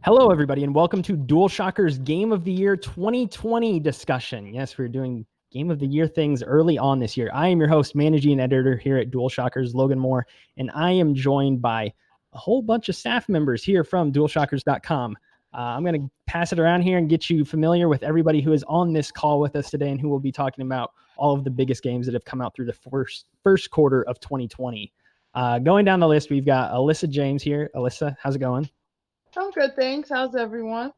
Hello, everybody, and welcome to DualShockers Game of the Year 2020 discussion. Yes, we're doing Game of the Year things early on this year. I am your host, managing editor here at DualShockers, Logan Moore, and I am joined by a whole bunch of staff members here from DualShockers.com. I'm going to pass it around here and get you familiar with everybody who is on this call with us today and who will be talking about all of the biggest games that have come out through the first quarter of 2020. Going down the list, we've got Alyssa James here. Alyssa, how's it going? I'm good, thanks. How's everyone?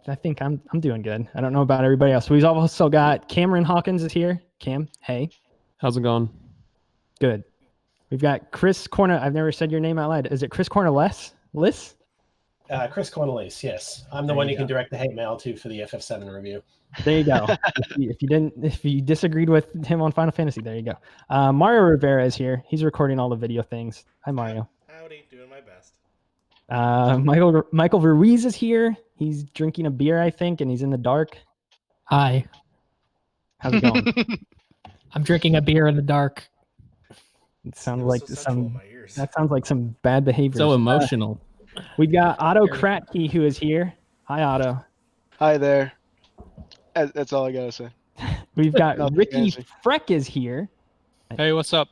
I think I'm doing good. I don't know about everybody else. We've also got Cameron Hawkins is here. Cam, hey. How's it going? Good. We've got Chris Corna. I've never said your name out loud. Is it Chris Cornelius? Chris Cornelius, yes. I'm the one you can direct the hate mail to for the FF7 review. There you go. if you disagreed with him on Final Fantasy, there you go. Mario Rivera is here. He's recording all the video things. Hi, Mario. Howdy, doing my best. Michael Ruiz is here. He's drinking a beer, I think, and he's in the dark. Hi. How's it going? I'm drinking a beer in the dark. It sounds like some. That sounds like some bad behavior. So emotional. We've got Otto Kratke who is here. Hi, Otto. Hi there. That's all I gotta say. We've got Ricky Freck is here. Hey, what's up?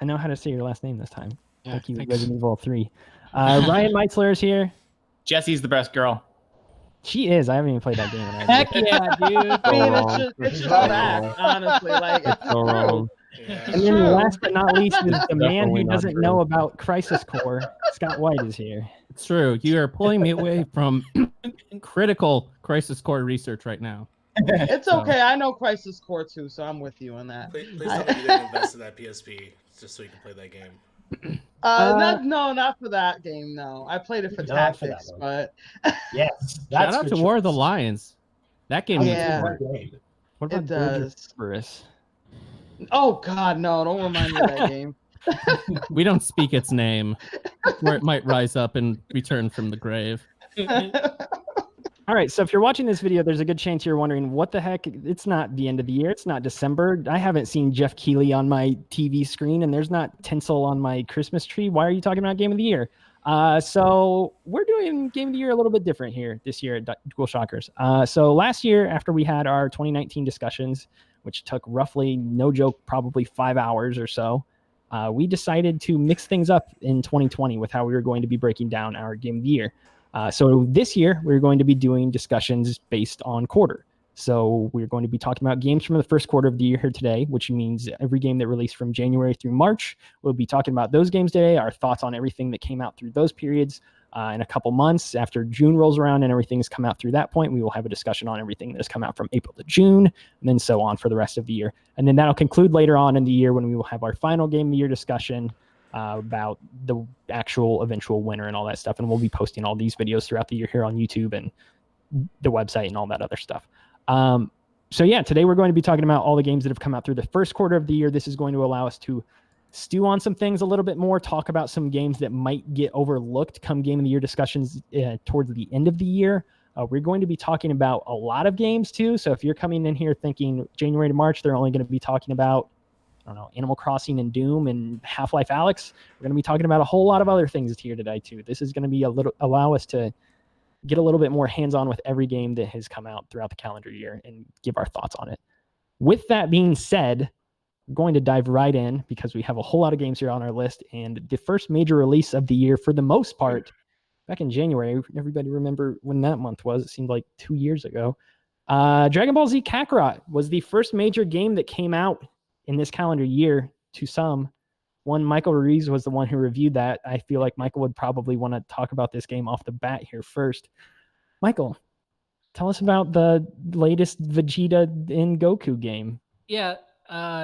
I know how to say your last name this time. Yeah, Thank you, thanks. Resident Evil 3. Ryan Meitzler is here. Jesse's the best girl. She is. I haven't even played that game. Heck yeah, dude. I mean, it's just that, honestly. Like, it's So wrong. And then last but not least is the man who doesn't know about Crisis Core. Scott White is here. It's true. You are pulling me away from critical Crisis Core research right now. It's okay. I know Crisis Core too, so I'm with you on that. Please tell me you didn't invest in that PSP just so you can play that game. Not for that game. No, I played it for Not for tactics, that but Yes. Shout out to War of the Lions. That game Yeah. was Great. What about It does. Cerberus? oh god, no! Don't remind me of that game. We don't speak its name, where it might rise up and return from the grave. All right, so if you're watching this video, there's a good chance you're wondering, what the heck? It's not the end of the year. It's not December. I haven't seen Jeff Keighley on my TV screen, and there's not tinsel on my Christmas tree. Why are you talking about Game of the Year? So we're doing Game of the Year a little bit different here this year at DualShockers. So last year, after we had our 2019 discussions, which took roughly, no joke, probably 5 hours or so, we decided to mix things up in 2020 with how we were going to be breaking down our Game of the Year. So this year, we're going to be doing discussions based on quarter. So we're going to be talking about games from the first quarter of the year here today, which means every game that released from January through March. We'll be talking about those games today, our thoughts on everything that came out through those periods. In a couple months, after June rolls around and everything's come out through that point, we will have a discussion on everything that has come out from April to June, and then so on for the rest of the year. And then that'll conclude later on in the year when we will have our final Game of the Year discussion about the actual eventual winner and all that stuff. And we'll be posting all these videos throughout the year here on YouTube and the website and all that other stuff. So yeah, today we're going to be talking about all the games that have come out through the first quarter of the year. This is going to allow us to stew on some things a little bit more, talk about some games that might get overlooked come Game of the Year discussions towards the end of the year. We're going to be talking about a lot of games too. So if you're coming in here thinking January to March, they're only going to be talking about, I don't know, Animal Crossing and Doom and Half-Life Alyx, we're going to be talking about a whole lot of other things here today too. This is going to be allow us to get a little bit more hands-on with every game that has come out throughout the calendar year and give our thoughts on it. With that being said, we're going to dive right in because we have a whole lot of games here on our list. And the first major release of the year, for the most part, back in January, everybody remember when that month was? It seemed like 2 years ago. Dragon Ball Z Kakarot was the first major game that came out in this calendar year to some. One, Michael Ruiz was the one who reviewed that. I feel like Michael would probably want to talk about this game off the bat here first. Michael, tell us about the latest Vegeta and Goku game. Yeah,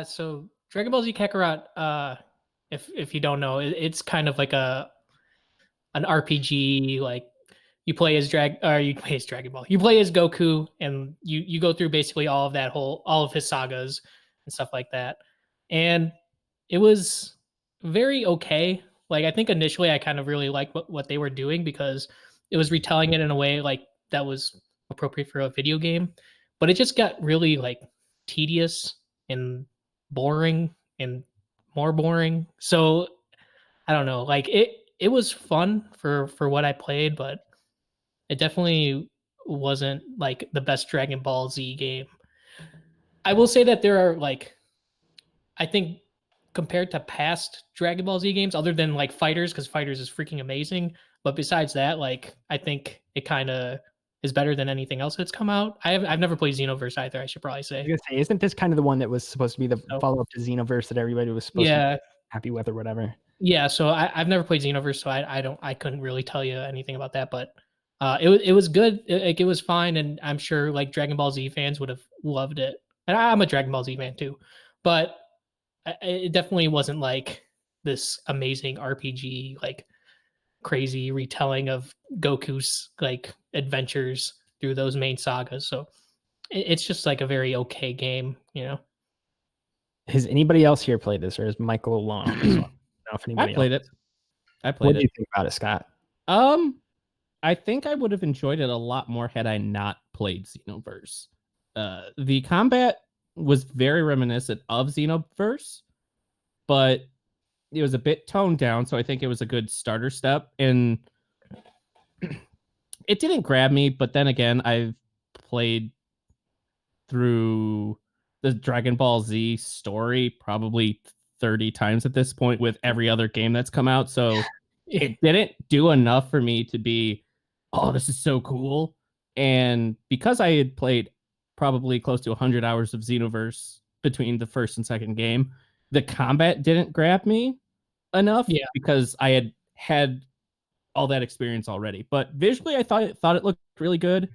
so Dragon Ball Z Kakarot, if you don't know, it's kind of like an RPG. Like you play as Dragon Ball. You play as Goku, and you go through basically all of his sagas and stuff like that. And it was very okay. Like I think initially I kind of really liked what they were doing because it was retelling it in a way like that was appropriate for a video game, but it just got really like tedious and boring and more boring. So I don't know, like it was fun for what I played, but It definitely wasn't like the best Dragon Ball Z game. I will say that there are like, I think compared to past Dragon Ball Z games, other than like Fighters, because Fighters is freaking amazing. But besides that, like I think it kind of is better than anything else that's come out. I've never played Xenoverse either. I should probably I was say. gonna say, isn't this kind of the one that was supposed to be the So- follow-up to Xenoverse that everybody was supposed to be happy with or whatever? Yeah, so I've never played Xenoverse, so I couldn't really tell you anything about that, but it was good. It was fine, and I'm sure like Dragon Ball Z fans would have loved it, and I'm a Dragon Ball Z fan too, but it definitely wasn't like this amazing RPG like crazy retelling of Goku's like adventures through those main sagas. So it's just like a very okay game, you know. Has anybody else here played this, or is Michael alone on this one? I don't know if anybody I played else. it. I What played do it. you think about it, Scott? I think I would have enjoyed it a lot more had I not played Xenoverse. The combat was very reminiscent of Xenoverse, but it was a bit toned down, so I think it was a good starter step. And it didn't grab me, but then again, I've played through the Dragon Ball Z story probably 30 times at this point with every other game that's come out, so it didn't do enough for me to be, oh, this is so cool. And because I had played probably close to 100 hours of Xenoverse between the first and second game, the combat didn't grab me enough because I had all that experience already. But visually, I thought it looked really good.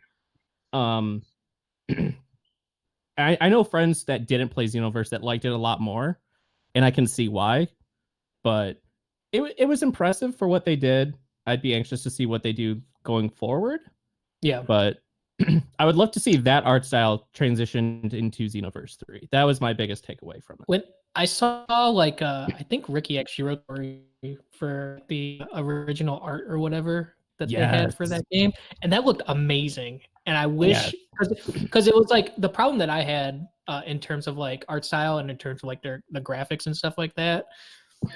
I know friends that didn't play Xenoverse that liked it a lot more, and I can see why. But it was impressive for what they did. I'd be anxious to see what they do going forward. Yeah. But I would love to see that art style transitioned into Xenoverse 3. That was my biggest takeaway from it. When I saw like I think Ricky actually wrote for the original art or whatever that they had for that game, and that looked amazing. And I wish because it was like the problem that I had in terms of like art style and in terms of like the graphics and stuff like that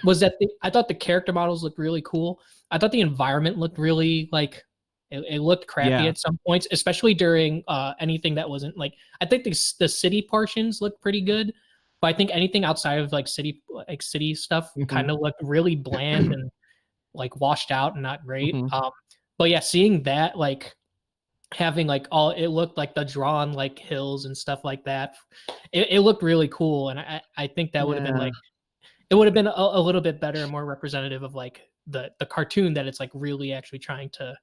was that I thought the character models looked really cool. I thought the environment looked really like it looked crappy at some points, especially during anything that wasn't like I think the city portions looked pretty good, but I think anything outside of like city stuff kind of looked really bland and like washed out and not great. But yeah, seeing that like having like all it looked like the drawn like hills and stuff like that, it looked really cool, and I think that would have been like it would have been a little bit better and more representative of like the cartoon that it's like really actually trying to,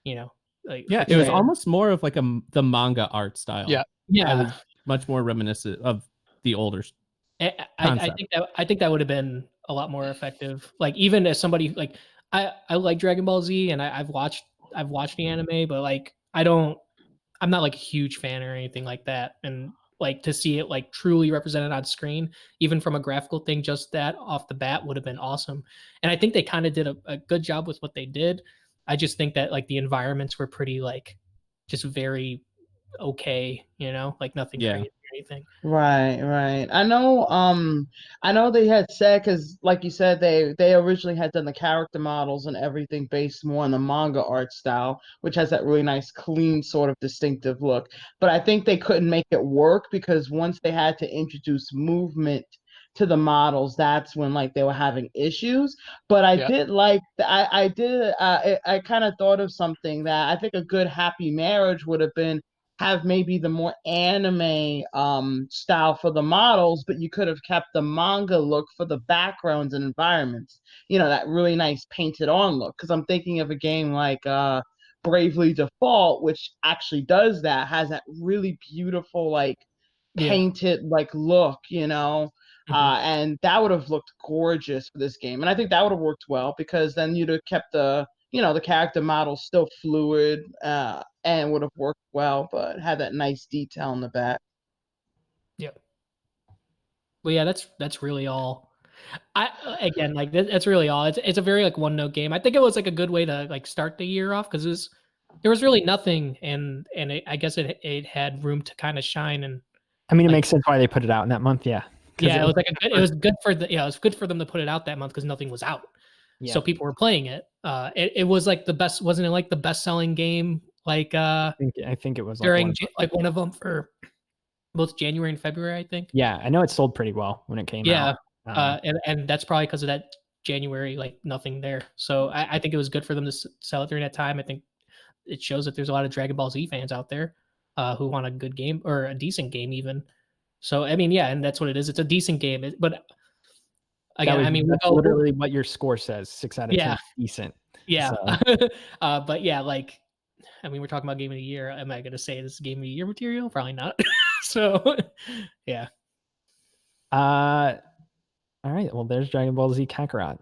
you know, like it was almost more of like the manga art style. Yeah. I was much more reminiscent of the older I think that would have been a lot more effective. Like even as somebody like I like Dragon Ball Z and I've watched the anime, but like I'm not like a huge fan or anything like that. And like to see it like truly represented on screen, even from a graphical thing, just that off the bat would have been awesome. And I think they kind of did a good job with what they did. I just think that like the environments were pretty like just very okay, you know, like nothing crazy or anything. Right. I know they had said, because like you said, they originally had done the character models and everything based more on the manga art style, which has that really nice clean sort of distinctive look. But I think they couldn't make it work because once they had to introduce movement to the models, that's when like they were having issues. But I did like I kind of thought of something that I think a good happy marriage would have been have maybe the more anime style for the models, but you could have kept the manga look for the backgrounds and environments. You know, that really nice painted on look. Because I'm thinking of a game like Bravely Default, which actually does that, has that really beautiful like painted like look, you know. And that would have looked gorgeous for this game. And I think that would have worked well because then you'd have kept the character model still fluid and would have worked well, but had that nice detail in the back. Yep. Well, yeah, that's really all. That's really all. It's a very like one note game. I think it was like a good way to like start the year off because there was really nothing, and I guess it had room to kind of shine. And I mean, it makes sense why they put it out in that month. Yeah. Yeah, it was good for them to put it out that month because nothing was out. Yeah. so people were playing it. It was like the best, wasn't it like the best-selling game? Like I think it was during like one of them for both January and February, I think. Yeah, I know it sold pretty well when it came Yeah, out. and that's probably because of that January, like nothing there. So I think it was good for them to sell it during that time. I think it shows that there's a lot of Dragon Ball Z fans out there who want a good game or a decent game even. So I mean, yeah, and that's what it is. It's a decent game, but again, I mean, that's literally what your score says. 6 out of 10, decent. Yeah, So. But yeah, like, I mean, we're talking about game of the year. Am I going to say this is game of the year material? Probably not. So, yeah. All right. Well, there's Dragon Ball Z Kakarot.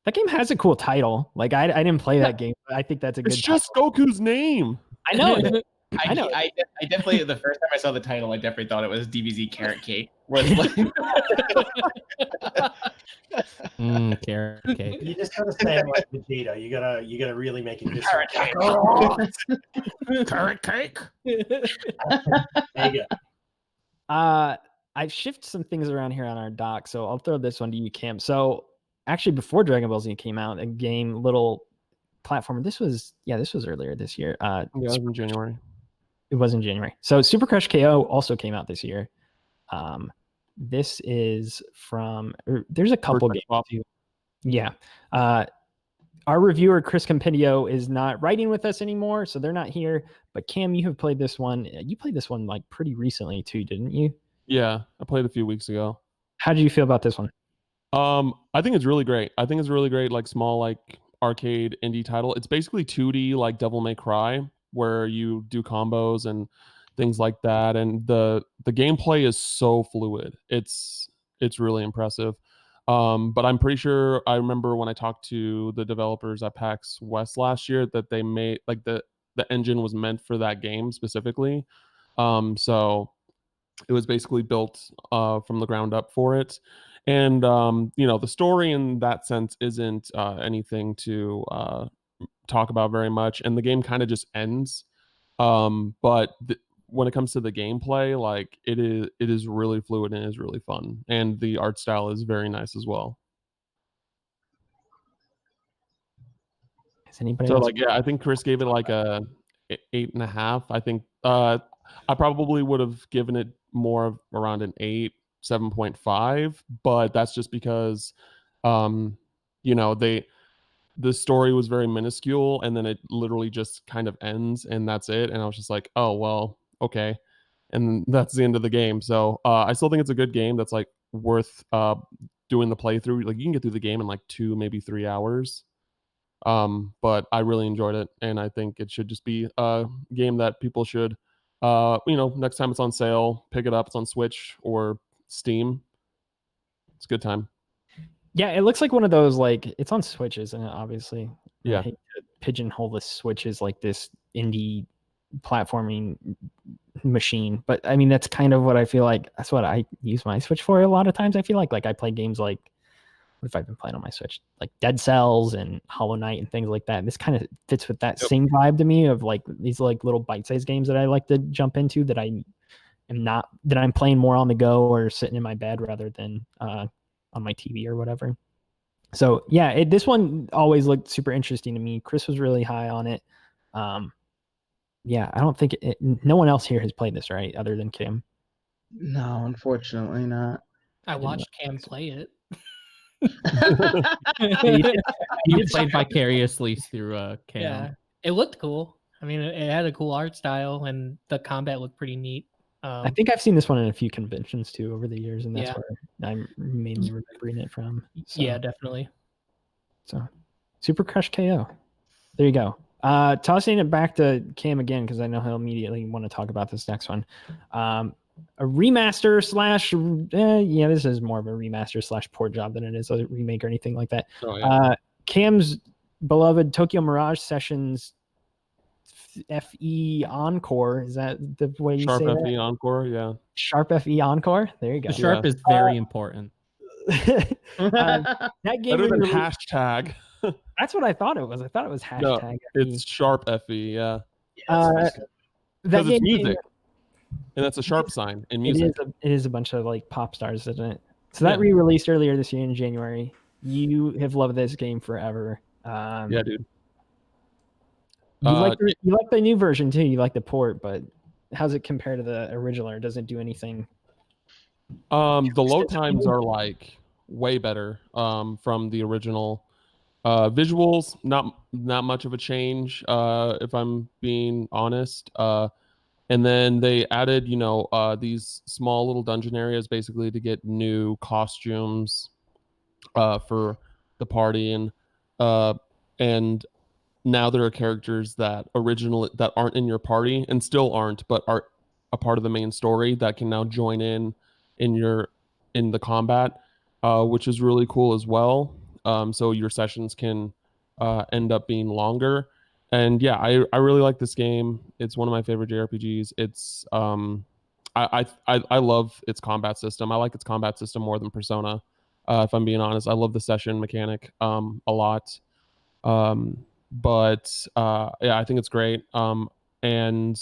That game has a cool title. Like I didn't play that game, but I think that's a good. It's just Goku's name. I know. I know. I definitely, the first time I saw the title, I definitely thought it was DBZ Carrot Cake. Was like, Carrot cake. You just gotta say it like Vegeta. You gotta really make it just Carrot cake. Carrot cake. There you go. I've shifted some things around here on our doc, so I'll throw this one to you, Cam. So actually, before Dragon Ball Z came out, a game, little platformer. This was earlier this year. Yeah, it was in January. It was in January. So Super Crush KO also came out this year. This is from. There's a couple games too. Yeah. Our reviewer Chris Compendio is not writing with us anymore, so they're not here. But Cam, you have played this one. You played this one like pretty recently too, didn't you? Yeah, I played a few weeks ago. How did you feel about this one? I think it's really great. I think it's really great, like small, like arcade indie title. It's basically 2D, like Devil May Cry, where you do combos and things like that. And the gameplay is so fluid. It's really impressive. But I'm pretty sure I remember when I talked to the developers at PAX West last year that they made like the engine was meant for that game specifically. So it was basically built from the ground up for it. And, the story in that sense isn't anything to talk about very much. And the game kind of just ends. But when it comes to the gameplay, like it is really fluid and it is really fun. And the art style is very nice as well. Is anybody So else? like, yeah, I think Chris gave it like a 8.5. I think I probably would have given it more of around an 8, 7.5, but that's just because the story was very minuscule and then it literally just kind of ends and that's it. And I was just like, oh well, okay. And that's the end of the game. So I still think it's a good game that's like worth doing the playthrough. Like you can get through the game in like 2, maybe 3 hours. But I really enjoyed it, and I think it should just be a game that people should next time it's on sale, pick it up. It's on Switch or Steam. It's a good time. Yeah, it looks like one of those, like, it's on Switch, isn't it? Obviously. Yeah. I hate to pigeonhole the Switch as like this indie platforming machine, but I mean that's kind of what I feel like. That's what I use my Switch for a lot of times. I feel like I play games like, what have I been playing on my Switch? Like Dead Cells and Hollow Knight and things like that. And this kind of fits with that same vibe to me of like these like little bite-sized games that I like to jump into that I'm playing more on the go or sitting in my bed rather than on my TV or whatever. So yeah, this one always looked super interesting to me. Chris was really high on it. Yeah, I don't think no one else here has played this, right? Other than Kim. No, unfortunately not. I watched Cam play it. You played vicariously through Cam. Yeah, it looked cool. I mean, it had a cool art style, and the combat looked pretty neat. I think I've seen this one in a few conventions too over the years, and that's where I'm mainly remembering it from. So, yeah, definitely. So, Super Crush KO. There you go. Tossing it back to Cam again because I know he'll immediately want to talk about this next one. A remaster / this is more of a remaster / port job than it is a remake or anything like that. Oh, yeah. Cam's beloved Tokyo Mirage Sessions FE Encore. Is that the way you Sharp say FE that? Encore, yeah. Sharp FE Encore. There you go. Sharp is very important. That game Better than released- hashtag. That's what I thought it was. I thought it was hashtag. No, it's Sharp FE, yeah. that Because it's game music. And that's a sharp sign in music. It is a bunch of like pop stars, isn't it? So that re-released earlier this year in January. you have loved this game forever. Yeah, dude. You like the new version too. You like the port, but how's it compared to the original, or does it do anything? The load times are like way better from the original. Visuals, not much of a change, if I'm being honest. And then they added, these small little dungeon areas basically to get new costumes for the party, and now there are characters that aren't in your party and still aren't, but are a part of the main story that can now join in the combat, which is really cool as well. So your sessions can end up being longer. And yeah, I really like this game. It's one of my favorite JRPGs. It's I love its combat system. I like its combat system more than Persona. If I'm being honest, I love the session mechanic a lot. But yeah, I think it's great. And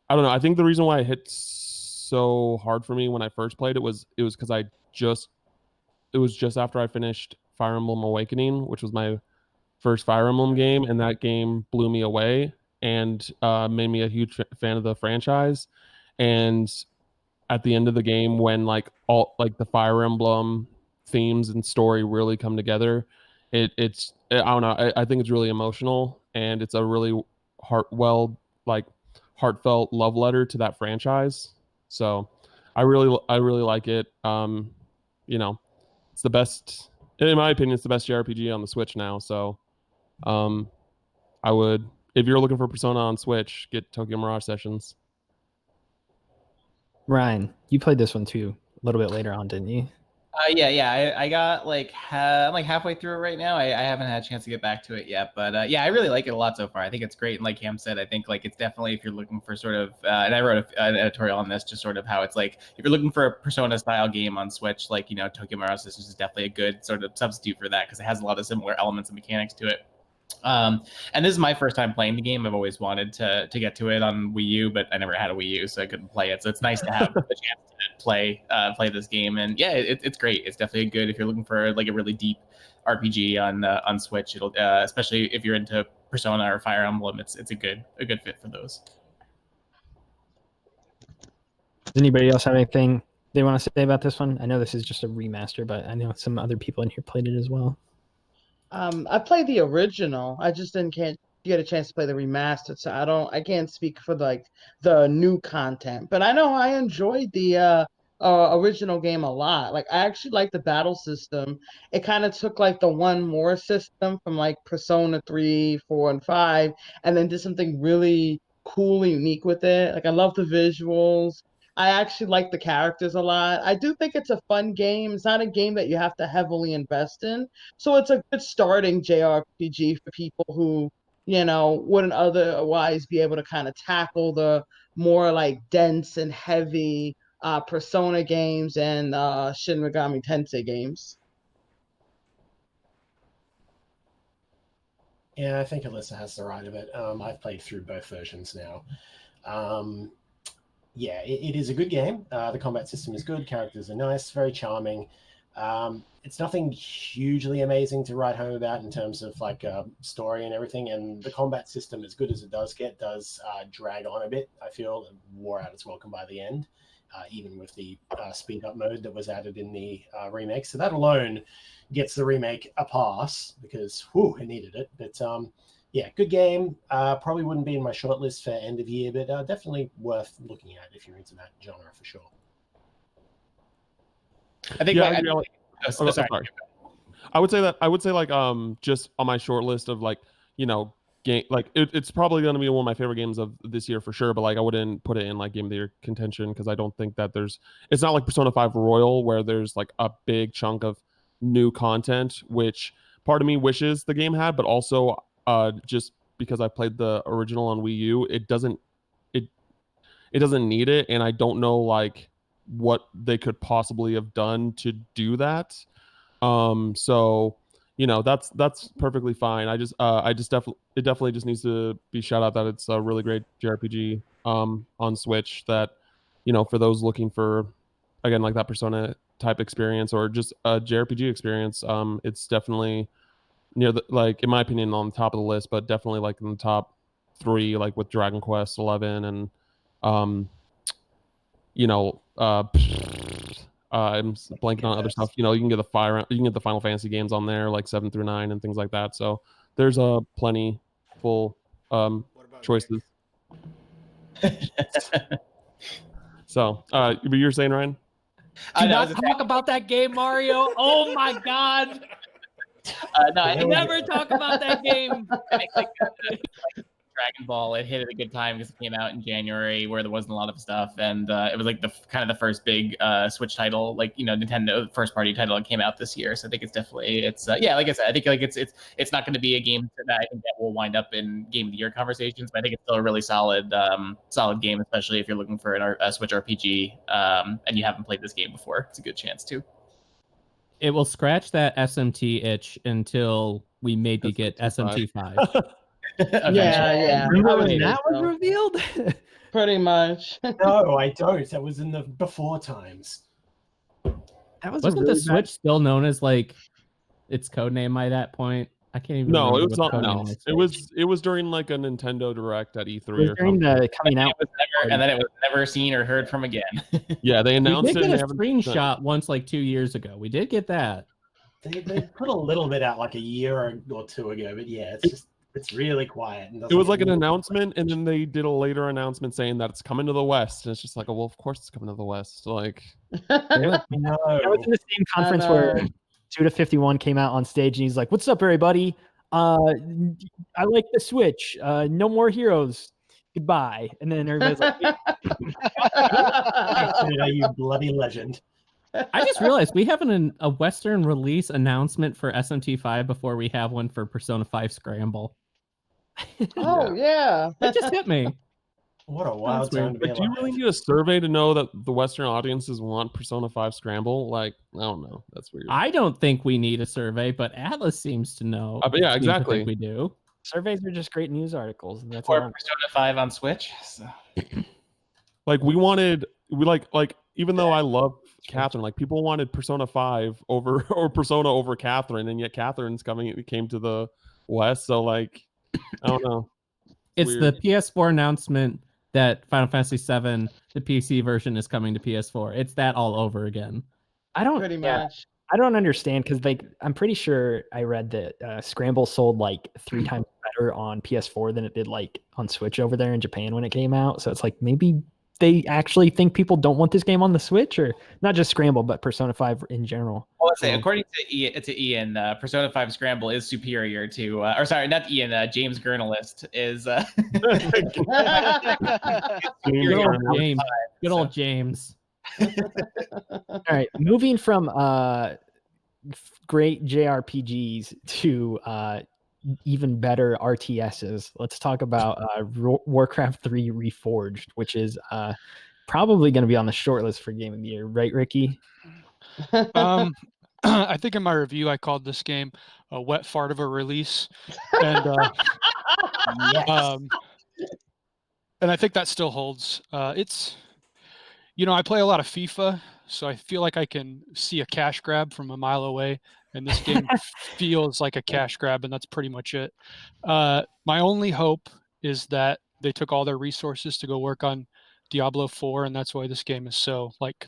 I don't know. I think the reason why it hit so hard for me when I first played it was because it was just after I finished Fire Emblem Awakening, which was my first Fire Emblem game, and that game blew me away and made me a huge fan of the franchise. And at the end of the game, when all the Fire Emblem themes and story really come together, it's I don't know. I think it's really emotional, and it's a really heartfelt love letter to that franchise. So I really like it. It's the best, in my opinion, it's the best JRPG on the Switch now. So I would, if you're looking for Persona on Switch, get Tokyo Mirage Sessions. Ryan, you played this one too a little bit later on, didn't you? Yeah. I got I'm halfway through it right now. I haven't had a chance to get back to it yet, but yeah, I really like it a lot so far. I think it's great, and like Cam said, I think it's definitely, if you're looking for sort of, and I wrote an editorial on this, just sort of how it's if you're looking for a Persona style game on Switch, Tokyo Mirage Sessions is definitely a good sort of substitute for that because it has a lot of similar elements and mechanics to it. And this is my first time playing the game. I've always wanted to get to it on Wii U, but I never had a Wii U, so I couldn't play it. So it's nice to have the chance to play this game. And yeah, it's great. It's definitely good if you're looking for a really deep RPG on Switch. It'll especially if you're into Persona or Fire Emblem, it's a good fit for those. Does anybody else have anything they want to say about this one? I know this is just a remaster, but I know some other people in here played it as well. I played the original. I just can't get a chance to play the remastered, so I can't speak for the new content. But I know I enjoyed the original game a lot. I actually like the battle system. It kind of took the one more system from Persona 3, 4, and 5, and then did something really cool and unique with it. I love the visuals. I actually like the characters a lot. I do think it's a fun game. It's not a game that you have to heavily invest in. So it's a good starting JRPG for people who, wouldn't otherwise be able to kind of tackle the more dense and heavy Persona games and Shin Megami Tensei games. Yeah, I think Alyssa has the right of it. I've played through both versions now. Yeah, it is a good game. The combat system is good. Characters are nice, very charming. It's nothing hugely amazing to write home about in terms of story and everything. And the combat system, as good as it does drag on a bit. I feel it wore out its welcome by the end, even with the speed up mode that was added in the remake. So that alone gets the remake a pass because it needed it. But yeah, good game. Probably wouldn't be in my shortlist for end of year, but definitely worth looking at if you're into that genre for sure. I think. Yeah, sorry. I would say just on my short list of game, it's probably going to be one of my favorite games of this year for sure. But I wouldn't put it in game of the year contention because I don't think that it's not like Persona 5 Royal where there's a big chunk of new content, which part of me wishes the game had, but also just because I played the original on Wii U, it doesn't need it, and I don't know what they could possibly have done to do that. So that's perfectly fine. It definitely just needs to be shout out that it's a really great JRPG on Switch that for those looking for again that Persona type experience or just a JRPG experience, it's definitely near the, like, in my opinion, on the top of the list, but definitely like in the top 3, like with Dragon Quest 11 and you know, I'm blanking on other stuff. You know, you can get the Final Fantasy games on there, like 7 through 9 and things like that. So there's plenty full choices. So you were saying, Ryan? Do not talk about that game, Mario. Oh my God. Never talk about that game. I think like Dragon Ball, it hit at a good time because it came out in January where there wasn't a lot of stuff, and it was like the kind of the first big Switch title, like, you know, Nintendo first party title that came out this year. So I think it's definitely yeah, like I said, I think like it's not going to be a game that I think that will wind up in Game of the Year conversations, but I think it's still a really solid game, especially if you're looking for a Switch RPG and you haven't played this game before. It's a good chance too. It will scratch that SMT itch until we maybe get SMT 5. Yeah. Remember when that was revealed? Pretty much. No, I don't. That was in the before times. That was Wasn't really the Switch still known as like its code name by that point? I can't even. No, remember it was what the not. code No, name it was during like a Nintendo Direct at E3 It was or during something. the coming out. And then it was never seen or heard from again. Yeah, they We announced did it. get and a they haven't- screenshot once, like 2 years ago. We did get that. They put a little bit out like a year or two ago, but yeah, it's really quiet. And It was doesn't like an get announcement, and then they did a later announcement saying that it's coming to the West, and it's just like, oh, well, of course it's coming to the West. Like, No. That was in the same conference where Suda51 came out on stage and he's like, "What's up, everybody? I like the Switch. No more heroes. Goodbye." And then everybody's like, You bloody legend. I just realized we have a Western release announcement for SMT5 before we have one for Persona 5 Scramble. Oh yeah. That just hit me. What a wild time to be but do you really alive. need a survey to know that the Western audiences want Persona 5 Scramble? Like, I don't know. That's weird. I don't think we need a survey, but Atlas seems to know. But yeah, Seems to think exactly. we do. surveys are just great news articles. And that's Or all. Persona 5 on Switch. So. Like even though I love Catherine, like people wanted Persona 5 over or Persona over Catherine, and yet Catherine's came to the West. So like, I don't know. It's Weird. the PS4 announcement that Final Fantasy VII, the PC version, is coming to PS4. It's that all over again. Pretty much. I don't understand because like I'm pretty sure I read that Scramble sold like 3 times better on PS4 than it did like on Switch over there in Japan when it came out. So it's like maybe they actually think people don't want this game on the Switch, or not just Scramble, but Persona 5 in general. Well, let's say, according to Ian, Persona 5 Scramble is superior to, or sorry, not Ian, James Journalist is. Good old James. All right, moving from great JRPGs to even better RTSs. Let's talk about Warcraft 3 Reforged, which is probably going to be on the short list for Game of the Year, right, Ricky? I think in my review I called this game a wet fart of a release, and Yes. and I think that still holds. It's, you know, I play a lot of FIFA, so I feel like I can see a cash grab from a mile away, and this game feels like a cash grab, and that's pretty much it. My only hope is that they took all their resources to go work on Diablo 4, and that's why this game is so like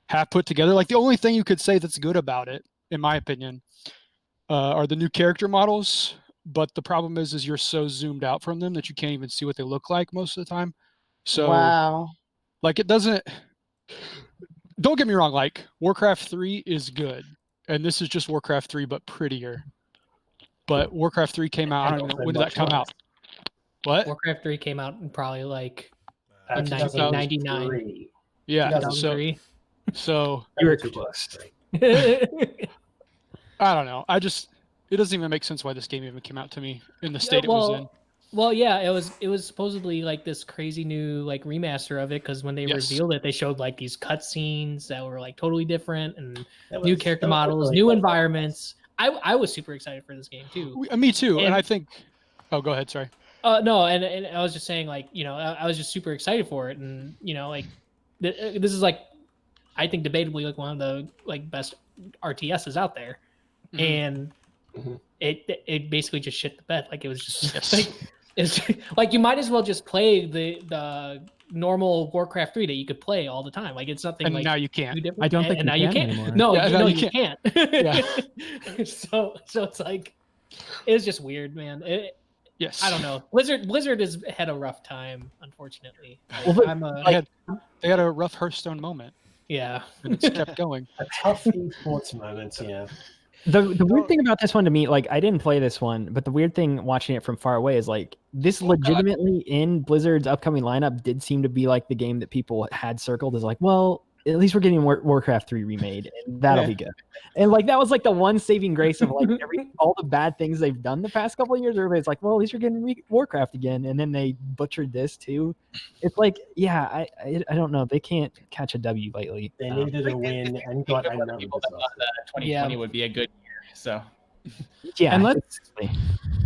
half put together. Like the only thing you could say that's good about it, in my opinion, are the new character models. But the problem is you're so zoomed out from them that you can't even see what they look like most of the time. So Wow. like it doesn't. Don't get me wrong. Like Warcraft 3 is good, and this is just Warcraft 3 but prettier. But Warcraft 3 came out. I don't know when did that come out. What? Warcraft 3 came out in probably like in 2003. 1999. Yeah. 2003. So You were 2003. I don't know. It doesn't even make sense why this game even came out to me in the state it was in. Well, yeah, it was supposedly like this crazy new like remaster of it, because when they Yes. revealed it, they showed like these cutscenes that were like totally different and That new was- character that was models, really new cool. environments. I was super excited for this game too. Me too. And And- I think. Oh, go ahead. Sorry. No, and I was just saying like, you know, I was just super excited for it, and you know, like this is like I think debatably like one of the like best RTSs out there, and it basically just shit the bed. Like it was just like it's like you might as well just play the normal Warcraft 3 that you could play all the time. Like it's nothing And like now you can't. too different. I don't think and you now you can can't anymore. no, Yeah, you, now no, you you can't. So it's like it was just weird, man. Yes. I don't know. Blizzard has had a rough time, unfortunately. Well, but, I'm a, They had a rough Hearthstone moment, yeah. and it's kept going. A tough esports moment, yeah. The weird thing about this one to me, like I didn't play this one, but the weird thing watching it from far away is like this legitimately in Blizzard's upcoming lineup did seem to be like the game that people had circled as like, well, at least we're getting Warcraft 3 remade, and that'll be good. And like that was like the one saving grace of like all the bad things they've done the past couple of years. Everybody's like, well, at least we're getting Warcraft again, and then they butchered this too. It's like, yeah, I don't know. They can't catch a W lately. They needed a win and got another People that thought that 2020 would be a good year. So yeah, and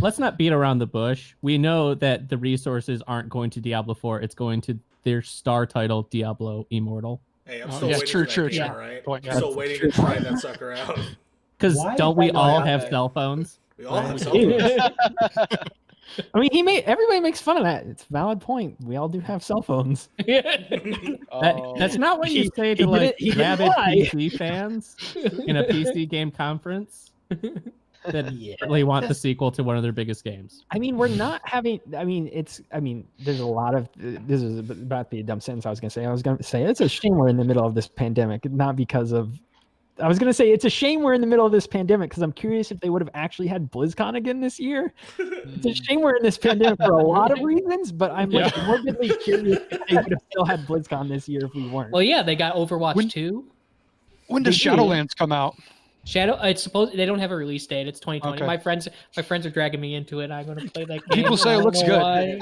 let's not beat around the bush. We know that the resources aren't going to Diablo 4. It's going to their star title, Diablo Immortal. Hey, I'm still waiting for that game, right? Point, I'm still waiting to try that sucker out. Because Why don't is we that not all out have there? cell phones? We all have We cell do. phones. I mean, everybody makes fun of that. It's a valid point. We all do have cell phones. That's not what you say to he like didn't rabid lie. PC fans in a PC game conference that really want the sequel to one of their biggest games. I mean, we're not having. I mean, there's a lot of. This is about to be a dumb sentence I was going to say. I was going to say it's a shame we're in the middle of this pandemic, not because of. I was going to say it's a shame we're in the middle of this pandemic because I'm curious if they would have actually had BlizzCon again this year. It's a shame we're in this pandemic for a lot of reasons, but I'm like morbidly curious if they would have still had BlizzCon this year if we weren't. Well, yeah, they got Overwatch 2. When does Shadowlands come out? It's supposed they don't have a release date. It's 2020. Okay. My friends are dragging me into it. I'm going to play that game. People say I it don't looks know good. why.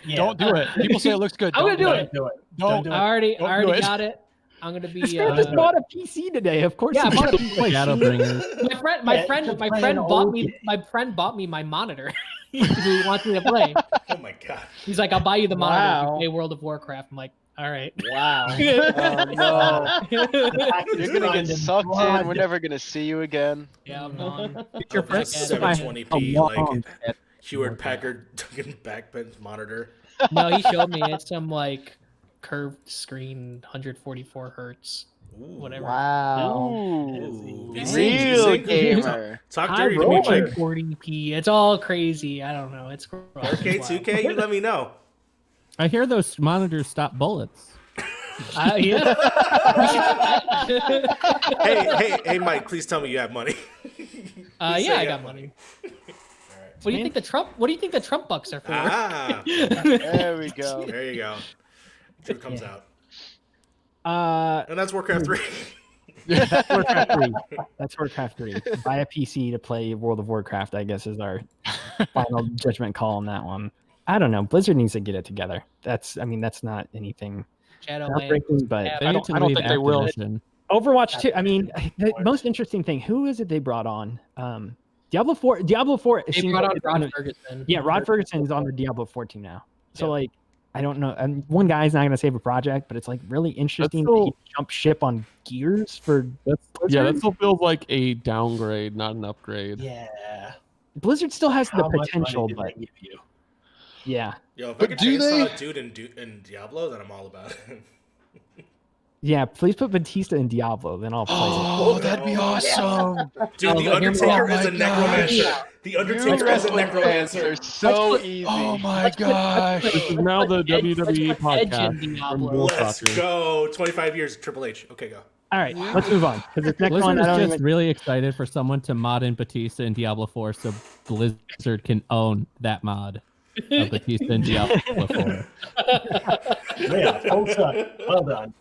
Yeah. Don't do it. People say it looks good. I'm gonna do it. Do it. Don't do I already Don't do it. got it. I'm gonna be. This man just bought a PC today. Of course, Yeah, I he bought a did. Shadowbringers. my friend bought me my monitor. He wants me to play. Oh my god. He's like, I'll buy you the monitor if Wow. you play World of Warcraft. I'm like, all right. Wow. Oh no. You're gonna get Grind sucked blood. in. We're never gonna see you again. Yeah, I'm gone. Your Like a friend- 720p, a like long- Hewlett Packard backbench monitor. No, he showed me it's some like curved screen, 144 hertz, Ooh. whatever. Wow. Ooh. VC, Real VC. gamer. Talk High dirty to me, roller Mike. 40p. It's all crazy. I don't know. It's gross. 4K, Wow. 2K, you let me know. I hear those monitors stop bullets. Yeah. Hey, Mike, please tell me you have money. Yeah, say I you got have money. Alright. What do you think the Trump? What do you think the Trump bucks are for? Ah, There we go. there you go. Until it comes out. Uh, And that's Warcraft 3. that's Warcraft 3. That's Warcraft 3. Buy a PC to play World of Warcraft, I guess, is our final judgment call on that one. I don't know. Blizzard needs to get it together. That's not anything Shadowlands. groundbreaking, but Yeah, They I need don't- to I don't leave think they will. Activision. Overwatch 2. I mean, the most interesting thing. Who is it they brought on? Diablo 4. Diablo 4. It They seems brought like out it's on Rod a- Ferguson. Yeah, Rod Ferguson is on their Diablo 4 team now. So Yep. like, I don't know. And one guy's not going to save a project, but it's like really interesting still- that he jump ship on Gears for Yeah, Blizzard. that still feels like a downgrade, not an upgrade. Yeah. Blizzard still has the How much money potential, did but they give you? yeah, Yo, if But I could do they- chainsaw a dude in Diablo, then I'm all about it. yeah. Please put Batista in Diablo, then I'll play it. Oh, that'd be awesome. Dude, Oh, the but hear me Undertaker out. is a Oh my necromancer. gosh. The You Undertaker is a wrestling fans necromancer. are so easy. Oh my Let's put- gosh. This is now the WWE Let's put Edge in podcast from Diablo. Let's DualShockers. go. 25 years, Triple H. Okay, go. All right, let's move on because this next Blizzard one I is don't just even. really excited for someone to mod in Batista in Diablo 4 so Blizzard can own that mod of Batista in Diablo 4. Yeah, full cut. Well done.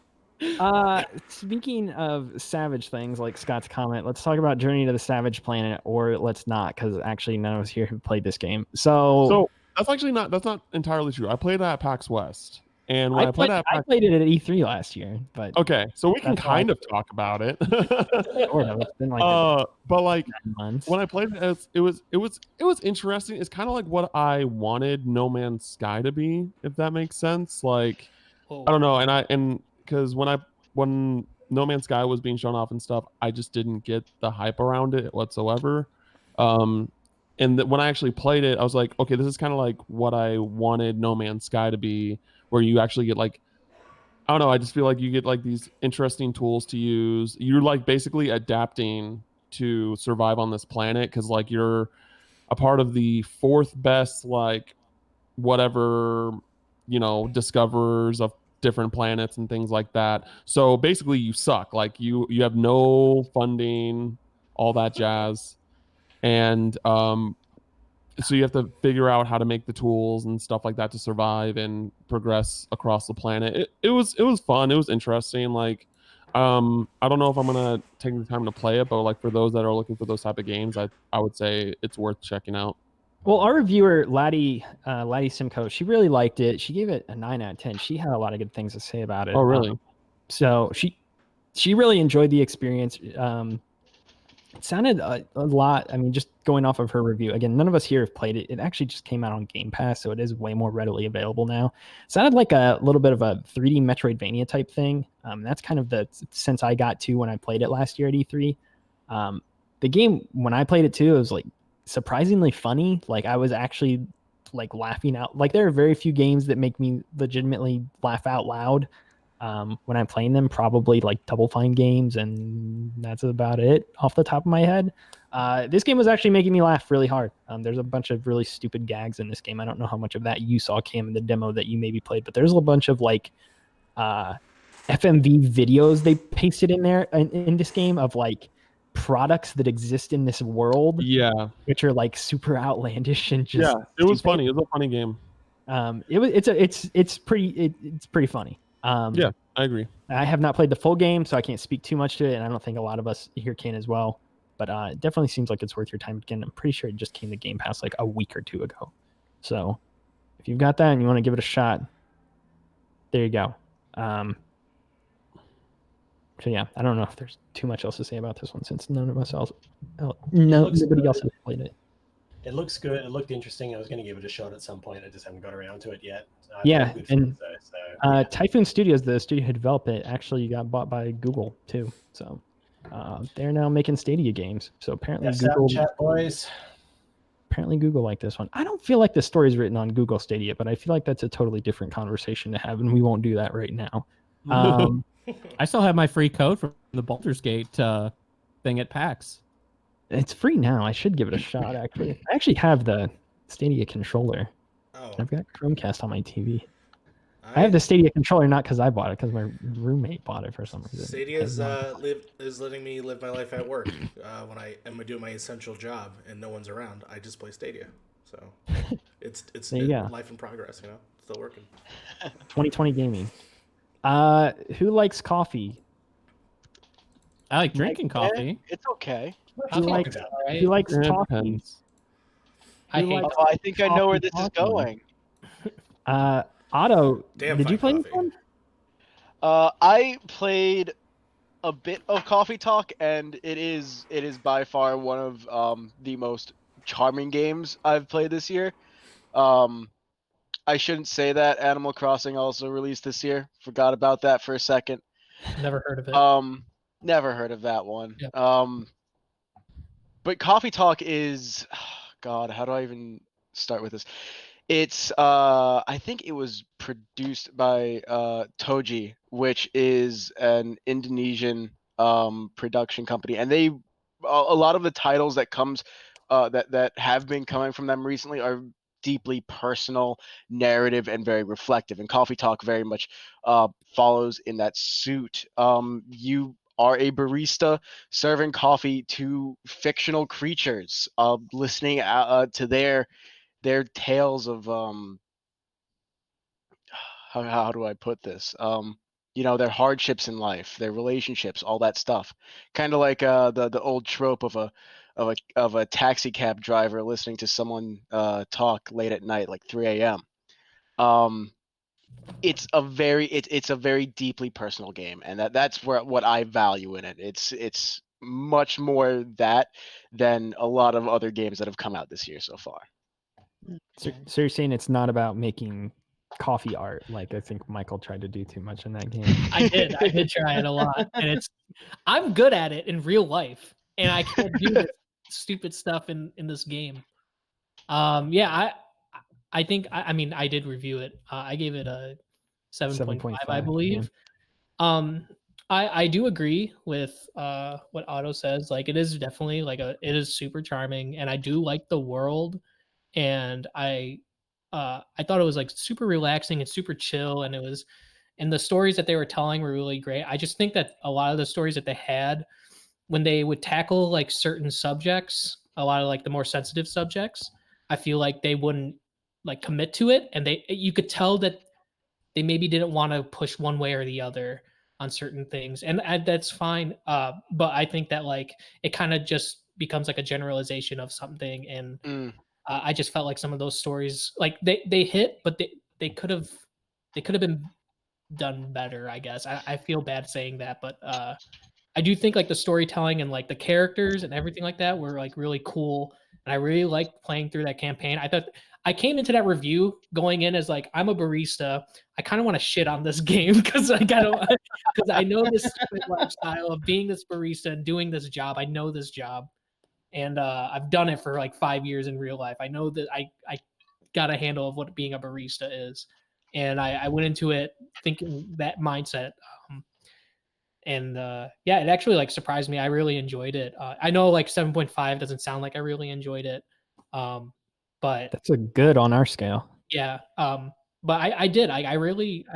Speaking of savage things like Scott's comment, let's talk about Journey to the Savage Planet, or let's not, because actually none of us here have played this game. So that's not entirely true. I played that at PAX West, and when I played at I PAX, played it at E3 last year, but okay, so we can That's why- kind of talk about it. sort of. It's been like But like 9 months. when I played it, it was interesting. It's kind of like what I wanted No Man's Sky to be, if that makes sense. Like Whoa. I don't know, and because when No Man's Sky was being shown off and stuff, I just didn't get the hype around it whatsoever. When I actually played it, I was like, okay, this is kind of like what I wanted No Man's Sky to be, where you actually get like, I don't know, I just feel like you get like these interesting tools to use. You're like basically adapting to survive on this planet because like you're a part of the fourth best like whatever, discoverers of different planets and things like that. So basically you suck. Like you have no funding, all that jazz. And so you have to figure out how to make the tools and stuff like that to survive and progress across the planet. It was fun. It was interesting. Like I don't know if I'm gonna take the time to play it, but like for those that are looking for those type of games, I would say it's worth checking out. Well, our reviewer, Laddie Simcoe, she really liked it. She gave it a 9 out of 10. She had a lot of good things to say about it. Oh, really? So she really enjoyed the experience. It sounded a lot. I mean, just going off of her review, again, none of us here have played it. It actually just came out on Game Pass, so it is way more readily available now. It sounded like a little bit of a 3D Metroidvania type thing. That's kind of the sense I got to when I played it last year at E3. The game, when I played it too, it was like surprisingly funny. Like I was actually like laughing out. Like there are very few games that make me legitimately laugh out loud when I'm playing them, probably like Double Fine games, and that's about it off the top of my head. This game was actually making me laugh really hard. There's a bunch of really stupid gags in this game. I don't know how much of that you saw, Cam, in the demo that you maybe played, but there's a bunch of like FMV videos they pasted in there in this game of like products that exist in this world. Yeah, which are like super outlandish and just it was funny. It was a funny game. It's pretty funny. Yeah, I agree. I have not played the full game, so I can't speak too much to it, and I don't think a lot of us here can as well. But it definitely seems like it's worth your time. Again, I'm pretty sure it just came to Game Pass like a week or two ago. So if you've got that and you want to give it a shot, there you go. So yeah, I don't know if there's too much else to say about this one since nobody else has played it. It looks good. It looked interesting. I was going to give it a shot at some point. I just haven't got around to it yet. Yeah, and Typhoon Studios, the studio who developed it, actually got bought by Google too. So they're now making Stadia games. So apparently Google, chat, boys. Apparently Google liked this one. I don't feel like the story is written on Google Stadia, but I feel like that's a totally different conversation to have, and we won't do that right now. I still have my free code from the Baldur's Gate thing at PAX. It's free now. I should give it a shot, actually. I actually have the Stadia controller. Oh. I've got Chromecast on my TV. I have the Stadia controller not because I bought it, because my roommate bought it for some reason. Stadia is letting me live my life at work. When I am doing my essential job and no one's around, I just play Stadia. So it's life in progress, still working. 2020 gaming. Who likes coffee? I like drinking coffee. It's okay. Who likes talking? I think I know where this is going. Otto, Damn, did you play this one? I played a bit of Coffee Talk, and it is by far one of the most charming games I've played this year. I shouldn't say that. Animal Crossing also released this year. Forgot about that for a second. Never heard of it. Never heard of that one. Yeah. But Coffee Talk is, God, how do I even start with this? It's I think it was produced by Toji, which is an Indonesian production company, and they a lot of the titles that that have been coming from them recently are deeply personal, narrative, and very reflective. And Coffee Talk very much follows in that suit. You are a barista serving coffee to fictional creatures, listening to their tales of how do I put this? Their hardships in life, their relationships, all that stuff. Kind of like the old trope of a taxi cab driver listening to someone talk late at night, like 3 a.m. It's a very deeply personal game, and that's what I value in it. It's much more that than a lot of other games that have come out this year so far. So you're saying it's not about making coffee art. Like I think Michael tried to do too much in that game. I did try it a lot, and I'm good at it in real life, and I can't do this stupid stuff in this game. Yeah, I think I mean I did review it. I gave it a 7.5, I believe. Yeah. I do agree with what Otto says. Like it is definitely it is super charming, and I do like the world, and I thought it was like super relaxing and super chill, and the stories that they were telling were really great. I just think that a lot of the stories that they had, when they would tackle like certain subjects, a lot of like the more sensitive subjects, I feel like they wouldn't like commit to it, and you could tell that they maybe didn't want to push one way or the other on certain things, and that's fine. But I think that like it kind of just becomes like a generalization of something, and I just felt like some of those stories like they hit, but they could have been done better. I guess I feel bad saying that, but I do think like the storytelling and like the characters and everything like that were like really cool, and I really liked playing through that campaign. I thought I came into that review going in as like, I'm a barista. I kind of want to shit on this game because I know this stupid lifestyle of being this barista and doing this job. I know this job, and I've done it for like 5 years in real life. I know that I got a handle of what being a barista is, and I went into it thinking that mindset. And yeah, it actually like surprised me. I really enjoyed it. I know like 7.5 doesn't sound like I really enjoyed it, but that's a good on our scale. Yeah, but I did. I really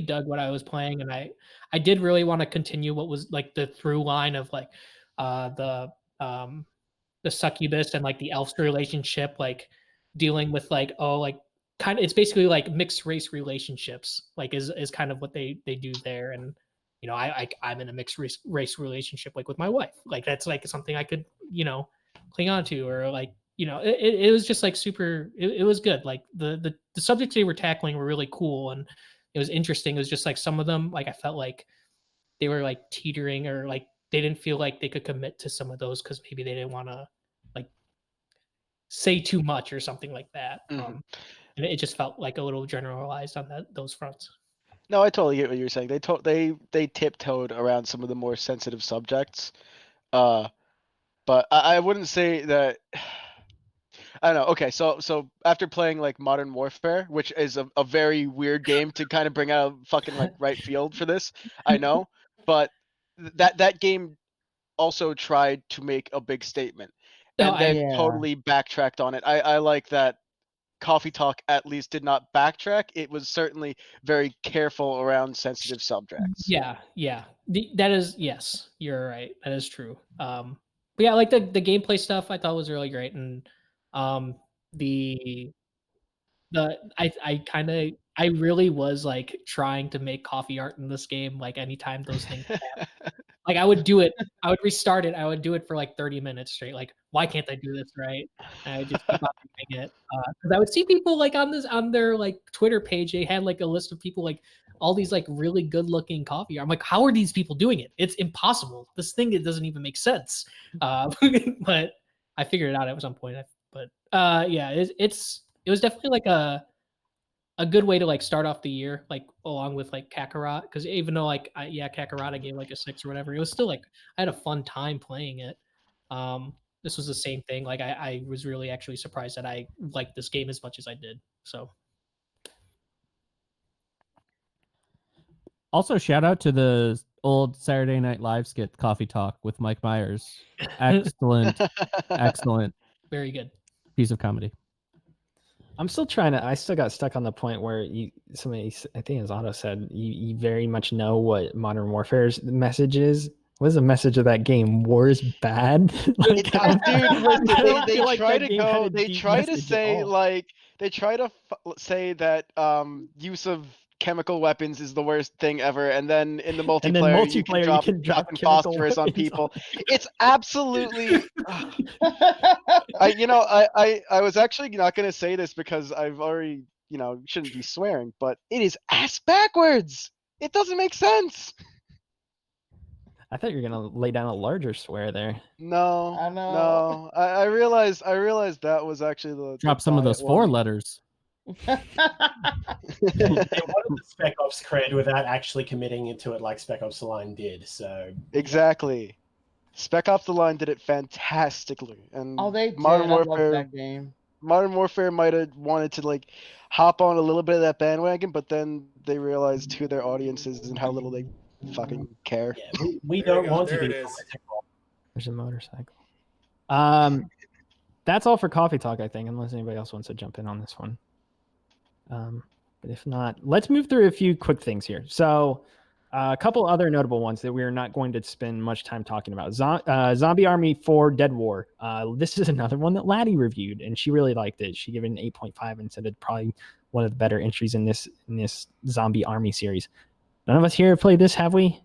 dug what I was playing, and I did really want to continue what was like the through line of like the succubus and like the elf's relationship, like dealing with like kind of, it's basically like mixed race relationships, like is kind of what they do there. And you know, I'm in a mixed race relationship like with my wife. Like that's like something I could, you know, cling on to, or like, you know, it was just like super, it was good. Like the subjects they were tackling were really cool, and it was interesting. It was just like some of them, like I felt like they were like teetering, or like they didn't feel like they could commit to some of those because maybe they didn't want to like say too much or something like that. And it just felt like a little generalized on those fronts. No, I totally get what you're saying. They tiptoed around some of the more sensitive subjects, but I wouldn't say that. I don't know. Okay, so after playing like Modern Warfare, which is a very weird game to kind of bring out fucking like right field for this, I know, but that game also tried to make a big statement and then totally backtracked on it. I like that Coffee Talk at least did not backtrack. It was certainly very careful around sensitive subjects. Yeah. That is, yes, you're right. That is true. But yeah, like the gameplay stuff I thought was really great, and I really was like trying to make coffee art in this game. Like anytime those things happen. Like I would do it, I would restart it, I would do it for like 30 minutes straight. Like, why can't I do this right? And I would just keep on doing it. Because I would see people like on their like Twitter page, they had like a list of people like all these like really good looking coffee art. I'm like, how are these people doing it? It's impossible. This thing, it doesn't even make sense. But I figured it out at some point. But yeah, it was definitely like a good way to like start off the year, like along with like Kakarot, because even though like Kakarot I gave like a 6 or whatever, it was still like I had a fun time playing it. This was the same thing. Like I was really actually surprised that I liked this game as much as I did. So also shout out to the old Saturday Night Live skit Coffee Talk with Mike Myers. Excellent. Very good piece of comedy. I'm still I still got stuck on the point where somebody, I think as Otto said, you very much know what Modern Warfare's message is. What is the message of that game? War is bad. Dude, they try to say that use of chemical weapons is the worst thing ever, and then in the multiplayer, you can drop phosphorus on people. It's absolutely. I was actually not going to say this because I've already shouldn't be swearing, but it is ass backwards. It doesn't make sense. I thought you were gonna lay down a larger swear there. No, I know. No, I realized that was actually drop some of those 4 letters. They wanted the Spec Ops cred without actually committing into it like Spec Ops The Line did. So Exactly. Spec Ops The Line did it fantastically, and Oh, they did. Modern I love Warfare. that game. Modern Warfare might have wanted to like hop on a little bit of that bandwagon, but then they realized who their audience is and how little they fucking care. yeah, we don't want to There be. it is. There's a motorcycle. That's all for Coffee Talk, I think, unless anybody else wants to jump in on this one. But if not, let's move through a few quick things here. So a couple other notable ones that we're not going to spend much time talking about. Zombie Army 4 Dead War. This is another one that Laddie reviewed, and she really liked it. She gave it an 8.5 and said it's probably one of the better entries in this Zombie Army series. None of us here have played this, have we?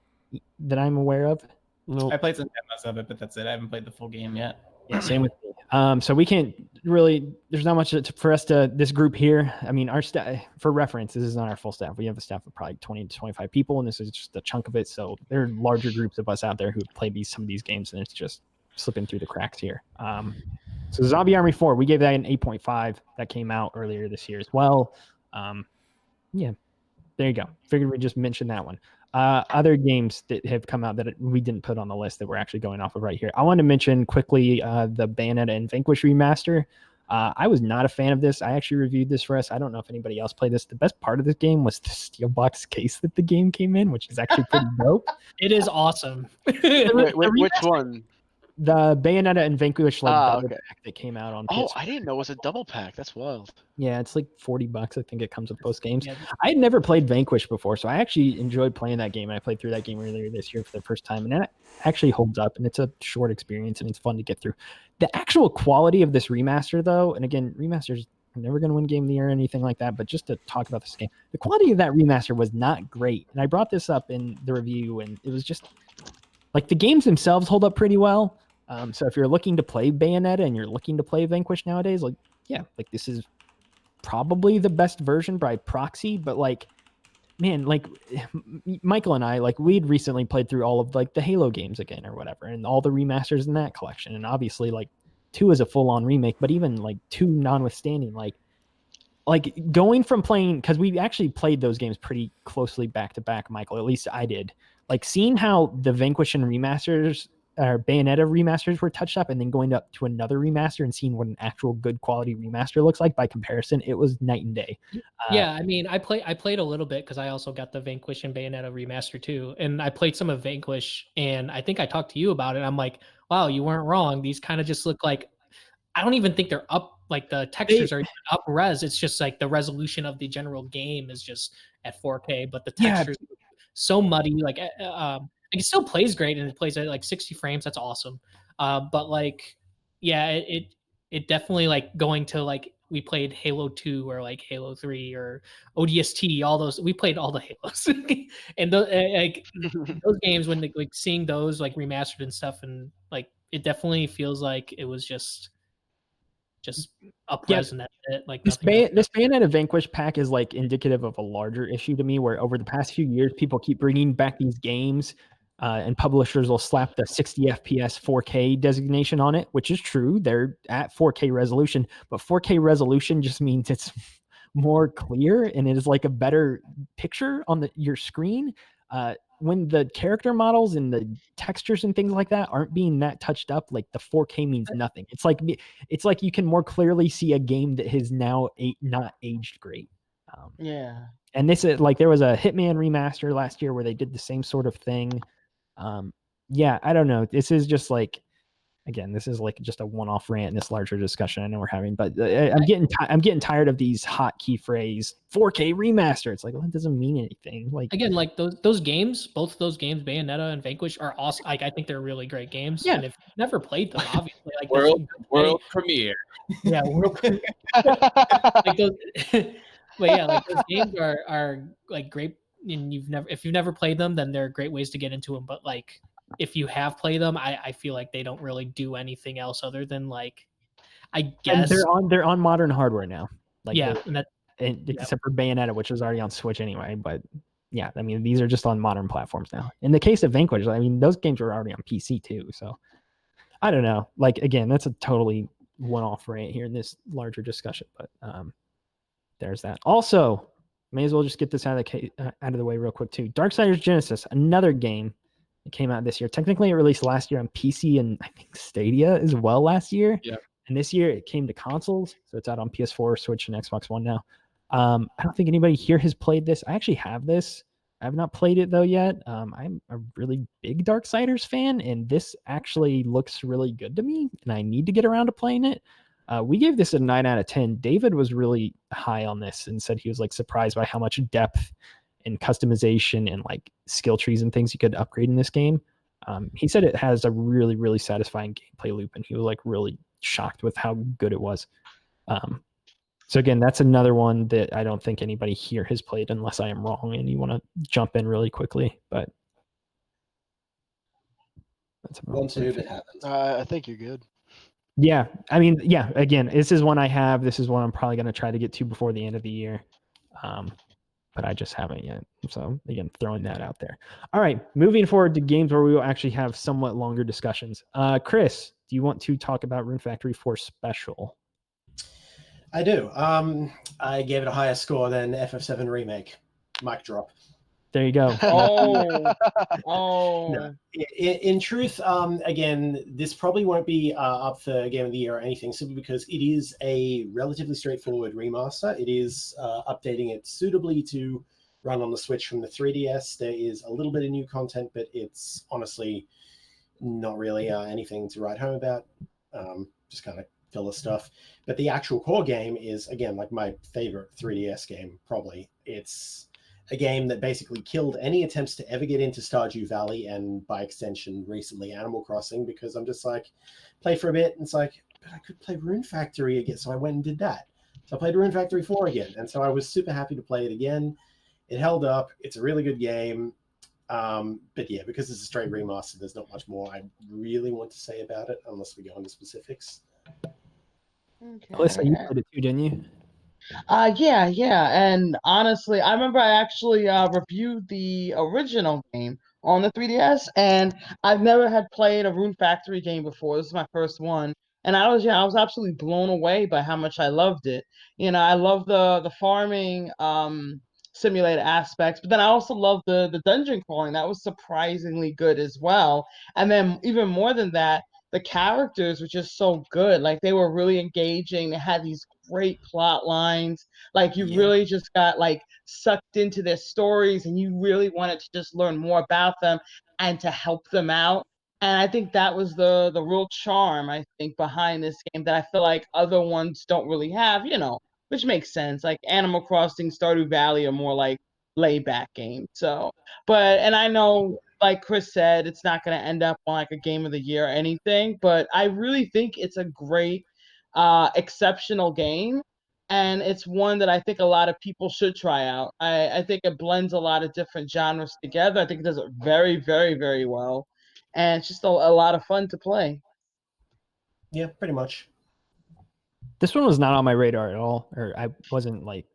That I'm aware of? Nope. I played some demos of it, but that's it. I haven't played the full game yet. Yeah, same with me. So we can't really, there's not much for us to, this group here. I mean, our staff, for reference, this is not our full staff. We have a staff of probably 20 to 25 people, and this is just a chunk of it. So there are larger groups of us out there who have played some of these games, and it's just slipping through the cracks here. So Zombie Army 4, we gave that an 8.5. That came out earlier this year as well. Yeah, there you go. Figured we'd just mention that one. Other games that have come out that we didn't put on the list that we're actually going off of right here. I want to mention quickly the Bayonet and Vanquish remaster. I was not a fan of this. I actually reviewed this for us. I don't know if anybody else played this. The best part of this game was the steel box case that the game came in, which is actually pretty dope. It is awesome. Wait, which one? The Bayonetta and Vanquish double okay. pack that came out on Oh, PS4. I didn't know it was a double pack. That's wild. Yeah, it's like $40. I think it comes with both games. Yeah. I had never played Vanquish before, so I actually enjoyed playing that game. I played through that game earlier this year for the first time, and that actually holds up, and it's a short experience, and it's fun to get through. The actual quality of this remaster, though, and again, remasters are never going to win Game of the Year or anything like that, but just to talk about this game, the quality of that remaster was not great. And I brought this up in the review, and it was just like the games themselves hold up pretty well. So if you're looking to play Bayonetta and you're looking to play Vanquish nowadays, like, yeah, like this is probably the best version by proxy, but like, man, like Michael and I, like we'd recently played through all of like the Halo games again or whatever, and all the remasters in that collection. And obviously like 2 is a full on remake, but even like 2 notwithstanding, like going from playing, because we actually played those games pretty closely back to back, Michael, at least I did, like seeing how the Vanquish and remasters or Bayonetta remasters were touched up, and then going up to another remaster and seeing what an actual good quality remaster looks like by comparison, it was night and day. Yeah, I mean, I played a little bit because I also got the Vanquish and Bayonetta remaster too, and I played some of Vanquish, and I think I talked to you about it. I'm like, wow, you weren't wrong. These kind of just look like, I don't even think they're up, like the textures are up res. It's just like the resolution of the general game is just at 4K, but the textures so muddy. Like it still plays great, and it plays at like 60 frames. That's awesome. But like, yeah, it definitely, like going to like, we played Halo 2 or like Halo 3 or ODST, all those, we played all the Halos. And like those games, when like seeing those like remastered and stuff, and like it definitely feels like it was just up res and that's it. Like this Bayonetta Vanquish pack is like indicative of a larger issue to me, where over the past few years people keep bringing back these games, and publishers will slap the 60 FPS 4K designation on it, which is true. They're at 4K resolution, but 4K resolution just means it's more clear and it is like a better picture on your screen. When the character models and the textures and things like that aren't being that touched up, like the 4K means nothing. It's like you can more clearly see a game that has now not aged great. Yeah. And this is like, there was a Hitman remaster last year where they did the same sort of thing. Yeah, I don't know. This is just like, again, this is like just a one-off rant in this larger discussion I know we're having, but I'm getting tired of these hot key phrase 4K remaster. It's like, well, it doesn't mean anything. Like, again, like those games, both of those games, Bayonetta and Vanquish, are awesome. Like, I think they're really great games. Yeah. And if you've never played them, obviously, like world premiere. Yeah, world premiere. Like those, but yeah, like those games are like great. And if you've never played them, then they're great ways to get into them. But like, if you have played them, I feel like they don't really do anything else other than like, I guess they're on modern hardware now. Like, yeah, except for Bayonetta, which was already on Switch anyway. But yeah, I mean, these are just on modern platforms now. In the case of Vanquish, I mean, those games were already on PC too. So I don't know. Like, again, that's a totally one-off rant here in this larger discussion. But there's that. Also, may as well just get this out of the way real quick too. Darksiders Genesis, another game that came out this year. Technically, it released last year on PC and I think Stadia as well last year. Yeah. And this year it came to consoles, so it's out on PS4, Switch, and Xbox One now. I don't think anybody here has played this. I actually have this. I have not played it though yet. I'm a really big Darksiders fan, and this actually looks really good to me, and I need to get around to playing it. We gave this a 9 out of 10. David was really high on this and said he was like surprised by how much depth and customization and like skill trees and things you could upgrade in this game. He said it has a really, really satisfying gameplay loop, and he was like really shocked with how good it was. So again, that's another one that I don't think anybody here has played unless I am wrong and you want to jump in really quickly. But that's about Once it happens. I think you're good. Yeah, I mean, yeah, again, this is one I have. This is one I'm probably going to try to get to before the end of the year. But I just haven't yet. So again, throwing that out there. All right, moving forward to games where we will actually have somewhat longer discussions. Chris, do you want to talk about Rune Factory 4 Special? I do. I gave it a higher score than FF7 Remake. Mic drop. There you go. No. In truth, again, this probably won't be up for Game of the Year or anything, simply because it is a relatively straightforward remaster. It is updating it suitably to run on the Switch from the 3DS. There is a little bit of new content, but it's honestly not really anything to write home about. Just kind of filler stuff. But the actual core game is, again, like my favorite 3DS game, probably. It's a game that basically killed any attempts to ever get into Stardew Valley and, by extension, recently Animal Crossing, because I'm just like, play for a bit, and it's like, but I could play Rune Factory again, so I went and did that. So I played Rune Factory 4 again, and so I was super happy to play it again. It held up. It's a really good game. But yeah, because it's a straight remaster, there's not much more I really want to say about it, unless we go into specifics. Okay. Alyssa, you played it too, didn't you? Yeah. And honestly, I remember I actually reviewed the original game on the 3DS, and I've never had played a Rune Factory game before. This is my first one. And I was absolutely blown away by how much I loved it. I love the farming simulator aspects, but then I also love the dungeon crawling. That was surprisingly good as well. And then even more than that, the characters were just so good. Like, they were really engaging. They had these great plot lines. Like, you really just got like sucked into their stories, and you really wanted to just learn more about them and to help them out. And I think that was the real charm, I think, behind this game that I feel like other ones don't really have, which makes sense. Like Animal Crossing, Stardew Valley are more like laid back games. So, and I know, like Chris said, it's not going to end up on like a Game of the Year or anything, but I really think it's a great, exceptional game. And it's one that I think a lot of people should try out. I think it blends a lot of different genres together. I think it does it very, very, very well. And it's just a lot of fun to play. Yeah, pretty much. This one was not on my radar at all, or I wasn't like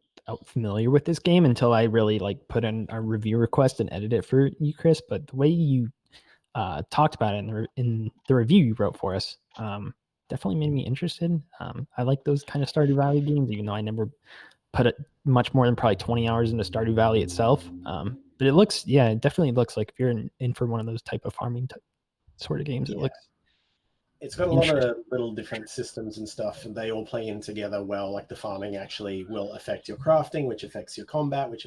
familiar with this game until I really like put in a review request and edited it for you, Chris. But the way you talked about it in the review you wrote for us definitely made me interested. I like those kind of Stardew Valley games, even though I never put it much more than probably 20 hours into Stardew Valley itself. But it definitely looks like if you're in for one of those type of farming sort of games, it's got a lot of little different systems and stuff, and they all play in together well. Like the farming actually will affect your crafting, which affects your combat, which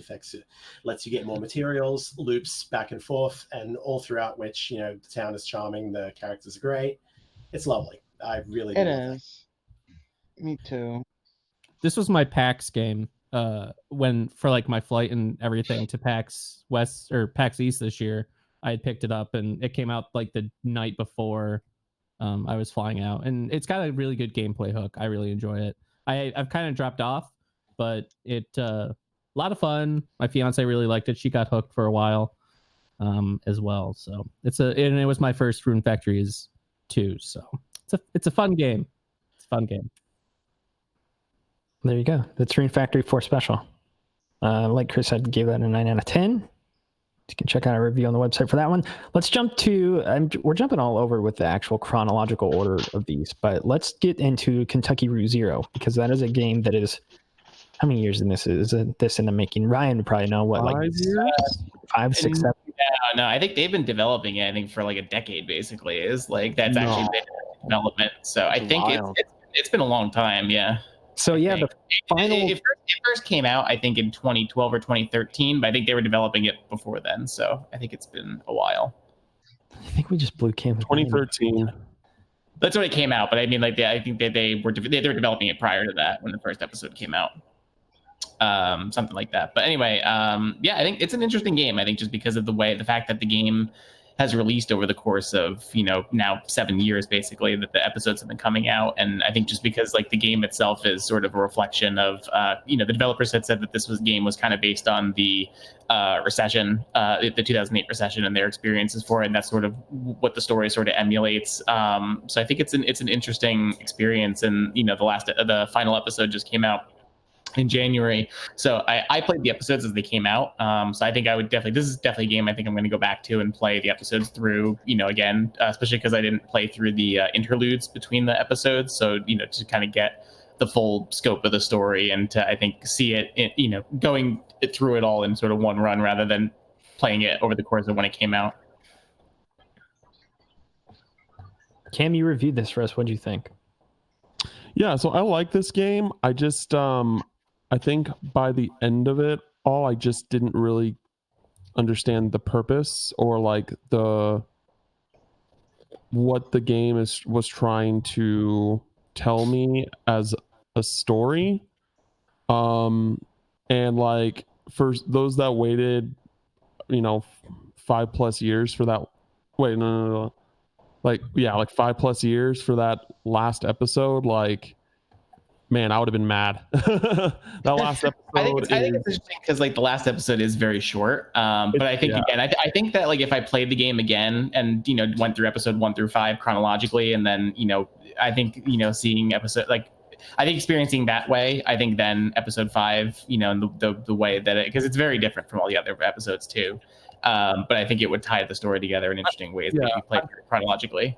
lets you get more materials, loops back and forth, and all throughout which, the town is charming, the characters are great. It's lovely. I really do. It is. Me too. This was my PAX game when for like my flight and everything to PAX West or PAX East this year. I had picked it up, and it came out like the night before I was flying out, and it's got a really good gameplay hook. I really enjoy it. I've kind of dropped off, but it a lot of fun. My fiance really liked it. She got hooked for a while as well. So and it was my first Rune Factories too. So it's a fun game. It's a fun game. There you go. That's Rune Factory 4 Special. Like Chris said, gave that a 9 out of 10. You can check out our review on the website for that one. Let's jump to, we're jumping all over with the actual chronological order of these, but let's get into Kentucky Route Zero, because that is a game that is How many years in this is this in the making? Ryan would probably know what, 5 like years? 5, 6, 7. No, I think they've been developing it. I think for like a decade, basically. Is like that's actually been in development. So I think it's been a long time. Yeah. So yeah, the final it first came out, I think, in 2012 or 2013, but I think they were developing it before then. So I think it's been a while. I think we just blew Cam. 2013. That's when it came out, but I mean, like, I think that they were developing it prior to that when the first episode came out, something like that. But anyway, yeah, I think it's an interesting game. I think just because of the fact that the game has released over the course of now 7 years, basically, that the episodes have been coming out, and I think just because like the game itself is sort of a reflection of the developers had said that this game was kind of based on the recession, the 2008 recession, and their experiences for it, and that's sort of what the story sort of emulates. So I think it's an interesting experience, and the final episode just came out in January. So I played the episodes as they came out. So I think this is definitely a game I think I'm going to go back to and play the episodes through, again, especially because I didn't play through the interludes between the episodes. So, to kind of get the full scope of the story and to, I think, see it, going through it all in sort of one run rather than playing it over the course of when it came out. Cam, you reviewed this for us. What'd you think? Yeah, so I like this game. I just I think by the end of it all, I just didn't really understand the purpose or like what the game was trying to tell me as a story. And like for those that waited, 5+ years for that. Wait, no. Like 5+ years for that last episode. Like, man, I would have been mad. That last episode. I think it's interesting because like the last episode is very short. But I think again, I think that like if I played the game again and went through episode 1 through 5 chronologically, and then I think seeing episode like I think experiencing that way, I think then episode 5, and the way that because it's very different from all the other episodes too. But I think it would tie the story together in interesting ways if you played chronologically.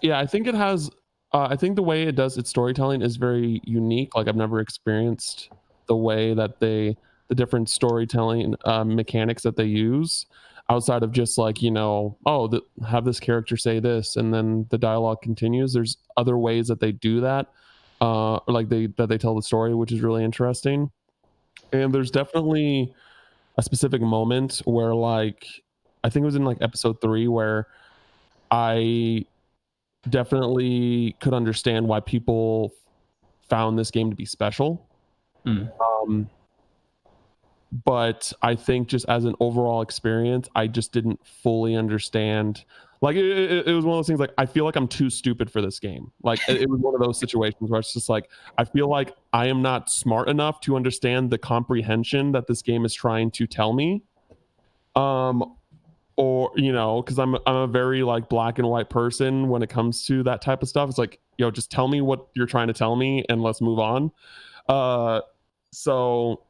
Yeah, I think it has. I think the way it does its storytelling is very unique. Like I've never experienced the way that the different storytelling mechanics that they use outside of just like, have this character say this and then the dialogue continues. There's other ways that they do that, that they tell the story, which is really interesting. And there's definitely a specific moment where like, I think it was in like episode 3 where I definitely could understand why people found this game to be special. But I think just as an overall experience, I just didn't fully understand. Like it was one of those things like I feel like I'm too stupid for this game. Like it was one of those situations where it's just like I feel like I am not smart enough to understand the comprehension that this game is trying to tell me. Or because I'm a very like black and white person when it comes to that type of stuff. It's like, just tell me what you're trying to tell me and let's move on. But I thought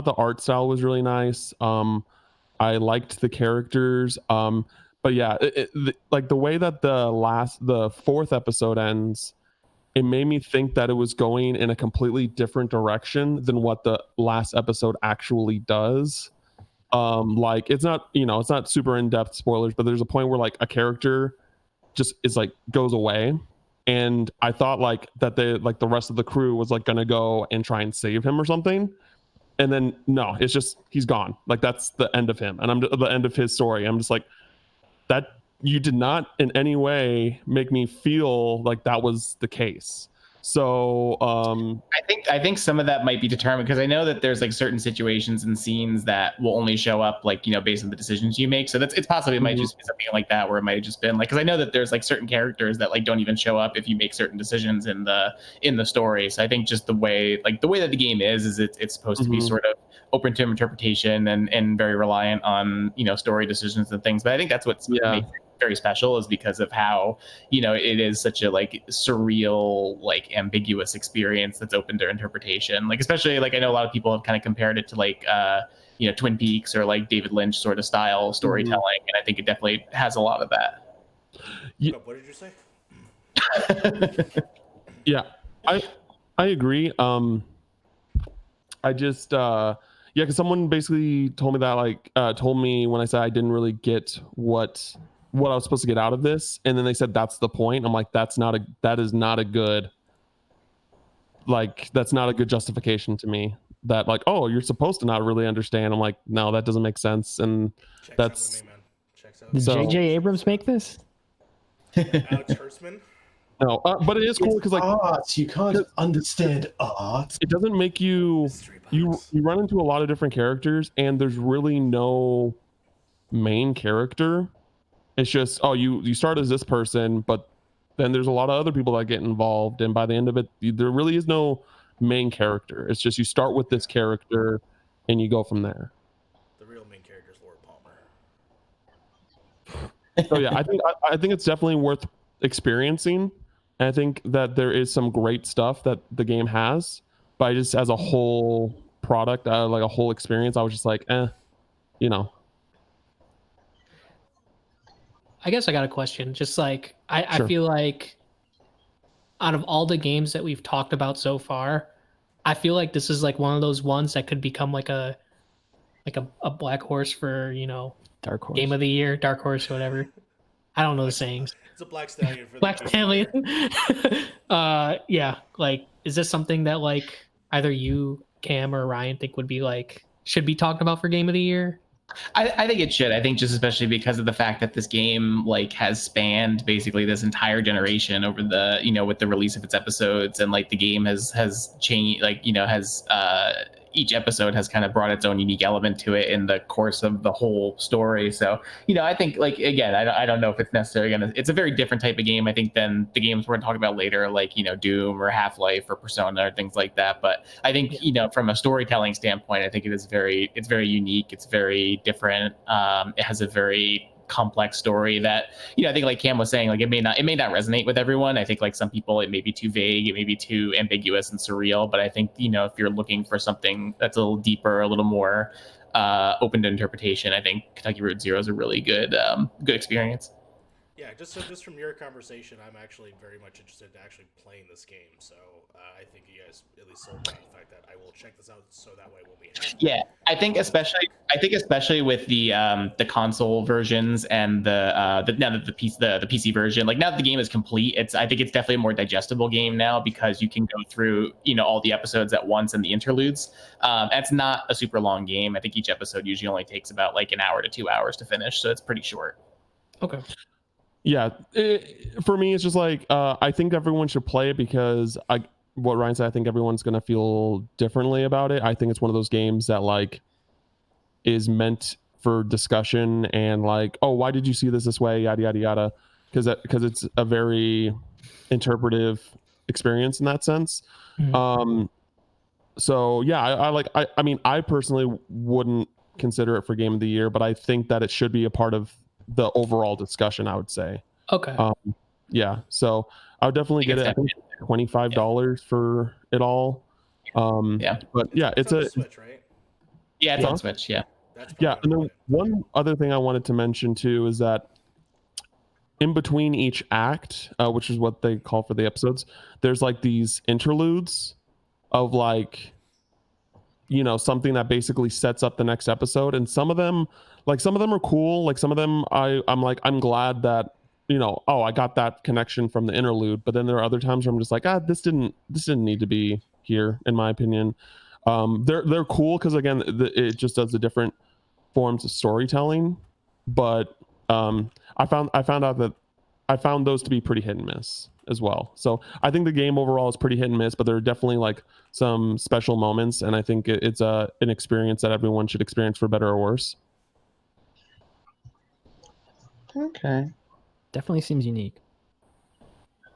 the art style was really nice. I liked the characters. But yeah, like the way that the 4th episode ends, it made me think that it was going in a completely different direction than what the last episode actually does. Like it's not super in-depth spoilers, but there's a point where like a character just is like goes away, and I thought like that the rest of the crew was like gonna go and try and save him or something, and then no, it's just he's gone. Like that's the end of him, and I'm the end of his story. I'm just like, that you did not in any way make me feel like that was the case. So I think some of that might be determined because I know that there's like certain situations and scenes that will only show up like based on the decisions you make. So it's possible it might just be something like that where it might have just been like, because I know that there's like certain characters that like don't even show up if you make certain decisions in the story. So I think just the way that the game is it's supposed to be sort of open to interpretation and very reliant on story decisions and things. But I think that's what's makes it very special is because of how it is such a like surreal, like ambiguous experience that's open to interpretation. Like especially like I know a lot of people have kind of compared it to like Twin Peaks or like David Lynch sort of style storytelling, and I think it definitely has a lot of that. What did you say? Yeah, I agree. I just because someone basically told me that, like, told me when I said I didn't really get what I was supposed to get out of this, and then they said that's the point. I'm like, that is not a good, like, that's not a good justification to me. That, like, oh, you're supposed to not really understand. I'm like, no, that doesn't make sense. And Checks that's out with me, man. Checks out. Did So- J.J. Abrams make this? Alex Kurtzman. no, but it is cool because, like, art. You can't understand art. it doesn't make you you run into a lot of different characters, and there's really no main character. It's just, oh, you start as this person, but then there's a lot of other people that get involved, and by the end of it, there really is no main character. It's just you start with this character and you go from there. The real main character is Lord Palmer. So yeah, I think it's definitely worth experiencing. And I think that there is some great stuff that the game has, but I just, as a whole product, like a whole experience, I was just like, you know. I guess I got a question. Just like I Sure. feel like out of all the games that we've talked about so far, I feel like this is like one of those ones that could become like a black horse for, you know, Dark Horse. game of the year, dark horse, whatever. I don't know the sayings. It's a black stallion for Black the Stallion. Yeah, like, is this something that like either you, Cam, or Ryan think would be like should be talked about for game of the year? I think it should. I think just especially because of the fact that this game like has spanned basically this entire generation over the, you know, with the release of its episodes, and like the game has changed, like, you know, has each episode has kind of brought its own unique element to it in the course of the whole story. So, you know, I think, like, again, I don't know if it's necessarily gonna, it's a very different type of game, I think, than the games we're gonna talk about later, like, you know, Doom or Half-Life or Persona or things like that. But I think, you know, from a storytelling standpoint, I think it's very unique. It's very different. It has a very complex story that, you know, I think, like Cam was saying, like, it may not resonate with everyone. I think, like, some people, it may be too vague, it may be too ambiguous and surreal, but I think, you know, if you're looking for something that's a little deeper, a little more open to interpretation, I think Kentucky Route Zero is a really good experience. Yeah, just from your conversation, I'm actually very much interested in actually playing this game. So I think you guys at least sold me on the fact that I will check this out. So that way, when we have Yeah, I think especially with the console versions and the now that the PC version, like, now that the game is complete, I think it's definitely a more digestible game now, because you can go through, you know, all the episodes at once and the interludes. It's not a super long game. I think each episode usually only takes about like an hour to 2 hours to finish, so it's pretty short. Okay. Yeah, for me, it's just like, I think everyone should play it, because what Ryan said, I think everyone's going to feel differently about it. I think it's one of those games that, like, is meant for discussion and, like, oh, why did you see this way, yada yada yada, because it's a very interpretive experience in that sense. Mhm. So yeah, I mean, I personally wouldn't consider it for game of the year, but I think that it should be a part of the overall discussion, I would say. Okay. Yeah, so I would definitely get it. I think $25 for it all. Yeah, but yeah, it's on a the Switch, right? yeah, it's Yeah. on Switch. Yeah. That's yeah. And probably then one other thing I wanted to mention too is that in between each act, which is what they call for the episodes, there's like these interludes of, like, you know, something that basically sets up the next episode. And some of them are cool. Like, some of them I'm glad that, you know, oh, I got that connection from the interlude. But then there are other times where I'm just like, this didn't need to be here, in my opinion. They're cool because, again, it just does the different forms of storytelling. But I found those to be pretty hit and miss as well. So I think the game overall is pretty hit and miss, but there are definitely, like, some special moments, and I think it's an experience that everyone should experience, for better or worse. Okay. Definitely seems unique.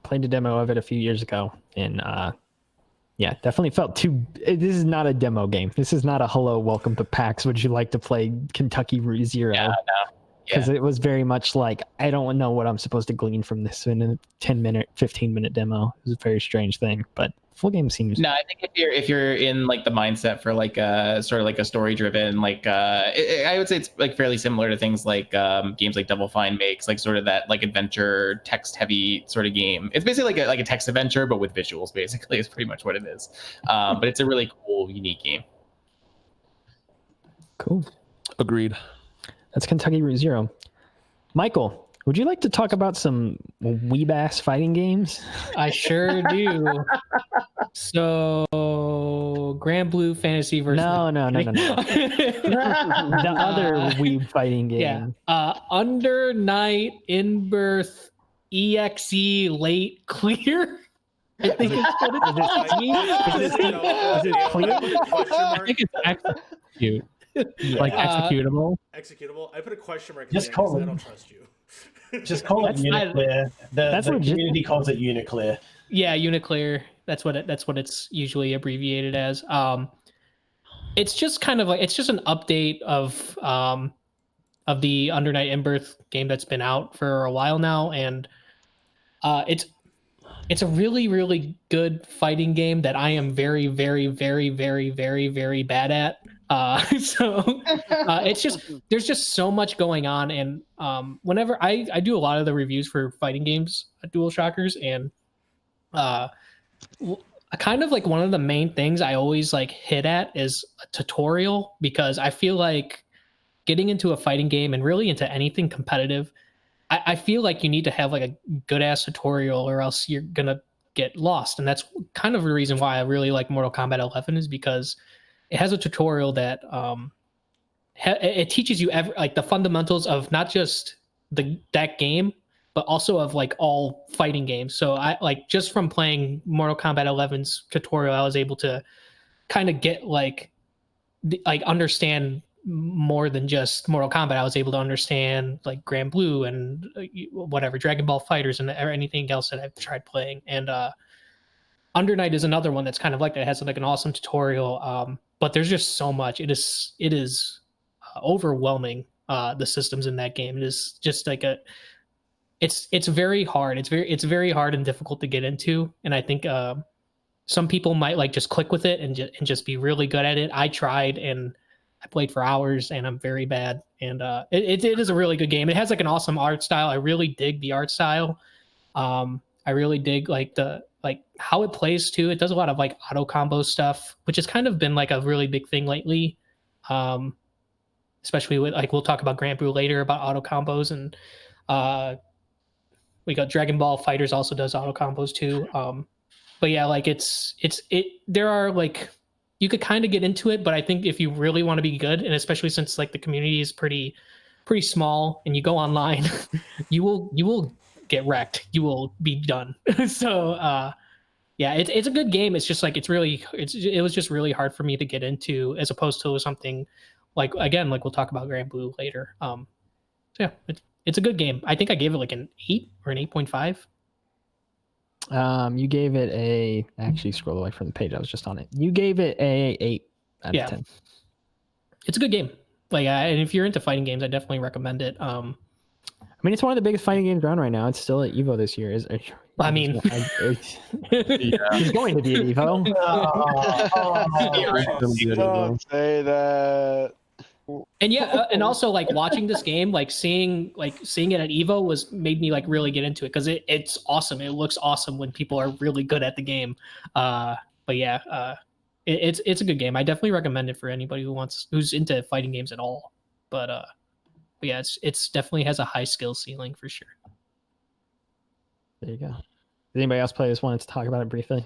Played a demo of it a few years ago, and yeah, definitely felt this is not a demo game. This is not a hello, welcome to PAX. Would you like to play Kentucky Route Zero? Yeah, no. Because it was very much like, I don't know what I'm supposed to glean from this in a 10-minute, 15-minute demo. It was a very strange thing, but Full game seems. No, I think if you're in like the mindset for like a sort of like a story driven, like I would say it's like fairly similar to things like games like Double Fine makes, like sort of that like adventure text heavy sort of game. It's basically like a text adventure but with visuals. Basically, is pretty much what it is. But it's a really cool, unique game. Cool. Agreed. That's Kentucky Route Zero. Michael, would you like to talk about some weeb-ass fighting games? I sure do. So, Grand Blue Fantasy versus... No. The other weeb fighting game. Yeah. Under Night, In Birth, EXE, Late Clear. I think it's what it's Is it clear? I think it's execute. Like executable. Executable. I put a question mark. Just call it. I don't trust you. Just call it Uniclear. The community calls it Uniclear. Yeah, Uniclear. That's what it's usually abbreviated as. It's just kind of like it's just an update of the Under Night In Birth game that's been out for a while now, and it's a really, really good fighting game that I am very, very, very, very, very, very bad at. It's just there's just so much going on, and whenever I do a lot of the reviews for fighting games at DualShockers, and kind of like one of the main things I always like hit at is a tutorial, because I feel like getting into a fighting game and really into anything competitive, I feel like you need to have like a good ass tutorial or else you're gonna get lost. And that's kind of the reason why I really like Mortal Kombat 11, is because it has a tutorial that it teaches you like the fundamentals of not just that game, but also of like all fighting games. So I like just from playing Mortal Kombat 11's tutorial, I was able to kind of get like understand more than just Mortal Kombat. I was able to understand like Grand Blue and whatever Dragon Ball Fighters and anything else that I've tried playing. And Under Night is another one that's kind of like that. It has like an awesome tutorial, but there's just so much. It is overwhelming. The systems in that game. It is just like it's very hard. It's very hard and difficult to get into. And I think some people might like just click with it and just be really good at it. I tried and I played for hours and I'm very bad. And it is a really good game. It has like an awesome art style. I really dig the art style. I really dig like how it plays too. It does a lot of like auto combo stuff, which has kind of been like a really big thing lately. Especially with like we'll talk about Grand Blue later about auto combos, and we got Dragon Ball Fighters also does auto combos too. But yeah, like there are like you could kind of get into it, but I think if you really want to be good, and especially since like the community is pretty small and you go online, you will get wrecked. You will be done. So yeah, it's a good game. It's just like it was just really hard for me to get into, as opposed to something like, again, like we'll talk about Grand Blue later. So yeah, it's a good game. I think I gave it like an 8 or an 8.5. You gave it actually scroll away from the page. I was just on it. You gave it a 8 out of 10. It's a good game. Like, and if you're into fighting games, I definitely recommend it. I mean, it's one of the biggest fighting games around right now. It's still at EVO this year. I mean, he's going to be at EVO. Don't say that. And yeah, and also like watching this game, like seeing it at EVO made me like really get into it, because it's awesome. It looks awesome when people are really good at the game. But yeah, it's a good game. I definitely recommend it for anybody who's into fighting games at all. But yeah, it's definitely has a high skill ceiling for sure. There you go. Does anybody else play this one? Let's talk about it briefly.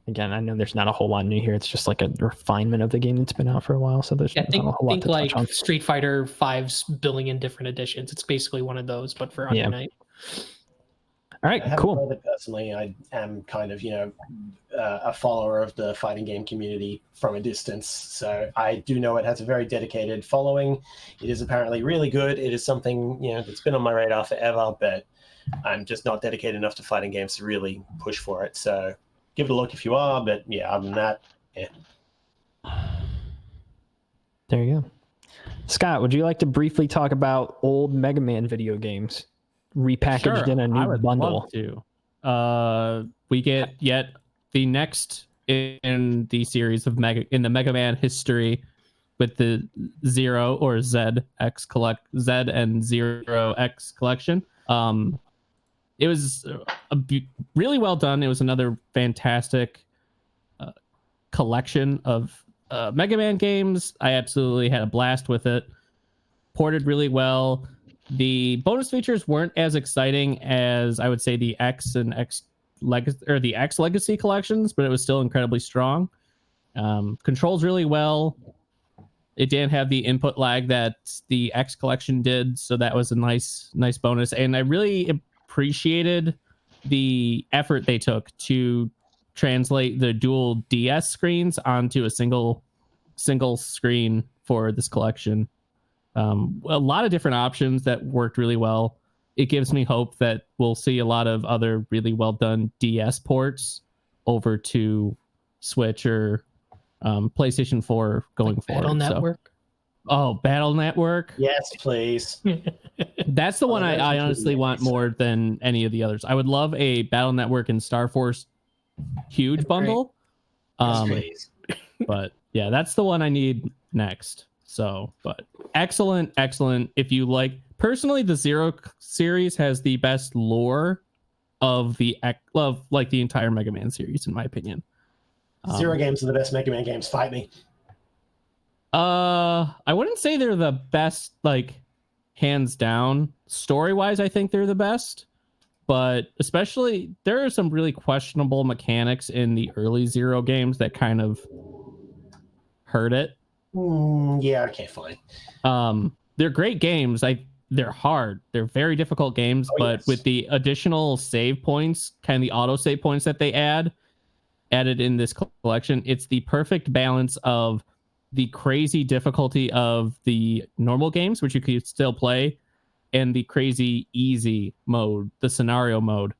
Again, I know there's not a whole lot new here. It's just like a refinement of the game that's been out for a while. So there's not a whole lot to touch on. Street Fighter 5's billion different editions. It's basically one of those, but for Under Night. All right, cool. Played it personally, I am kind of, a follower of the fighting game community from a distance. So I do know it has a very dedicated following. It is apparently really good. It is something, that's been on my radar forever, but I'm just not dedicated enough to fighting games to really push for it. So give it a look if you are, but yeah, other than that, yeah. There you go. Scott, would you like to briefly talk about old Mega Man video games repackaged in a new bundle? Love to. We get yet the next in the series of the Mega Man history with the Zero or ZX Z and Zero X collection. It was really well done. It was another fantastic collection of Mega Man games. I absolutely had a blast with it. Ported really well. The bonus features weren't as exciting as I would say the X and X the X Legacy collections, but it was still incredibly strong. Controls really well. It didn't have the input lag that the X collection did, so that was a nice bonus. And I really appreciated the effort they took to translate the dual DS screens onto a single screen for this collection. A lot of different options that worked really well. It gives me hope that we'll see a lot of other really well done DS ports over to Switch or PlayStation 4 going forward. Battle Network. Oh, Battle Network. Yes, please. That's the one I honestly want more than any of the others. I would love a Battle Network and Star Force huge bundle. Yes, please. But yeah, that's the one I need next. So, but excellent. If you like, personally, the Zero series has the best lore of the entire Mega Man series, in my opinion. Zero games are the best Mega Man games. Fight me. I wouldn't say they're the best, like hands down. Story wise, I think they're the best, but especially there are some really questionable mechanics in the early Zero games that kind of hurt it. Yeah, okay, fine. They're great games. They're hard. They're very difficult games, but with the additional save points, kind of the auto save points that they added in this collection, it's the perfect balance of the crazy difficulty of the normal games, which you could still play, and the crazy easy mode, the scenario mode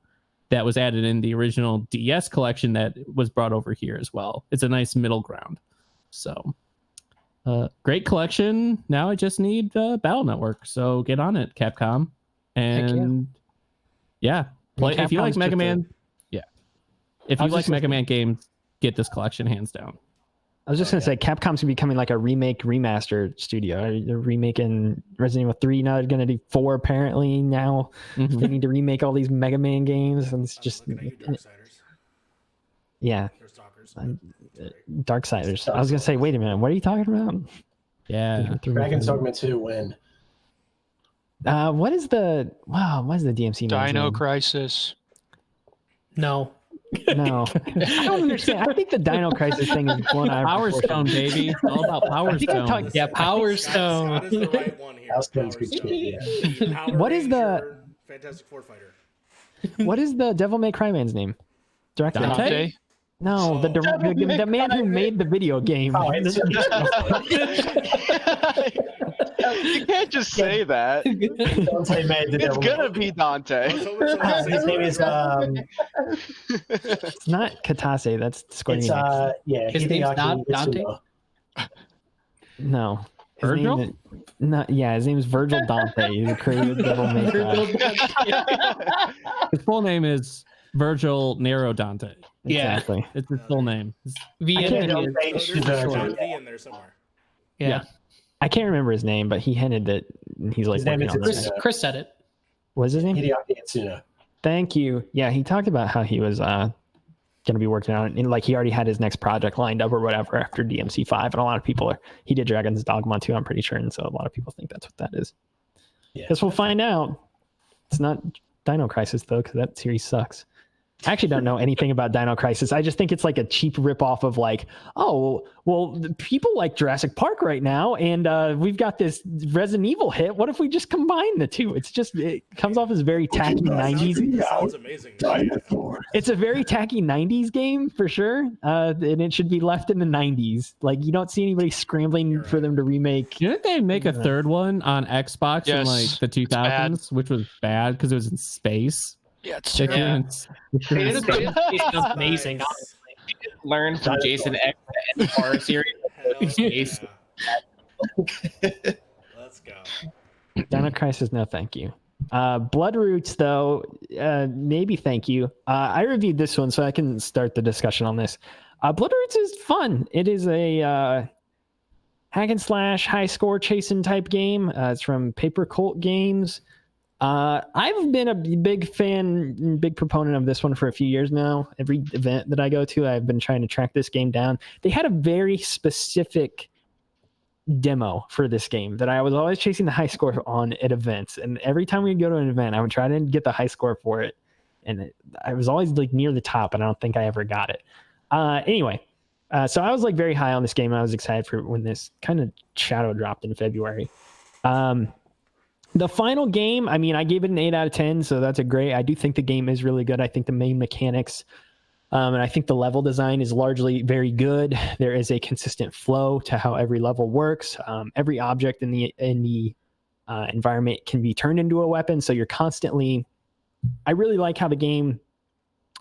that was added in the original DS collection that was brought over here as well. It's a nice middle ground. So great collection. Now I just need Battle Network. So get on it, Capcom. And yeah, play if you like Mega Man. If you like Mega Man games, get this collection hands down. I was just going to say, Capcom's becoming like a remaster studio. They're remaking Resident Evil 3. Now they're going to do 4 apparently now. Mm-hmm. They need to remake all these Mega Man games. And it's just... Darksiders. Yeah. Or Stalkers. Darksiders. I was going to say, wait a minute. What are you talking about? Yeah. Dragon's Dogma 2 win. What is the DMC name? Dino Crisis. No. No, I don't understand. I think the Dino Crisis thing is one I Power Stone, baby. It's all about Power Stone. Yeah, Power Stone. Scott is the right one here. Power What is Ranger, Fantastic Four Fighter? What is the Devil May Cry man's name? Director? Dante? No, the man who made the video game. You can't just say that. Dante made the It's Devil gonna May. be Dante. His name is It's not Katase. That's Square it's Enix. His name's Hideaki not Dante? Mitsuno. No. His Virgil? name his name is Virgil Dante. He created Devil May Cry. His full name is Virgil Nero Dante. Yeah. Exactly. It's his full name. VN. There's a short V in there somewhere. Yeah. I can't remember his name, but he hinted that he's like His name working is on it. Chris said it. What's his name? Hideaki Mitsuno. Thank you. Yeah, he talked about how he was going to be working on it, and like he already had his next project lined up or whatever after DMC 5, and a lot of people he did Dragon's Dogma 2, I'm pretty sure, and so a lot of people think that's what that is. Yeah. Guess we'll find out. It's not Dino Crisis though, because that series sucks. I actually don't know anything about Dino Crisis. I just think it's like a cheap ripoff of like, oh, well, the people like Jurassic Park right now, and we've got this Resident Evil hit. What if we just combine the two? It comes off as very tacky 90s. Sounds amazing. It's a very tacky 90s game for sure, and it should be left in the 90s. Like you don't see anybody scrambling for them to remake. Didn't they make a third one on Xbox in Yes, like the 2000s, which was bad because it was in space? Yeah, it's They terrible. couldn't- It sounds amazing. Learn from Jason X and the horror series. Space. Let's go. Dino Crisis, no thank you. Blood Roots, though, maybe thank you. I reviewed this one, so I can start the discussion on this. Bloodroots is fun. It is a hack and slash, high score chasing type game. It's from Paper Cult Games. I've been a big fan, big proponent of this one for a few years now. Every event that I go to, I've been trying to track this game down. They had a very specific demo for this game that I was always chasing the high score on at events, and every time we go to an event I would try to get the high score for it, and I was always like near the top, and I don't think I ever got it. Anyway, so I was like very high on this game. I was excited for when this kind of shadow dropped in February. The final game, I mean, I gave it an 8 out of 10, so that's a great. I do think the game is really good. I think the main mechanics and I think the level design is largely very good. There is a consistent flow to how every level works. Every object in the environment can be turned into a weapon, so you're constantly. I really like how the game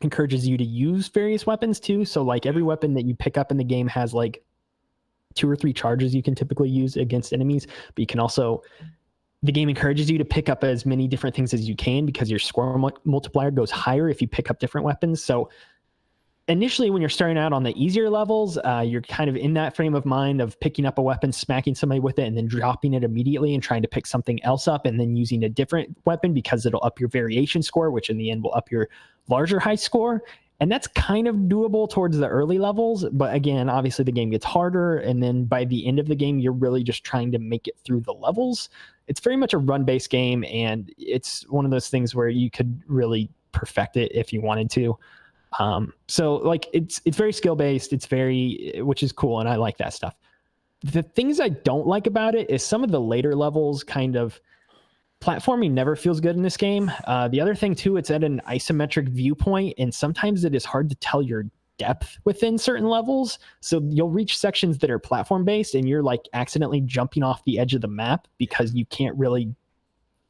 encourages you to use various weapons too. So like every weapon that you pick up in the game has like 2 or 3 charges you can typically use against enemies, but you can also. The game encourages you to pick up as many different things as you can because your score multiplier goes higher if you pick up different weapons. So initially, when you're starting out on the easier levels, you're kind of in that frame of mind of picking up a weapon, smacking somebody with it, and then dropping it immediately and trying to pick something else up and then using a different weapon because it'll up your variation score, which in the end will up your larger high score. And that's kind of doable towards the early levels. But again, obviously the game gets harder. And then by the end of the game, you're really just trying to make it through the levels. It's very much a run-based game. And it's one of those things where you could really perfect it if you wanted to. So like it's very skill-based. It's which is cool. And I like that stuff. The things I don't like about it is some of the later levels kind of platforming never feels good in this game. The other thing too, it's at an isometric viewpoint, and sometimes it is hard to tell your depth within certain levels. So you'll reach sections that are platform based and you're like accidentally jumping off the edge of the map because you can't really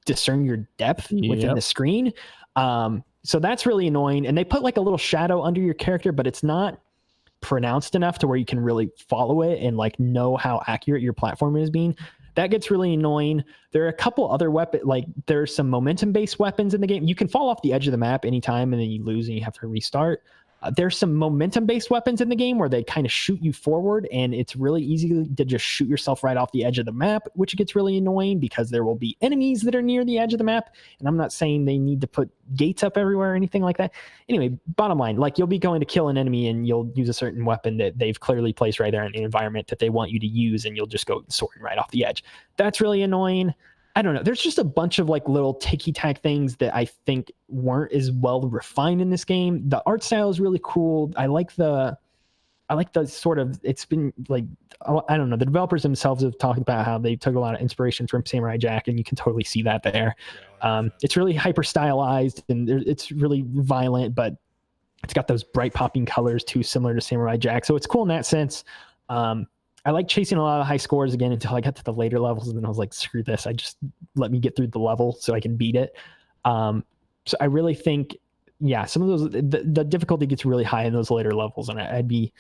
discern your depth within the screen. So that's really annoying. And they put like a little shadow under your character, but it's not pronounced enough to where you can really follow it and like know how accurate your platform is being. That gets really annoying. There are a couple other weapons, like there's some momentum-based weapons in the game. You can fall off the edge of the map anytime and then you lose and you have to restart. There's some momentum-based weapons in the game where they kind of shoot you forward, and it's really easy to just shoot yourself right off the edge of the map, which gets really annoying because there will be enemies that are near the edge of the map. And I'm not saying they need to put gates up everywhere or anything like that. Anyway, bottom line, like you'll be going to kill an enemy and you'll use a certain weapon that they've clearly placed right there in the environment that they want you to use, and you'll just go soaring right off the edge. That's really annoying. I don't know. There's just a bunch of like little ticky-tack things that I think weren't as well refined in this game. The art style is really cool. I like the sort of, it's been like, I don't know. The developers themselves have talked about how they took a lot of inspiration from Samurai Jack, and you can totally see that there. It's really hyper stylized and it's really violent, but it's got those bright popping colors too, similar to Samurai Jack. So it's cool in that sense. I like chasing a lot of high scores again until I got to the later levels, and then I was like, screw this. I just let me get through the level so I can beat it. So I really think, some of those, the difficulty gets really high in those later levels, and I'd be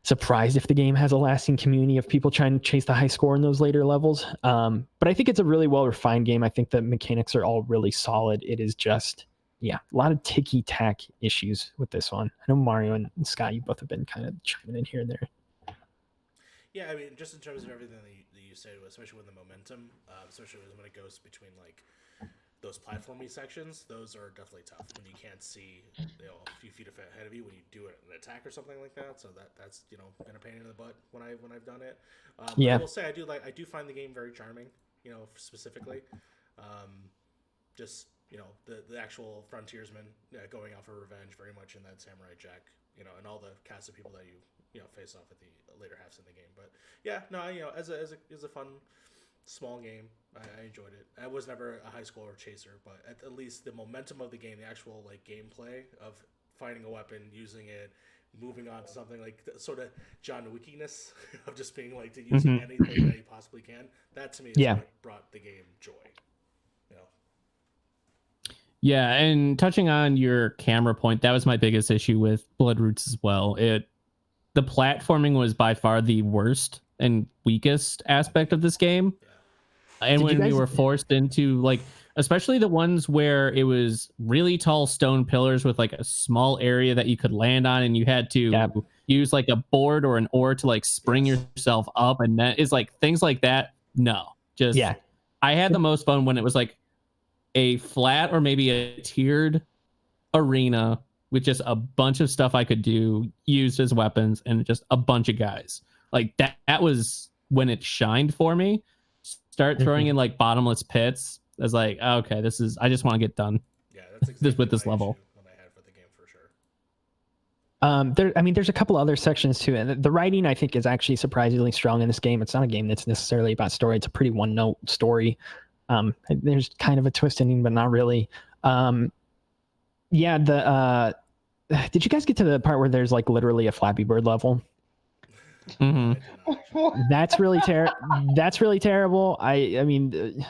surprised if the game has a lasting community of people trying to chase the high score in those later levels. But I think it's a really well-refined game. I think the mechanics are all really solid. It is just, a lot of ticky-tack issues with this one. I know Mario and Scott, you both have been kind of chiming in here and there. Yeah, I mean, just in terms of everything that you said, especially with the momentum, especially when it goes between like those platformy sections, those are definitely tough when you can't see a few feet ahead of you when you do an attack or something like that. So that's been a pain in the butt when I've done it. I will say I do find the game very charming. Specifically, just the actual frontiersman going out for revenge, very much in that Samurai Jack, and all the cast of people that you face off at the later halves in the game. But as a fun small game, I enjoyed it. I was never a high score chaser, but at least the momentum of the game, the actual like gameplay of finding a weapon, using it, moving on to something like sort of John Wickiness of just being like to using anything that you possibly can. That to me is what brought the game joy. Yeah, and touching on your camera point, that was my biggest issue with Bloodroots as well. The platforming was by far the worst and weakest aspect of this game. And when we were forced into like especially the ones where it was really tall stone pillars with like a small area that you could land on, and you had to use like a board or an oar to like spring yourself up, and that is like things like that. No, just I had the most fun when it was like a flat or maybe a tiered arena with just a bunch of stuff I could do used as weapons and just a bunch of guys. Like that was when it shined for me. Start throwing in like bottomless pits. I was like, oh, okay, I just want to get done. Yeah, that's exactly with this level. That I had for the game for sure. There's a couple other sections too, and the writing I think is actually surprisingly strong in this game. It's not a game that's necessarily about story. It's a pretty one-note story. There's kind of a twist ending, but not really. Did you guys get to the part where there's like literally a Flappy Bird level? That's really terrible. I mean,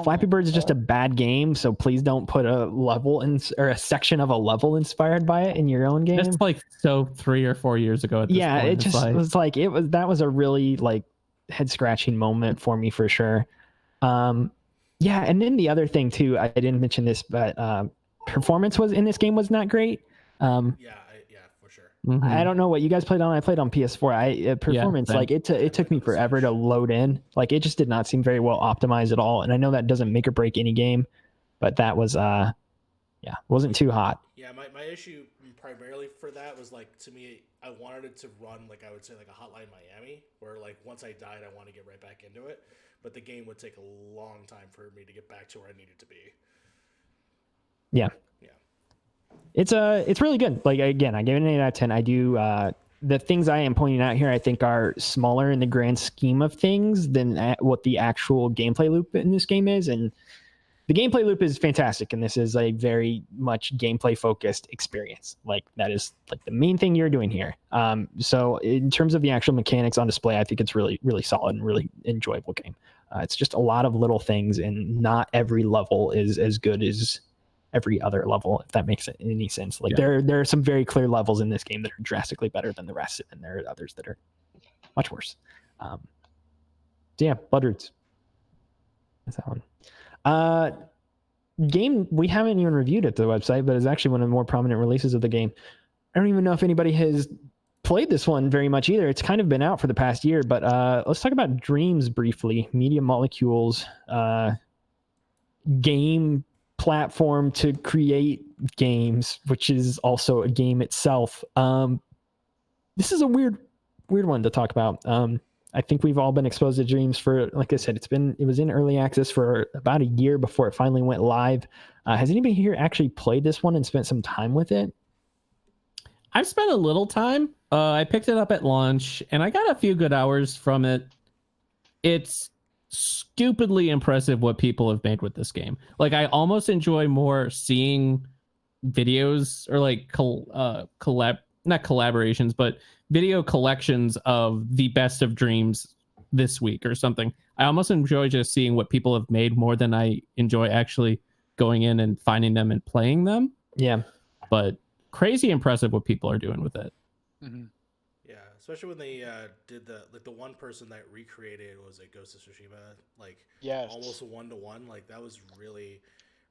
Flappy Bird is just a bad game, so please don't put a level or a section of a level inspired by it in your own game. That's like 3 or 4 years ago at this point. It just that was a really like head scratching moment for me for sure. And then the other thing too, I didn't mention this, but performance was in this game was not great. For sure. I don't know what you guys played on. I played on PS4. Performance like it took me forever to load in. Like it just did not seem very well optimized at all. And I know that doesn't make or break any game, but that was wasn't too hot. Yeah, my issue primarily for that was like, to me, I wanted it to run like, I would say like a Hotline Miami, where like once I died, I want to get right back into it. But the game would take a long time for me to get back to where I needed to be. Yeah. It's really good. Like again, I gave it an 8 out of 10. I do the things I am pointing out here I think are smaller in the grand scheme of things than what the actual gameplay loop in this game is, and the gameplay loop is fantastic, and this is a very much gameplay focused experience. Like that is like the main thing you're doing here. So in terms of the actual mechanics on display, I think it's really, really solid and really enjoyable game. It's just a lot of little things, and not every level is as good as every other level, if that makes any sense. Like there are some very clear levels in this game that are drastically better than the rest, and there are others that are much worse. Bloodroots. That's that one. Game we haven't even reviewed at the website, but it's actually one of the more prominent releases of the game. I don't even know if anybody has played this one very much either. It's kind of been out for the past year, but let's talk about Dreams briefly. Media Molecules game platform to create games, which is also a game itself. This is a weird one to talk about. I think we've all been exposed to Dreams for, like I said, it was in early access for about a year before it finally went live. Has anybody here actually played this one and spent some time with it? I've spent a little time. I picked it up at launch and I got a few good hours from it. It's stupidly impressive what people have made with this game. Like I almost enjoy more seeing videos or like not collaborations, but video collections of the best of Dreams this week or something. I almost enjoy just seeing what people have made more than I enjoy actually going in and finding them and playing them. Yeah. But crazy impressive what people are doing with it. Mm-hmm. Yeah, especially when they did the one person that recreated was a Ghost of Tsushima, like almost 1-to-1. Like that was really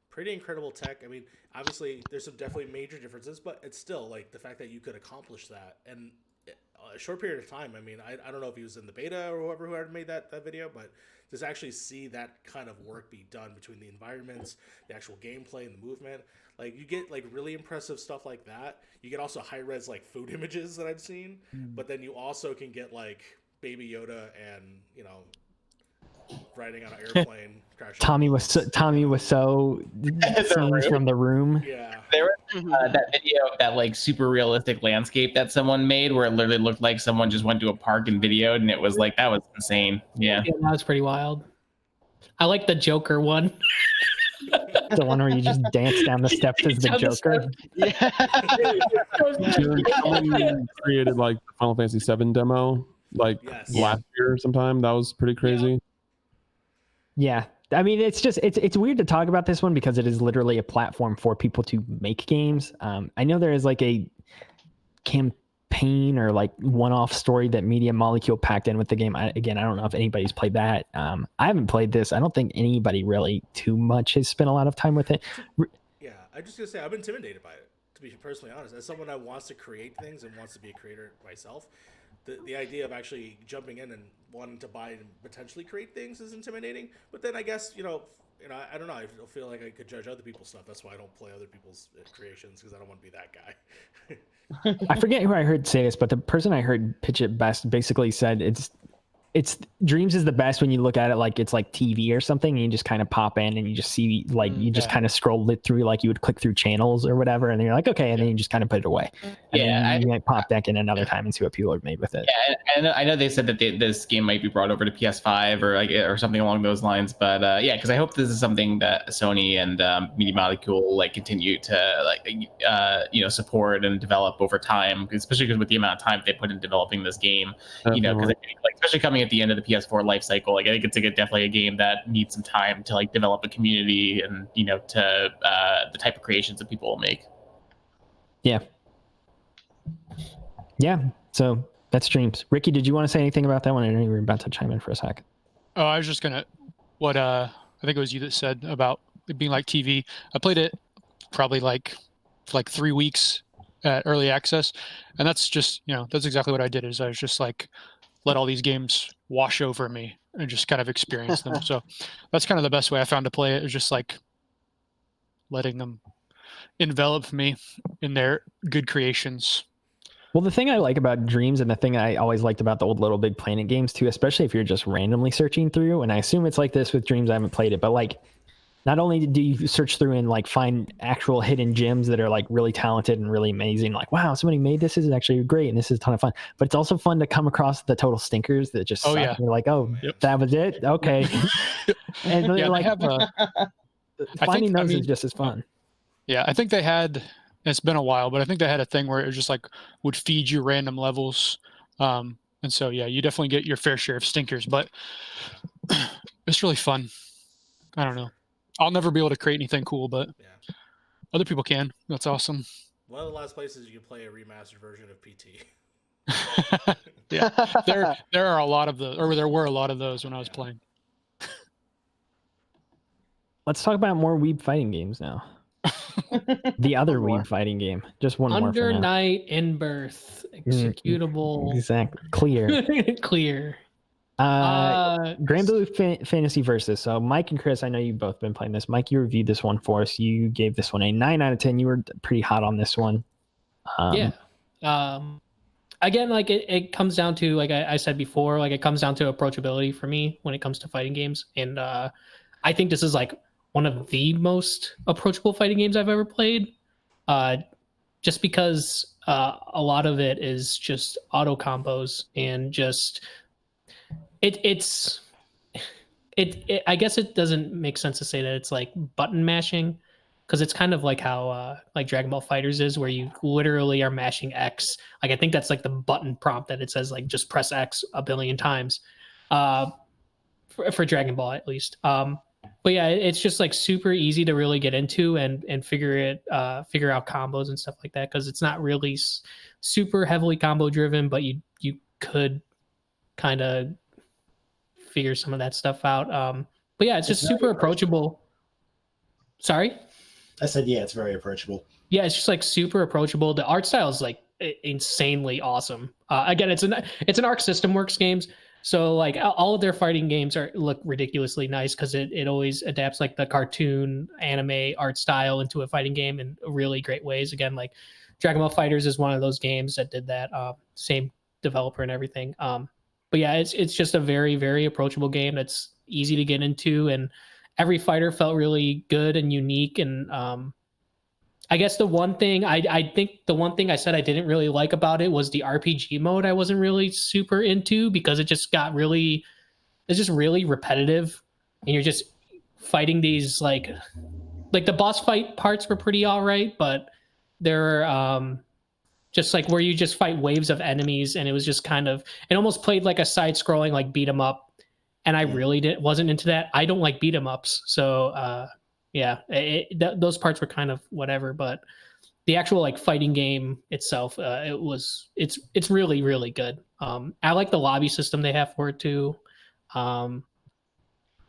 pretty incredible tech. I mean, obviously there's some definitely major differences, but it's still like the fact that you could accomplish that in a short period of time. I mean, I don't know if he was in the beta or whoever who had made that video, but just actually see that kind of work be done between the environments, the actual gameplay, and the movement. Like you get like really impressive stuff like that. You get also high res like food images that I've seen, but then you also can get like Baby Yoda and riding on an airplane. Tommy was so scenes from The Room. Yeah, there was that video of that like super realistic landscape that someone made where it literally looked like someone just went to a park and videoed, and it was like that was insane. Yeah, that was pretty wild. I like the Joker one. The one where you just dance down the steps as the Joker. Someone created like the Final Fantasy VII demo like last year sometime. That was pretty crazy. Yeah. I mean, it's weird to talk about this one because it is literally a platform for people to make games. I know there is like a campaign campaign or like one-off story that Media Molecule packed in with the game. I don't know if anybody's played that. I haven't played this. I don't think anybody really too much has spent a lot of time with it. Yeah, I'm just gonna say I'm intimidated by it, to be personally honest. As someone that wants to create things and wants to be a creator myself, the idea of actually jumping in and wanting to buy and potentially create things is intimidating. But then I guess I don't know. I feel like I could judge other people's stuff. That's why I don't play other people's creations, because I don't want to be that guy. I forget who I heard say this, but the person I heard pitch it best basically said it's Dreams is the best when you look at it like it's like TV or something, and you just kind of pop in and you just see like you just kind of scroll it through like you would click through channels or whatever, and then you're like, okay, and then you just kind of put it away. And then you might pop back in another time and see what people have made with it. Yeah, I know they said that this game might be brought over to PS5 or something along those lines, but because I hope this is something that Sony and Media Molecule like continue to support and develop over time, especially because with the amount of time they put in developing this game, because I think like especially coming at the end of the PS4 life cycle, like I think it's definitely a game that needs some time to like develop a community and to the type of creations that people will make. Yeah. So that's Dreams. Ricky, did you want to say anything about that one? I know you were about to chime in for a sec. Oh, I was just gonna. What I think it was you that said about it being like TV. I played it probably for 3 weeks at early access, and that's just that's exactly what I did. Is I was just like let all these games wash over me and just kind of experience them. So that's kind of the best way I found to play it, is just like letting them envelop me in their good creations. Well, the thing I like about Dreams, and the thing I always liked about the old Little Big Planet games too, especially if you're just randomly searching through, and I assume it's like this with Dreams, I haven't played it, but like not only do you search through and like find actual hidden gems that are like really talented and really amazing, like wow, somebody made this, is actually great and this is a ton of fun, but it's also fun to come across the total stinkers that just suck. Yeah. You're like, that was it, okay. And they're like, finding those is just as fun. Yeah, I think they had, it's been a while, but I think they had a thing where it was just like would feed you random levels, and so yeah, you definitely get your fair share of stinkers, but it's really fun. I don't know, I'll never be able to create anything cool, but other people can. That's awesome. One of the last places you can play a remastered version of PT. Yeah, there are a lot of those, or there were a lot of those when I was playing. Let's talk about more weeb fighting games now. The other weeb fighting game. Just one more for now. Under Night in Birth. Executable. Exactly. Clear. Clear. Grand Blue Fantasy Versus. So Mike and Chris, I know you've both been playing this. Mike, you reviewed this one for us. You gave this one a 9 out of 10. You were pretty hot on this one. Again, like it comes down to, like I said before, like it comes down to approachability for me when it comes to fighting games. And I think this is like one of the most approachable fighting games I've ever played. Just because a lot of it is just auto combos and just I guess it doesn't make sense to say that it's like button mashing, because it's kind of like how like Dragon Ball Fighters is, where you literally are mashing X. Like I think that's like the button prompt that it says like just press X a billion times, for Dragon Ball at least. But yeah, it's just like super easy to really get into and figure out combos and stuff like that, because it's not really super heavily combo driven, but you could kind of figure some of that stuff out. But yeah, it's just super approachable. Sorry? I said, yeah, it's very approachable. Yeah, it's just like super approachable. The art style is like insanely awesome. Again, it's an Arc System Works games, so like all of their fighting games look ridiculously nice, because it always adapts like the cartoon anime art style into a fighting game in really great ways. Again, like Dragon Ball Fighters is one of those games that did that. Same developer and everything. But yeah, it's just a very, very approachable game that's easy to get into, and every fighter felt really good and unique. And I guess the one thing I said I didn't really like about it was the RPG mode. I wasn't really super into, because it just got it's just really repetitive, and you're just fighting these like the boss fight parts were pretty all right, but there are just like where you just fight waves of enemies, and it was just kind of, it almost played like a side scrolling like beat 'em up, and I really wasn't into that. I don't like beat 'em ups, so yeah, those parts were kind of whatever. But the actual like fighting game itself, it's really, really good. I like the lobby system they have for it too.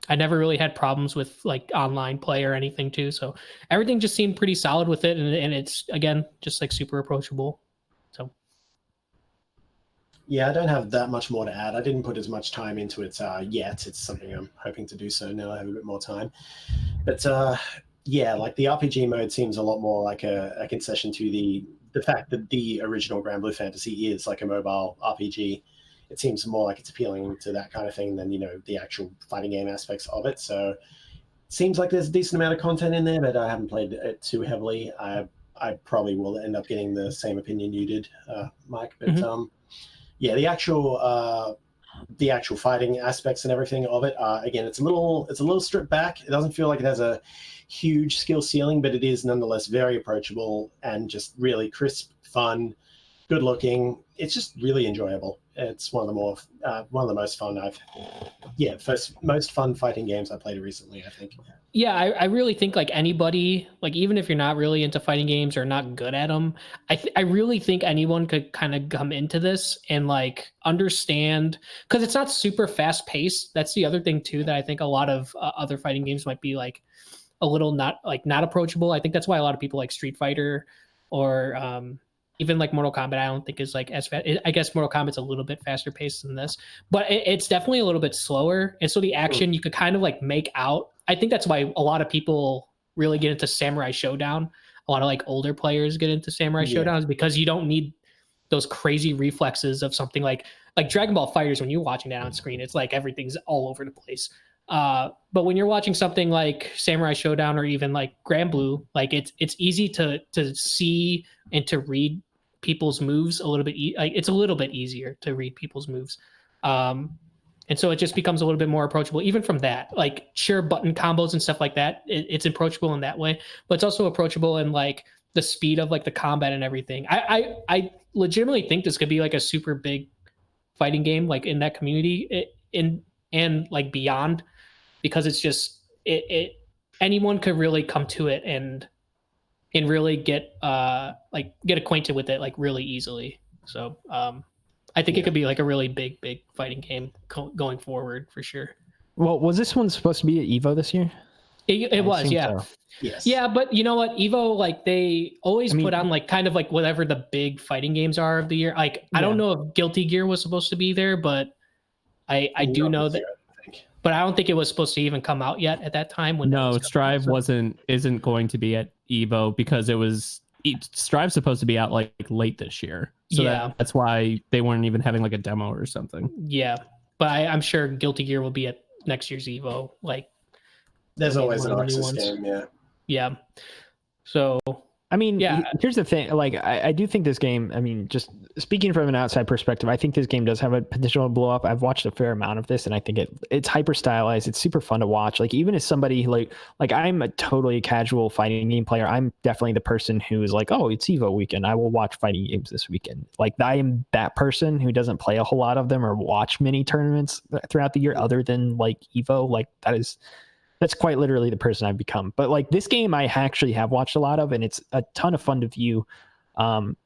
I never really had problems with like online play or anything too. So everything just seemed pretty solid with it. And it's, again, just like super approachable. So. Yeah, I don't have that much more to add. I didn't put as much time into it yet. It's something I'm hoping to do so now I have a bit more time. But yeah, like the RPG mode seems a lot more like a concession to the fact that the original Grand Blue Fantasy is like a mobile RPG. It seems more like it's appealing to that kind of thing than, the actual fighting game aspects of it. So it seems like there's a decent amount of content in there, but I haven't played it too heavily. I probably will end up getting the same opinion you did, Mike. But yeah, the actual fighting aspects and everything of it, again, it's a little stripped back. It doesn't feel like it has a huge skill ceiling, but it is nonetheless very approachable and just really crisp, fun, good looking. It's just really enjoyable. It's one of the most fun most fun fighting games I played recently, I think. Yeah, I really think like anybody, like even if you're not really into fighting games or not good at them, I really think anyone could kind of come into this and like understand, because it's not super fast paced. That's the other thing too, that I think a lot of other fighting games might be like a little not approachable. I think that's why a lot of people like Street Fighter or even like Mortal Kombat, I don't think is like as fast. I guess Mortal Kombat's a little bit faster paced than this, but it's definitely a little bit slower. And so the action you could kind of like make out. I think that's why a lot of people really get into Samurai Showdown. A lot of like older players get into Samurai Showdowns because you don't need those crazy reflexes of something like Dragon Ball FighterZ. When you're watching that on screen, it's like everything's all over the place. But when you're watching something like Samurai Showdown or even like Grand Blue, like it's easy to see and to read people's moves a little bit. It's a little bit easier to read people's moves. And so it just becomes a little bit more approachable, even from that, like sure button combos and stuff like that. It's approachable in that way, but it's also approachable in like the speed of like the combat and everything. I legitimately think this could be like a super big fighting game, like in that community and like beyond, because it's just anyone could really come to it and really get acquainted with it like really easily. So I think it could be like a really big fighting game going forward for sure. Well, was this one supposed to be at Evo this year? It was, yeah. So. Yes. Yeah, but you know what? Evo, like they always put on like kind of like whatever the big fighting games are of the year. Like I don't know if Guilty Gear was supposed to be there, but I do know that. But I don't think it was supposed to even come out yet at that time. No, Strive isn't going to be at Evo because Strive's supposed to be out like late this year. So that's why they weren't even having like a demo or something. Yeah, but I'm sure Guilty Gear will be at next year's Evo. Like, there's always an Oxus game, yeah. Yeah. So I mean, here's the thing. Like, I do think this game, I mean, just speaking from an outside perspective, I think this game does have a potential to blow up. I've watched a fair amount of this, and I think it's hyper stylized. It's super fun to watch. Like, even as somebody like I'm a totally casual fighting game player, I'm definitely the person who is like, oh, it's Evo weekend, I will watch fighting games this weekend. Like, I am that person who doesn't play a whole lot of them or watch many tournaments throughout the year other than like Evo. Like, that's quite literally the person I've become. But like this game, I actually have watched a lot of, and it's a ton of fun to view. And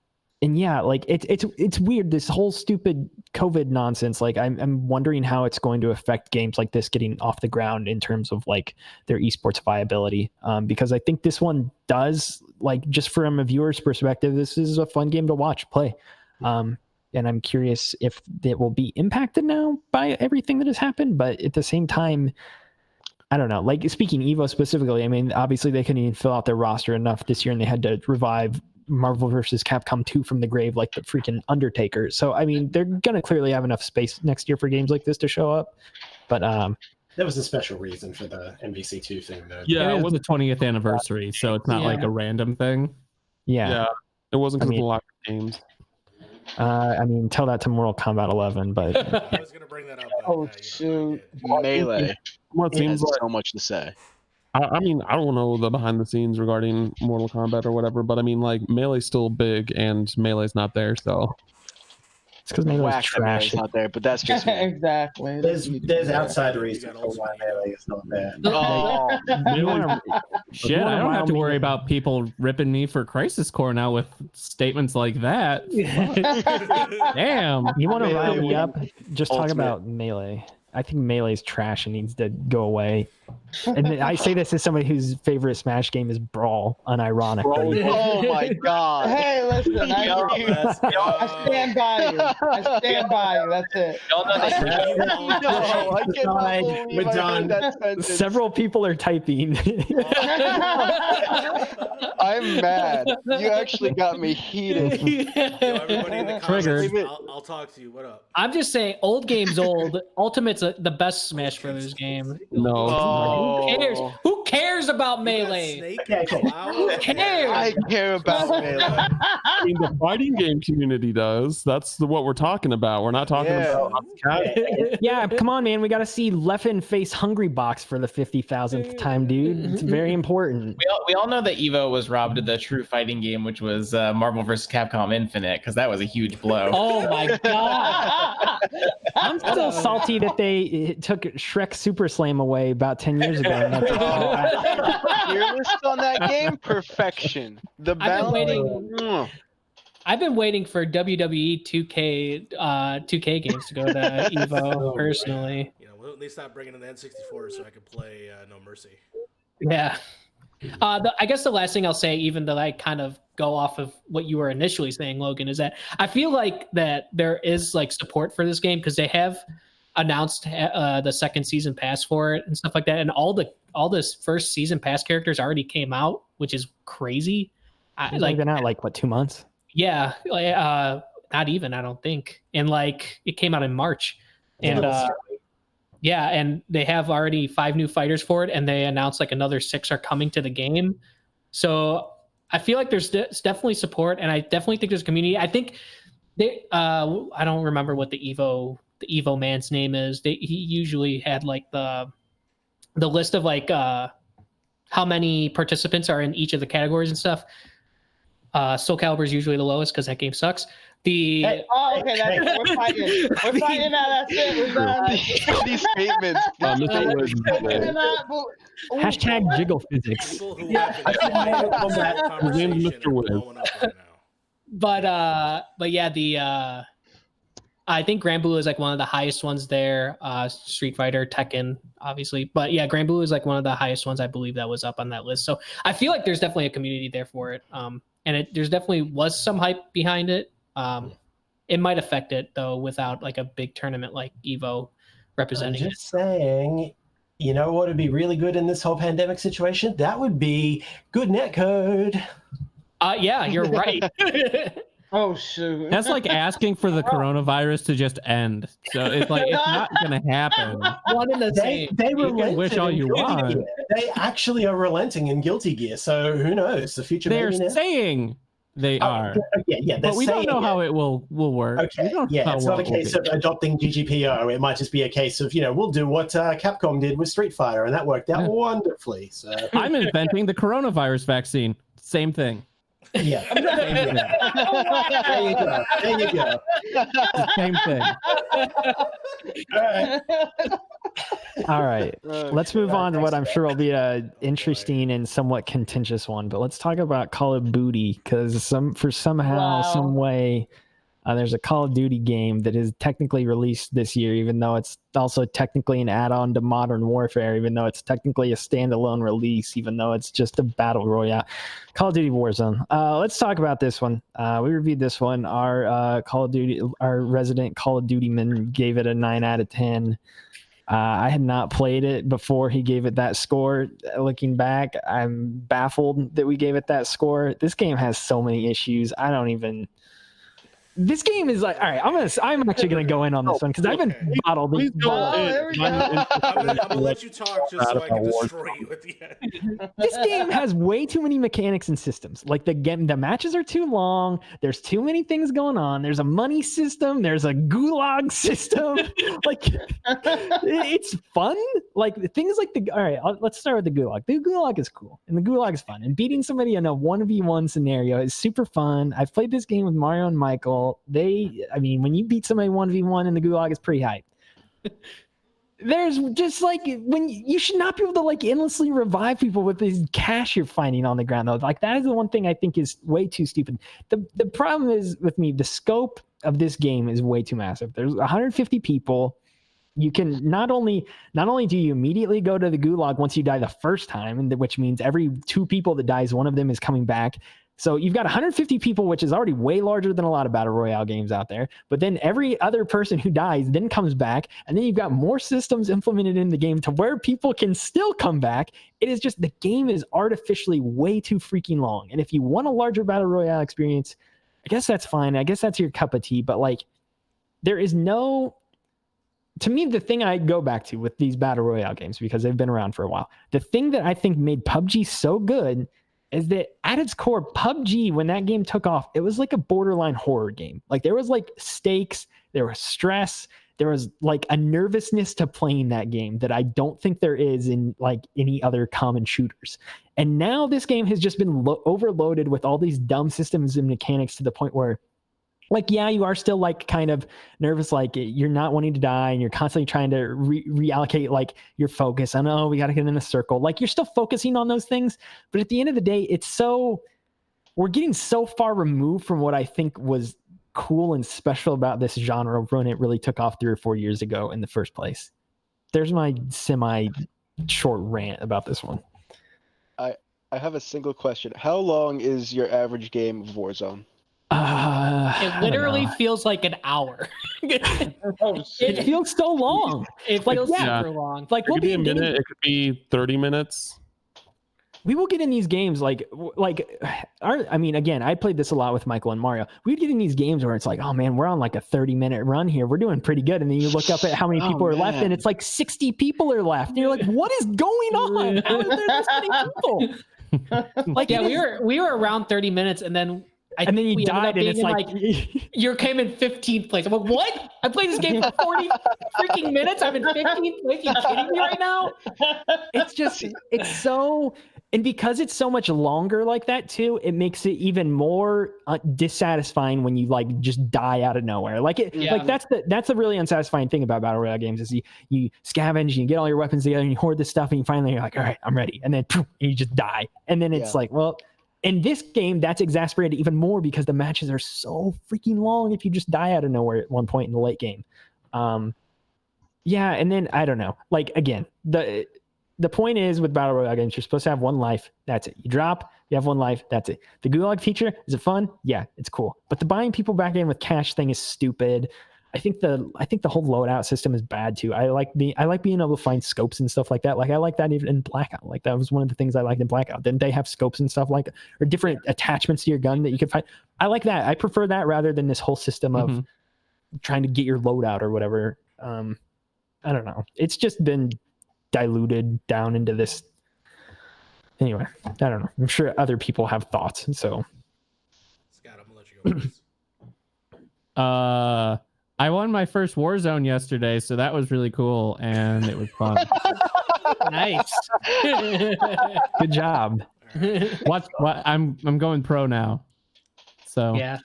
yeah, like it's weird, this whole stupid COVID nonsense. Like I'm wondering how it's going to affect games like this getting off the ground in terms of like their esports viability. Because I think this one does, like, just from a viewer's perspective, this is a fun game to watch, play. And I'm curious if it will be impacted now by everything that has happened. But at the same time, I don't know, like speaking Evo specifically, I mean, obviously they couldn't even fill out their roster enough this year, and they had to revive Marvel vs. Capcom 2 from the grave like the freaking Undertaker. So, I mean, they're going to clearly have enough space next year for games like this to show up. But there was a special reason for the MVC2 thing, though. Yeah, it was the 20th anniversary, so it's not like a random thing. Yeah. It wasn't because of the lack of games. I mean, tell that to Mortal Kombat 11, but I was going to bring that up. Shoot. Melee. What seems has like so much to say. I mean, I don't know the behind the scenes regarding Mortal Kombat or whatever, but I mean, like, Melee's still big and Melee's not there, so because Melee's whack that trash. Melee's not there, but that's just me. Exactly. There's outside You reasons got for why Ultimate Ego. Melee is not there. Oh, You wanna- Shit, wanna I don't have to rile worry me- about people ripping me for Crisis Core now with statements like that. Damn. You want to rile me Melee up? Just talk Ultimate. about Melee. I think Melee's trash and needs to go away. And I say this as somebody whose favorite Smash game is Brawl, unironically. oh my god. Hey, listen, Yo, Let's I go. stand by you. I stand by you. That's it. Y'all know that No, I cannot Fine. believe We're I done. heard that sentence. Several people are typing. I'm mad. You actually got me heated. Yo, everybody in the Triggered. comments, I'll talk to you. What up? I'm just saying, old game's old. Ultimate's the best Smash Brothers game. No. Who cares? Oh, Who cares about You got Melee? Snake, Okay, cool. Cloud, Who cares? I care about Melee. I mean, the fighting game community does. That's what we're talking about. We're not talking Yeah. about Yeah, come on, man. We got to see Leffen face Hungry Box for the 50,000th time, dude. It's very important. we all know that Evo was robbed of the true fighting game, which was Marvel vs. Capcom Infinite, because that was a huge blow. Oh my god! I'm still salty that they took Shrek Super Slam away about 10 years ago. And that's Your list on that game, perfection. The I've been balance. waiting. I've been waiting for WWE 2K games to go to Evo personally. You know, when they stop bringing in the N64 so I can play No Mercy. Yeah. I guess the last thing I'll say, even though I kind of go off of what you were initially saying, Logan, is that I feel like that there is like support for this game because they have announced the second season pass for it and stuff like that, and all this first season pass characters already came out, which is crazy. It's like been out like what, 2 months? Yeah, not even, I don't think. And like it came out in March, and yeah, and they have already 5 new fighters for it, and they announced like another 6 are coming to the game. So I feel like there's definitely support, and I definitely think there's community. I think they, I don't remember what the Evo man's name is. He usually had like the list of like how many participants are in each of the categories and stuff. Soul Calibur is usually the lowest because that game sucks. Okay, we're fighting. We're fighting now. That's it. We're done. These statements. Mr. Wiz. Hashtag jiggle physics. People who have been conversation Mr. are Wiz. blowing up right now. But yeah, I think Grand Blue is like one of the highest ones there. Street Fighter, Tekken, obviously, but yeah, Grand Blue is like one of the highest ones I believe that was up on that list. So I feel like there's definitely a community there for it. And there's definitely was some hype behind it. It might affect it though without like a big tournament like Evo representing I'm just saying, you know what would be really good in this whole pandemic situation? That would be good netcode. it. Yeah, you're right. Oh shoot. That's like asking for the coronavirus to just end. So it's like it's not gonna happen. One in the They same. can relented wish all in you Guilty want. Gear. They actually are relenting in Guilty Gear. So who knows? The future They're maybe now. saying they are, Yeah. but we don't know how it will work. We Okay, don't know yeah, how it's not a well it will case be. of adopting GGPO. It might just be a case of, we'll do what Capcom did with Street Fighter, and that worked out Yeah. wonderfully. So, I'm inventing the coronavirus vaccine. Same thing. yeah. Same thing. There you go. There you go. Same thing. All right. All right. Let's move on to what I'm sure will be a interesting and somewhat contentious one. But let's talk about Call of Duty because somehow, some way, there's a Call of Duty game that is technically released this year, even though it's also technically an add-on to Modern Warfare, even though it's technically a standalone release, even though it's just a battle royale. Call of Duty Warzone. Let's talk about this one. We reviewed this one. Our resident Call of Duty man gave it a 9 out of 10. I had not played it before he gave it that score. Looking back, I'm baffled that we gave it that score. This game has so many issues. This game is like, all right, I'm actually gonna go in on this one because I've been bottled. Please don't. there we go. I'm gonna let you talk just so I can destroy you at the end. This game has way too many mechanics and systems. Like the matches are too long. There's too many things going on. There's a money system. There's a gulag system. Like it's fun. Like things like all right, let's start with the gulag. The gulag is cool and the gulag is fun. And beating somebody in a 1v1 scenario is super fun. I've played this game with Mario and Michael. well, I mean, when you beat somebody 1v1 in the Gulag, it's pretty hype. There's just like when you should not be able to like endlessly revive people with this cash you're finding on the ground though. Like that is the one thing I think is way too stupid. The problem is with me, the scope of this game is way too massive. There's 150 people. You can not only do you immediately go to the Gulag once you die the first time, which means every 2 people that dies, one of them is coming back. So you've got 150 people, which is already way larger than a lot of Battle Royale games out there. But then every other person who dies then comes back. And then you've got more systems implemented in the game to where people can still come back. It is just the game is artificially way too freaking long. And if you want a larger Battle Royale experience, I guess that's fine. I guess that's your cup of tea. But like, there is no... To me, the thing I go back to with these Battle Royale games, because they've been around for a while, the thing that I think made PUBG so good is that at its core, PUBG, when that game took off, it was like a borderline horror game. Like there was like stakes, there was stress, there was like a nervousness to playing that game that I don't think there is in like any other common shooters. And now this game has just been overloaded with all these dumb systems and mechanics to the point where, like, yeah, you are still like kind of nervous, like you're not wanting to die and you're constantly trying to reallocate like your focus on, oh, we got to get in a circle. Like you're still focusing on those things. But at the end of the day, we're getting so far removed from what I think was cool and special about this genre when it really took off 3 or 4 years ago in the first place. There's my semi-short rant about this one. I have a single question. How long is your average game of Warzone? It literally feels like an hour. It feels so long. It feels super long. Like It could be a minute. It could be 30 minutes. We will get in these games I mean, again, I played this a lot with Michael and Mario. We'd get in these games where it's like, oh man, we're on like a 30-minute run here. We're doing pretty good. And then you look up at how many people are left, and it's like 60 people are left. And you're like, what is going on? How is there this many people? Like, yeah, we were around 30 minutes, and then then you died, and it's like you came in 15th place. I'm like, what? I played this game for 40 freaking minutes. I'm in 15th place. You kidding me right now? It's so, and because it's so much longer like that too, it makes it even more dissatisfying when you like just die out of nowhere. Like that's the really unsatisfying thing about Battle Royale games is you scavenge and you get all your weapons together and you hoard this stuff and you finally you're like, all right, I'm ready, and then poof, and you just die, and then it's like, well. In this game, that's exasperated even more because the matches are so freaking long if you just die out of nowhere at one point in the late game. Yeah, and then, I don't know. Like, again, the point is with Battle Royale games, you're supposed to have one life. That's it. You drop, you have one life. That's it. The Gulag feature, is it fun? Yeah, it's cool. But the buying people back in with cash thing is stupid. I think the whole loadout system is bad too. I like being able to find scopes and stuff like that. Like I like that even in Blackout. Like that was one of the things I liked in Blackout. Didn't they have scopes and stuff like, or different attachments to your gun that you could find? I like that. I prefer that rather than this whole system of trying to get your loadout or whatever. I don't know. It's just been diluted down into this. Anyway, I don't know. I'm sure other people have thoughts. So, Scott, I'm gonna let you go first. I won my first Warzone yesterday, so that was really cool and it was fun. Nice. Good job. What I'm going pro now. So yeah.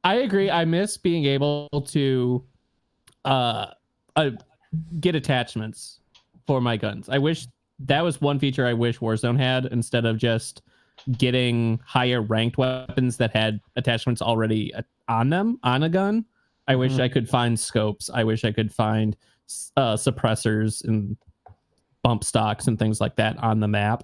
I agree. I miss being able to get attachments for my guns. I wish that was one feature I wish Warzone had instead of just getting higher ranked weapons that had attachments already on them on a gun. I wish I could find scopes. I wish I could find suppressors and bump stocks and things like that on the map.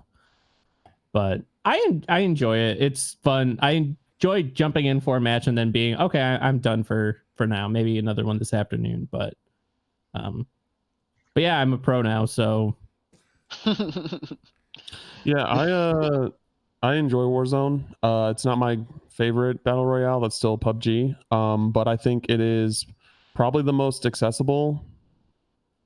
But I enjoy it. It's fun. I enjoy jumping in for a match and then being okay. I'm done for now. Maybe another one this afternoon. But yeah, I'm a pro now. So yeah, I enjoy Warzone. It's not my favorite battle royale. That's still PUBG. But I think it is probably the most accessible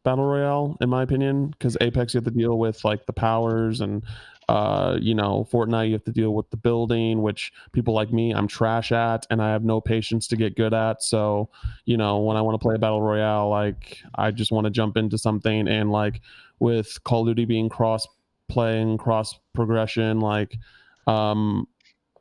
battle royale in my opinion, because Apex you have to deal with like the powers, and Fortnite you have to deal with the building, which people like me I'm trash at and I have no patience to get good at. So when I want to play a battle royale, like I just want to jump into something, and like with Call of Duty being cross progression, like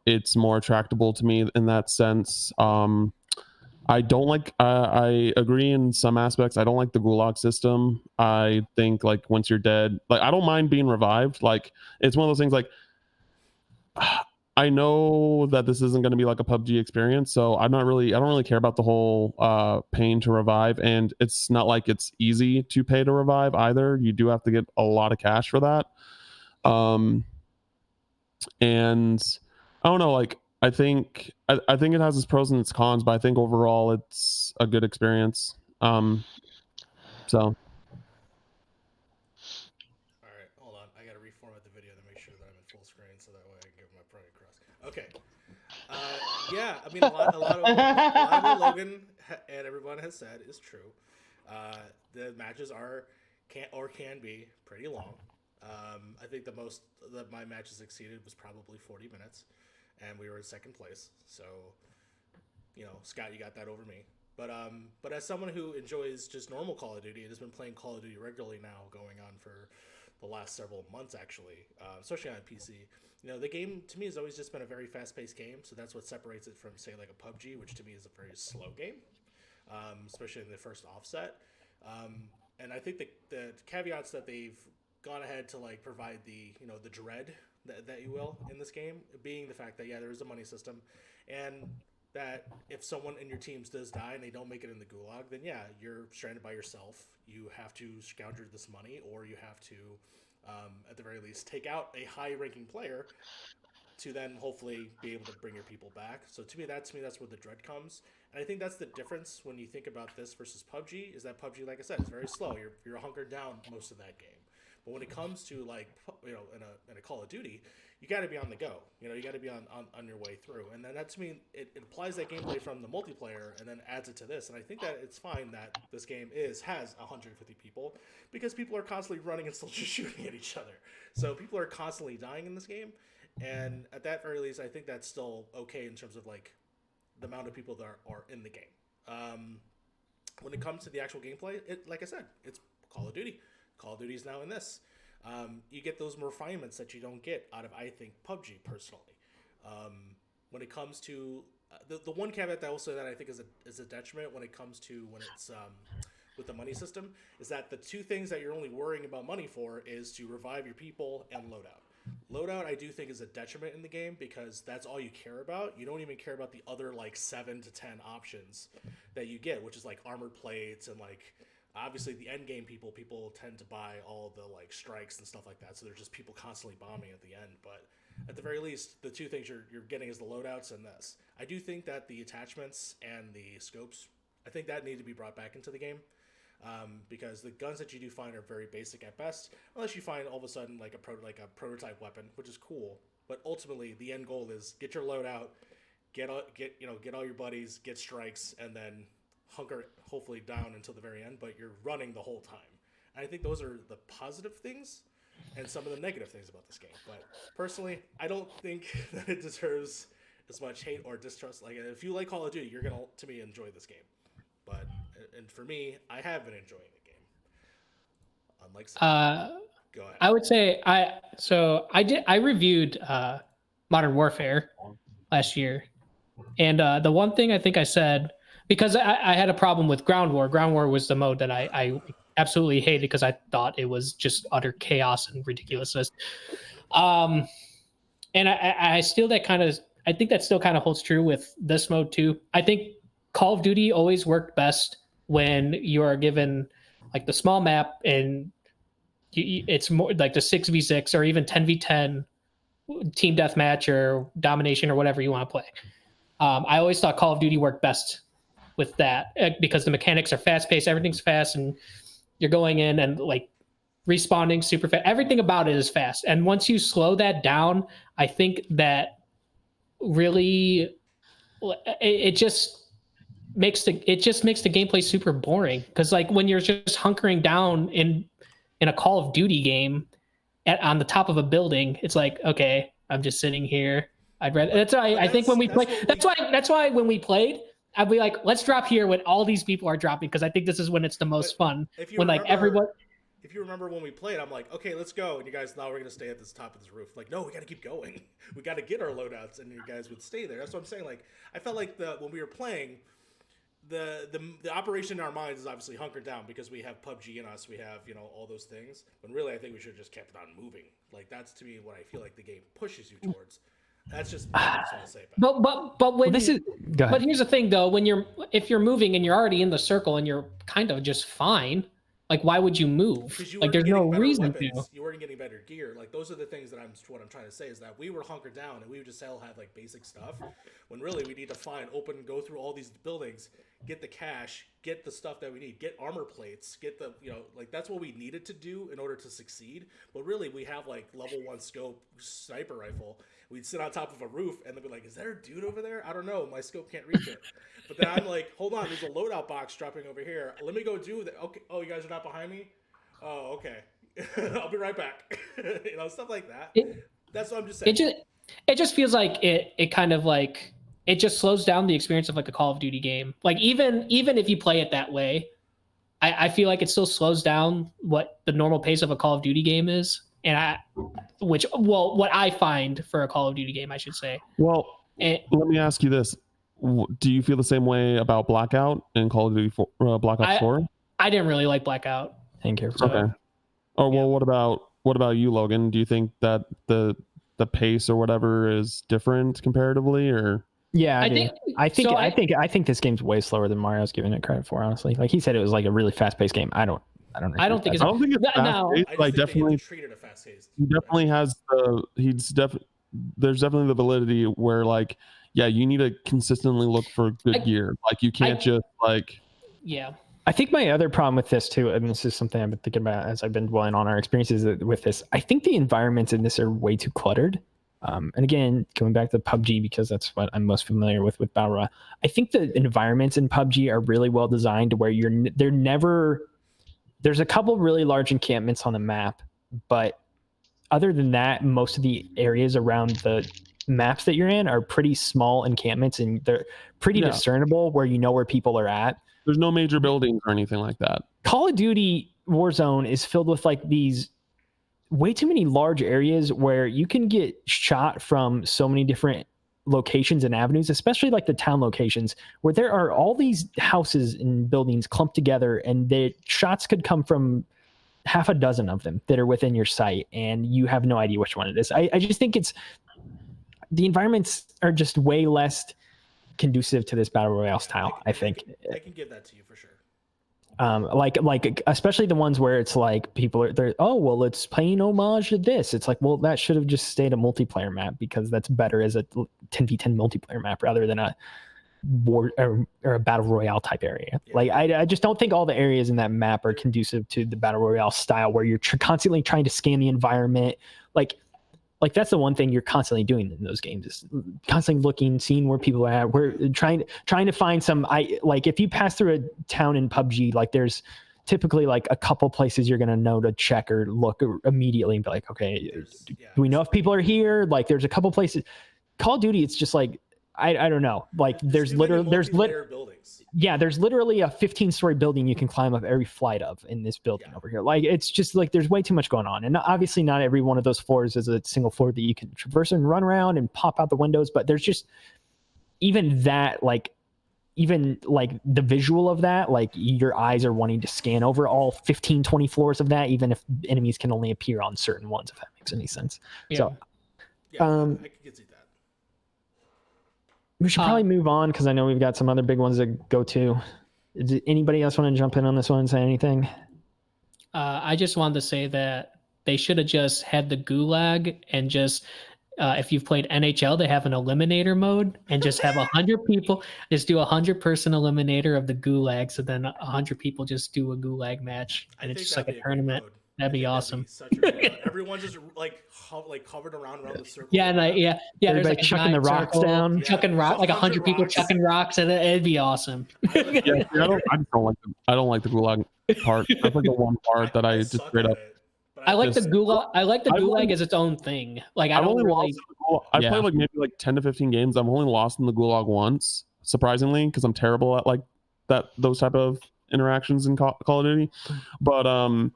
it's more attractable to me in that sense. I don't like. I agree in some aspects. I don't like the gulag system. I think like once you're dead, like I don't mind being revived. Like it's one of those things. Like I know that this isn't going to be like a PUBG experience, so I'm not really. I don't really care about the whole paying to revive, and it's not like it's easy to pay to revive either. You do have to get a lot of cash for that. And I don't know. Like I think it has its pros and its cons, but I think overall it's a good experience. So All right, hold on. I gotta reformat the video to make sure that I'm in full screen, so that way I can give my point across. Okay. Yeah, I mean, a lot of what Logan and everyone has said is true. The matches can be pretty long. I think the most that my matches exceeded was probably 40 minutes, and we were in second place. So, Scott, you got that over me. But as someone who enjoys just normal Call of Duty and has been playing Call of Duty regularly now, going on for the last several months actually, especially on PC, the game to me has always just been a very fast-paced game. So that's what separates it from, say, like a PUBG, which to me is a very slow game, especially in the first offset. And I think the caveats that they've gone ahead to like provide the the dread that you will in this game, being the fact that there is a money system, and that if someone in your teams does die and they don't make it in the gulag, then you're stranded by yourself. You have to scourge this money, or you have to at the very least take out a high ranking player to then hopefully be able to bring your people back. So to me that's where the dread comes. And I think that's the difference when you think about this versus PUBG, is that PUBG, like I said, is very slow. You're hunkered down most of that game. But when it comes to like in a Call of Duty, you got to be on the go. You got to be on your way through. And then that to me it applies that gameplay from the multiplayer and then adds it to this. And I think that it's fine that this game has 150 people, because people are constantly running and still just shooting at each other. So people are constantly dying in this game. And at that very least, I think that's still okay in terms of like the amount of people that are in the game. When it comes to the actual gameplay, like I said, it's Call of Duty. Call of Duty is now in this. You get those refinements that you don't get out of, I think, PUBG personally. When it comes to the one caveat that I will say that I think is a detriment when it comes to when it's with the money system, is that the two things that you're only worrying about money for is to revive your people and loadout. Loadout, I do think, is a detriment in the game, because that's all you care about. You don't even care about the other like 7 to 10 options that you get, which is like armored plates and like obviously the end game people tend to buy all the like strikes and stuff like that. So there's just people constantly bombing at the end. But at the very least, the two things you're getting is the loadouts and this. I do think that the attachments and the scopes, I think that need to be brought back into the game. Because the guns that you do find are very basic at best, unless you find all of a sudden like a prototype weapon, which is cool. But ultimately, the end goal is get your loadout, get all your buddies, get strikes, and then hunker hopefully down until the very end. But you're running the whole time. And I think those are the positive things, and some of the negative things about this game. But personally, I don't think that it deserves as much hate or distrust. Like if you like Call of Duty, you're gonna, to me, enjoy this game. But and for me, I have been enjoying the game. Unlike some. Go ahead. I would say I reviewed Modern Warfare last year, and the one thing I think I said, because I had a problem with Ground War. Ground War was the mode that I absolutely hated, because I thought it was just utter chaos and ridiculousness. And I think that still kind of holds true with this mode too. I think Call of Duty always worked best when you are given like the small map, and it's more like the 6v6 or even 10v10 team deathmatch or domination or whatever you want to play. I always thought Call of Duty worked best with that, because the mechanics are fast paced, everything's fast, and you're going in and like respawning super fast. Everything about it is fast. And once you slow that down, I think that really it just makes the gameplay super boring, because like when you're just hunkering down in a Call of Duty game on the top of a building, it's like, okay, I'm just sitting here. I'd rather. That's why I think when we play. That's why when we played, I'd be like, let's drop here when all these people are dropping, because I think this is when it's the most fun. When like everyone. if you remember when we played, I'm like, okay, let's go. And you guys, now we're going to stay at this top of this roof. Like, no, we got to keep going. We got to get our loadouts. And you guys would stay there. That's what I'm saying. Like, I felt like when we were playing, the operation in our minds is obviously hunkered down because we have PUBG in us. We have, all those things. But really, I think we should have just kept on moving. Like, that's to me what I feel like the game pushes you towards. That's just what I just want to say about it. But when This is go ahead. but here's the thing though, if you're moving and you're already in the circle and you're kind of just fine, like why would you move? Because you Like weren't there's no getting better reason weapons. to. You weren't getting better gear. Like those are the things that what I'm trying to say is that we were hunkered down and we would just all have like basic stuff. When really we need to go through all these buildings, get the cash, get the stuff that we need, get armor plates, get the like that's what we needed to do in order to succeed. But really we have like level 1 scope sniper rifle. We'd sit on top of a roof and they'd be like, is there a dude over there? I don't know. My scope can't reach it. But then I'm like, hold on, there's a loadout box dropping over here. Let me go do that. Okay. Oh, you guys are not behind me? Oh, okay. I'll be right back. Stuff like that. That's what I'm just saying. It just feels like it kind of like it just slows down the experience of like a Call of Duty game. Like even if you play it that way, I feel like it still slows down what the normal pace of a Call of Duty game is. And what I find for a Call of Duty game, I should say. Well, let me ask you this: do you feel the same way about Blackout and Call of Duty Black Ops 4? I didn't really like Blackout. Thank you. Okay. Oh well, what about you, Logan? Do you think that the pace or whatever is different comparatively, or? Yeah, I think this game's way slower than Mario's giving it credit for. Honestly, like he said, it was like a really fast-paced game. I don't think it's fast-paced. Like definitely treated it fast-paced. He definitely has there's definitely the validity where like you need to consistently look for good gear. Like you can't just like. Yeah. I think my other problem with this too, and this is something I've been thinking about as I've been dwelling on our experiences with this, I think the environments in this are way too cluttered. And again, going back to PUBG, because that's what I'm most familiar with Battle Royale, I think the environments in PUBG are really well designed to where there's a couple really large encampments on the map, but other than that, most of the areas around the maps that you're in are pretty small encampments, and they're pretty discernible where where people are at. There's no major buildings or anything like that. Call of Duty Warzone is filled with like these way too many large areas where you can get shot from so many different locations and avenues, especially like the town locations where there are all these houses and buildings clumped together, and the shots could come from half a dozen of them that are within your sight, and you have no idea which one it is. I just think the environments are just way less conducive to this battle royale style. I think I can give that to you for sure. Like especially the ones where it's like people are there. Oh well, it's paying homage to this. It's like, well, that should have just stayed a multiplayer map because that's better as a 10v10 multiplayer map rather than a war or a battle royale type area. Yeah. Like I just don't think all the areas in that map are conducive to the battle royale style where you're constantly trying to scan the environment. Like that's the one thing you're constantly doing in those games is constantly looking, seeing where people are at. We're trying to find some. Like if you pass through a town in PUBG, like there's typically like a couple places you're gonna know to check or look immediately and be like, okay, do we know if people are here? Like there's a couple places. Call of Duty, it's just like I don't know. Like there's literally buildings. Yeah, there's literally a 15-story building you can climb up every flight of in this building over here. Like it's just like there's way too much going on, and obviously not every one of those floors is a single floor that you can traverse and run around and pop out the windows. But there's just even that, like even like the visual of that, like your eyes are wanting to scan over all 15, 20 floors of that, even if enemies can only appear on certain ones, if that makes any sense. Yeah. So, I can get that. We should probably move on because I know we've got some other big ones to go to. Does anybody else want to jump in on this one and say anything? I just wanted to say that they should have just had the gulag and just, if you've played NHL, they have an eliminator mode and just have 100 people, just do 100-person eliminator of the gulag. So then 100 people just do a gulag match and it's just like a tournament. That'd be awesome. Everyone's just like covered around the circle. Yeah, and there's like chucking the rocks down, chucking rock, like 100 people chucking rocks, and it'd be awesome. I don't like the gulag part. That's like the one part that I just straight up. I like the gulag. I like the gulag as its own thing. Like I don't really. I played like maybe like 10 to 15 games. I've only lost in the gulag once, surprisingly, because I'm terrible at like those type of interactions in Call of Duty. But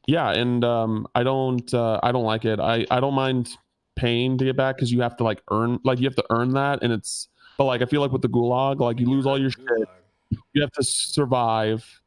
Yeah, and I don't like it. I don't mind paying to get back because you have to earn that, and but like I feel like with the gulag, like you lose all your shit, you have to survive,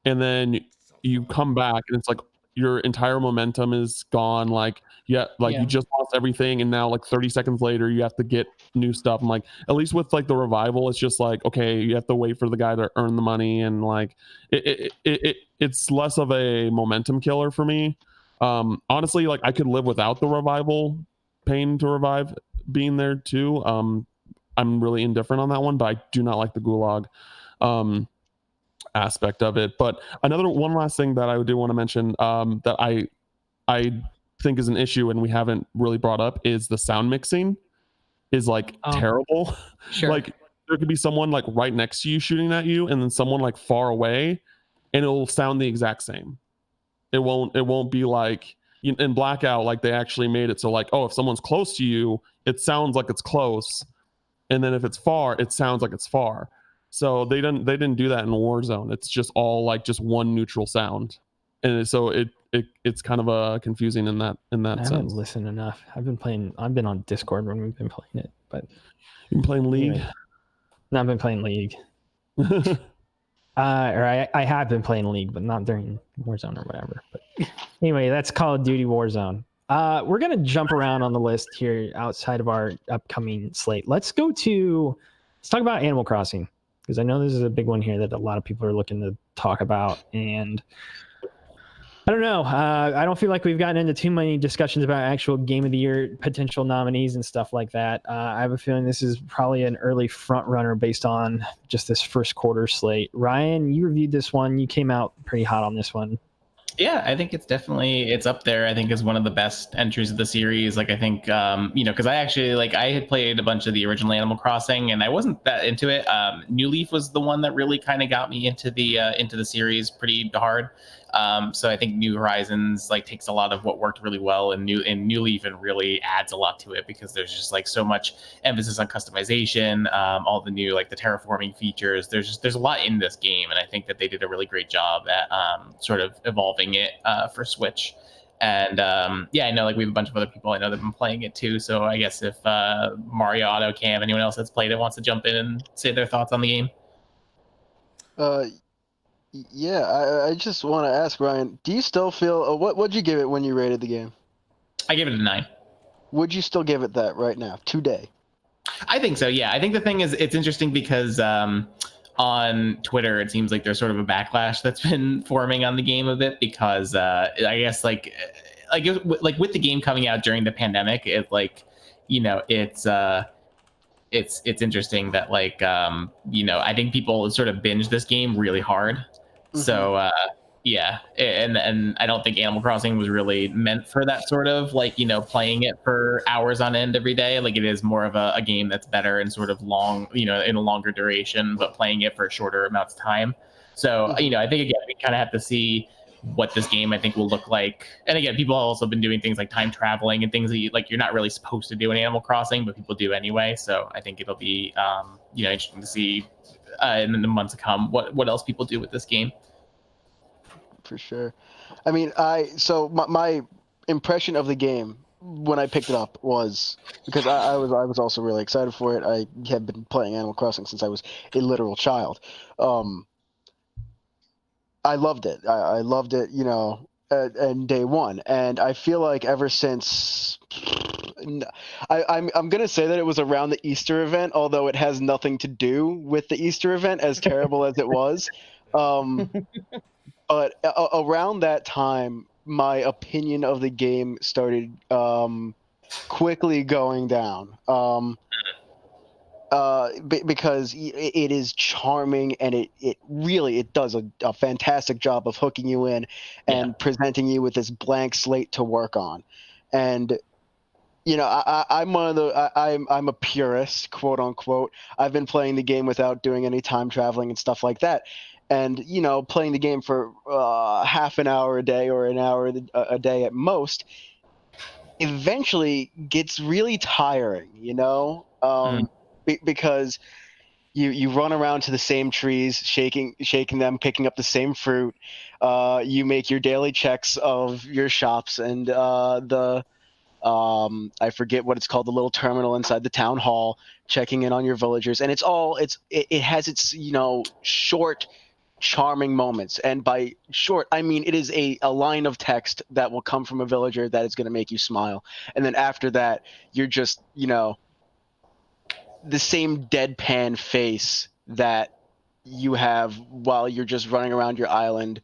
and then you come back and it's like your entire momentum is gone. Like you just lost everything, and now like 30 seconds later you have to get new stuff. I'm like, at least with like the revival, it's just like, okay, you have to wait for the guy to earn the money, and like it's less of a momentum killer for me. Honestly, like I could live without the revival, paying to revive being there too. I'm really indifferent on that one, but I do not like the gulag aspect of it. But one last thing that I do want to mention, that I think is an issue and we haven't really brought up, is the sound mixing is like terrible. Sure. Like there could be someone like right next to you shooting at you, and then someone like far away, and it'll sound the exact same. It won't be like in Blackout, like they actually made it so like, oh, if someone's close to you, it sounds like it's close, and then if it's far, it sounds like it's far. So they didn't do that in Warzone. It's just all like just one neutral sound, and so it's kind of confusing in that I sense. haven't listened enough. I've been on Discord when we've been playing it, but you've been playing League. Anyway, no, I've been playing League. I have been playing League, but not during Warzone or whatever. But anyway, that's Call of Duty Warzone. We're gonna jump around on the list here outside of our upcoming slate. Let's talk about Animal Crossing, because I know this is a big one here that a lot of people are looking to talk about, and I don't know. I don't feel like we've gotten into too many discussions about actual Game of the Year potential nominees and stuff like that. I have a feeling this is probably an early front runner based on just this first quarter slate. Ryan, you reviewed this one. You came out pretty hot on this one. Yeah, I think it's up there. I think is one of the best entries of the series. Like I think, because I had played a bunch of the original Animal Crossing and I wasn't that into it. New Leaf was the one that really kind of got me into the series pretty hard. So I think New Horizons like takes a lot of what worked really well in New Leaf and really adds a lot to it, because there's just like so much emphasis on customization, all the new like the terraforming features. There's a lot in this game, and I think that they did a really great job at sort of evolving it for Switch. And I know like we have a bunch of other people I know that have been playing it too. So I guess if Mario, Otto, Cam, anyone else that's played it wants to jump in and say their thoughts on the game. Yeah, I just want to ask Ryan, do you still feel what'd you give it when you rated the game? I gave it a 9. Would you still give it that right now, today? I think so, yeah. I think the thing is, it's interesting because on Twitter, it seems like there's sort of a backlash that's been forming on the game a bit, because I guess like with the game coming out during the pandemic, it's interesting that I think people sort of binge this game really hard. Mm-hmm. So and I don't think Animal Crossing was really meant for that sort of playing it for hours on end every day. Like it is more of a game that's better and sort of long, in a longer duration, but playing it for shorter amounts of time. So mm-hmm. I think again we kind of have to see what this game I think will look like. And again, people have also been doing things like time traveling and things that you're not really supposed to do in Animal Crossing, but people do anyway. So I think it'll be interesting to see in the months to come what else people do with this game. For sure. I mean, my impression of the game when I picked it up was, because I was also really excited for it. I have been playing Animal Crossing since I was a literal child. I loved it. I loved it, and day one. And I feel like ever since, I'm gonna say that it was around the Easter event, although it has nothing to do with the Easter event, as terrible as it was. But around that time, my opinion of the game started quickly going down. Because it is charming, and it really does a fantastic job of hooking you in and presenting you with this blank slate to work on. And I'm one of the I'm a purist, quote unquote. I've been playing the game without doing any time traveling and stuff like that. And playing the game for half an hour a day or an hour a day at most eventually gets really tiring, because You run around to the same trees, shaking them, picking up the same fruit. You make your daily checks of your shops and I forget what it's called, the little terminal inside the town hall, checking in on your villagers, and it has its short, charming moments. And by short, I mean it is a line of text that will come from a villager that is going to make you smile, and then after that, you're just the same deadpan face that you have while you're just running around your island.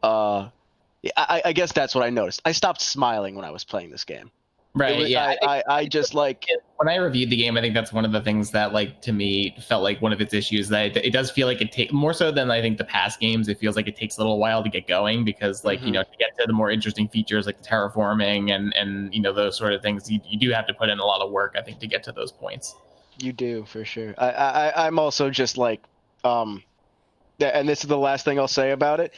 I guess that's what I noticed. I stopped smiling when I was playing this game. Right. Yeah. I just like when I reviewed the game, I think that's one of the things that, like, to me felt like one of its issues, that it does feel like it takes more so than I think the past games. It feels like it takes a little while to get going because, like, to get to the more interesting features like the terraforming and those sort of things, you do have to put in a lot of work, I think, to get to those points. You do, for sure. I'm also just like, and this is the last thing I'll say about it.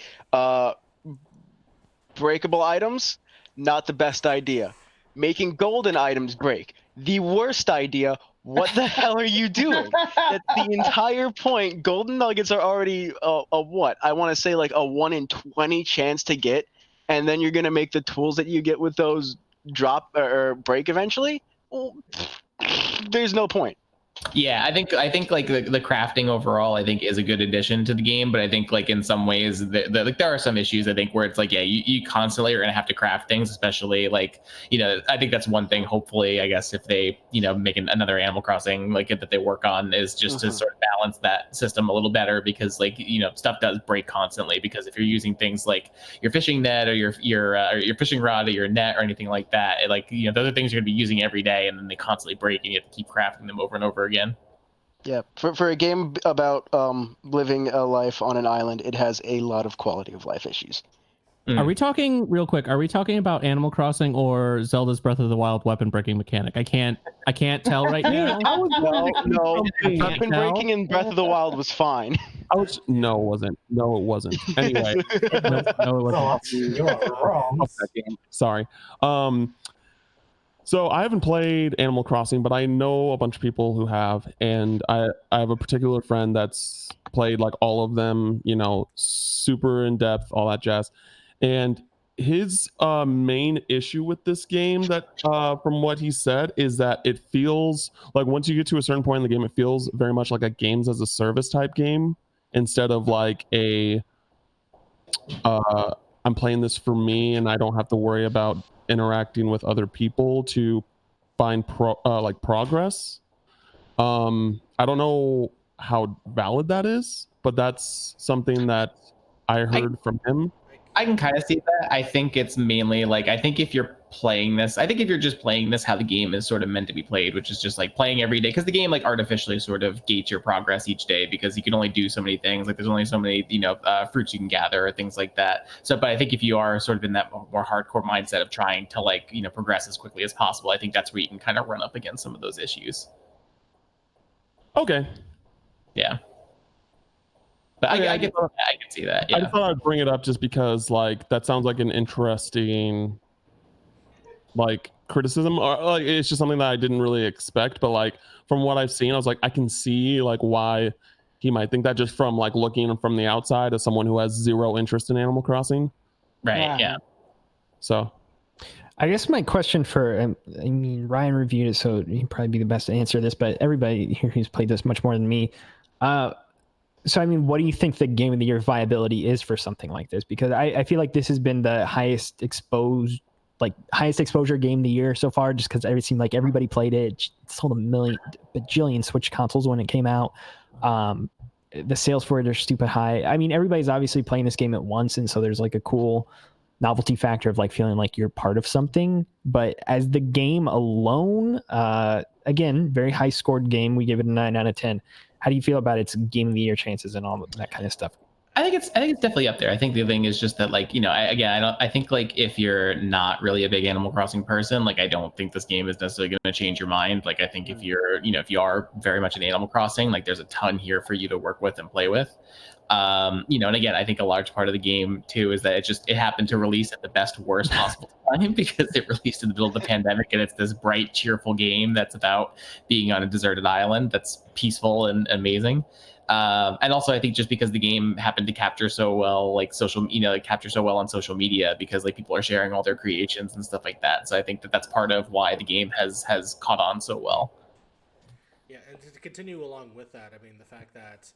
Breakable items, not the best idea. Making golden items break, the worst idea. What the hell are you doing? That's the entire point. Golden nuggets are already a what? I want to say like a 1 in 20 chance to get, and then you're gonna make the tools that you get with those drop or break eventually. Well, there's no point. Yeah, I think like the crafting overall, I think, is a good addition to the game, but I think like in some ways like there are some issues, I think, where it's like, yeah, you constantly are gonna have to craft things, especially like I think that's one thing. Hopefully, I guess if they make another Animal Crossing like that they work on is just to sort of balance that system a little better, because like stuff does break constantly, because if you're using things like your fishing net or your fishing rod or your net or anything like that, those are things you're gonna be using every day, and then they constantly break and you have to keep crafting them over and over again. Yeah, for a game about living a life on an island, it has a lot of quality of life issues. Are we talking real quick? Are we talking about Animal Crossing or Zelda's Breath of the Wild weapon breaking mechanic? I can't tell right now. No, weapon breaking in Breath of the Wild was fine. No, it wasn't. Anyway, no, it wasn't. You are wrong. Sorry. So I haven't played Animal Crossing, but I know a bunch of people who have, and I have a particular friend that's played like all of them, super in depth, all that jazz. And his main issue with this game, that from what he said, is that it feels like once you get to a certain point in the game, it feels very much like a games as a service type game instead of like I'm playing this for me and I don't have to worry about interacting with other people to find progress. I don't know how valid that is, but that's something that I heard from him. I can kind of see that. I think it's mainly like, I think if you're just playing this how the game is sort of meant to be played, which is just like playing every day, because the game like artificially sort of gates your progress each day, because you can only do so many things. Like there's only so many fruits you can gather or things like that. So, but I think if you are sort of in that more hardcore mindset of trying to like progress as quickly as possible, I think that's where you can kind of run up against some of those issues. Okay. Yeah. But I can see that. Yeah. I just thought I'd bring it up just because like that sounds like an interesting like criticism, or like it's just something that I didn't really expect, but like from what I've seen, I was like, I can see like why he might think that just from like looking from the outside as someone who has zero interest in Animal Crossing. Right. Yeah. So I guess my question Ryan reviewed it, so he'd probably be the best to answer this, but everybody here who's played this much more than me. So, what do you think the Game of the Year viability is for something like this? Because I feel like this has been the highest exposure game of the year so far, just because it seemed like everybody played it. It sold a bajillion Switch consoles when it came out. The sales for it are stupid high. Everybody's obviously playing this game at once, and so there's like a cool novelty factor of like feeling like you're part of something. But as the game alone, again, very high scored game. We give it a 9 out of 10. How do you feel about its Game of the Year chances and all that kind of stuff? I think it's definitely up there. I think the thing is just that, like, you know, I think like if you're not really a big Animal Crossing person, like I don't think this game is necessarily going to change your mind. Like I think if you're, you know, if you are very much an Animal Crossing, like there's a ton here for you to work with and play with. You know, and again, I think a large part of the game too is that it happened to release at the best worst possible time because it released in the middle of the pandemic, and it's this bright, cheerful game that's about being on a deserted island that's peaceful and amazing. And also I think just because the game happened to capture so well, like capture so well on social media, because like people are sharing all their creations and stuff like that. So I think that that's part of why the game has caught on so well. Yeah, and to continue along with that, I mean, the fact that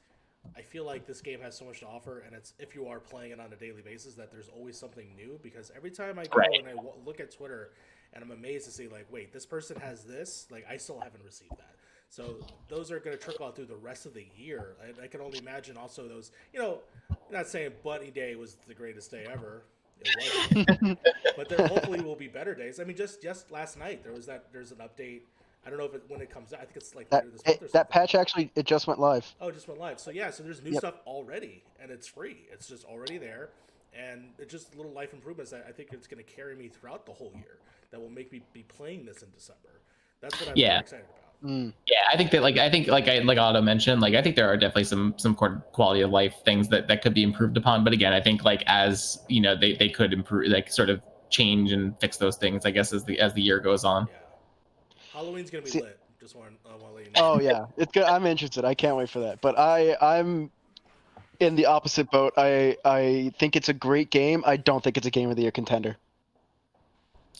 I feel like this game has so much to offer, and it's if you are playing it on a daily basis, that there's always something new. Because every time I go and I look at Twitter, and I'm amazed to see, like, wait, this person has this, like, I still haven't received that. So those are going to trickle out through the rest of the year. I can only imagine also those, you know, I'm not saying Bunny Day was the greatest day ever. It wasn't. But there hopefully will be better days. I mean, just last night, there's an update. I don't know when it comes out. I think it's like later this month or something. That patch actually, it just went live. Oh, it just went live. So yeah, so there's new stuff already, and it's free. It's just already there, and it's just little life improvements that I think it's going to carry me throughout the whole year. That will make me be playing this in December. That's what I'm really excited about. Yeah, I think that like Otto mentioned, like I think there are definitely some quality of life things that could be improved upon. But again, I think like as you know, they could improve, like sort of change and fix those things, I guess, as the year goes on. Yeah. Halloween's gonna be lit. Just want to let you know. Oh yeah, it's good. I'm interested. I can't wait for that. But I'm in the opposite boat. I think it's a great game. I don't think it's a Game of the Year contender.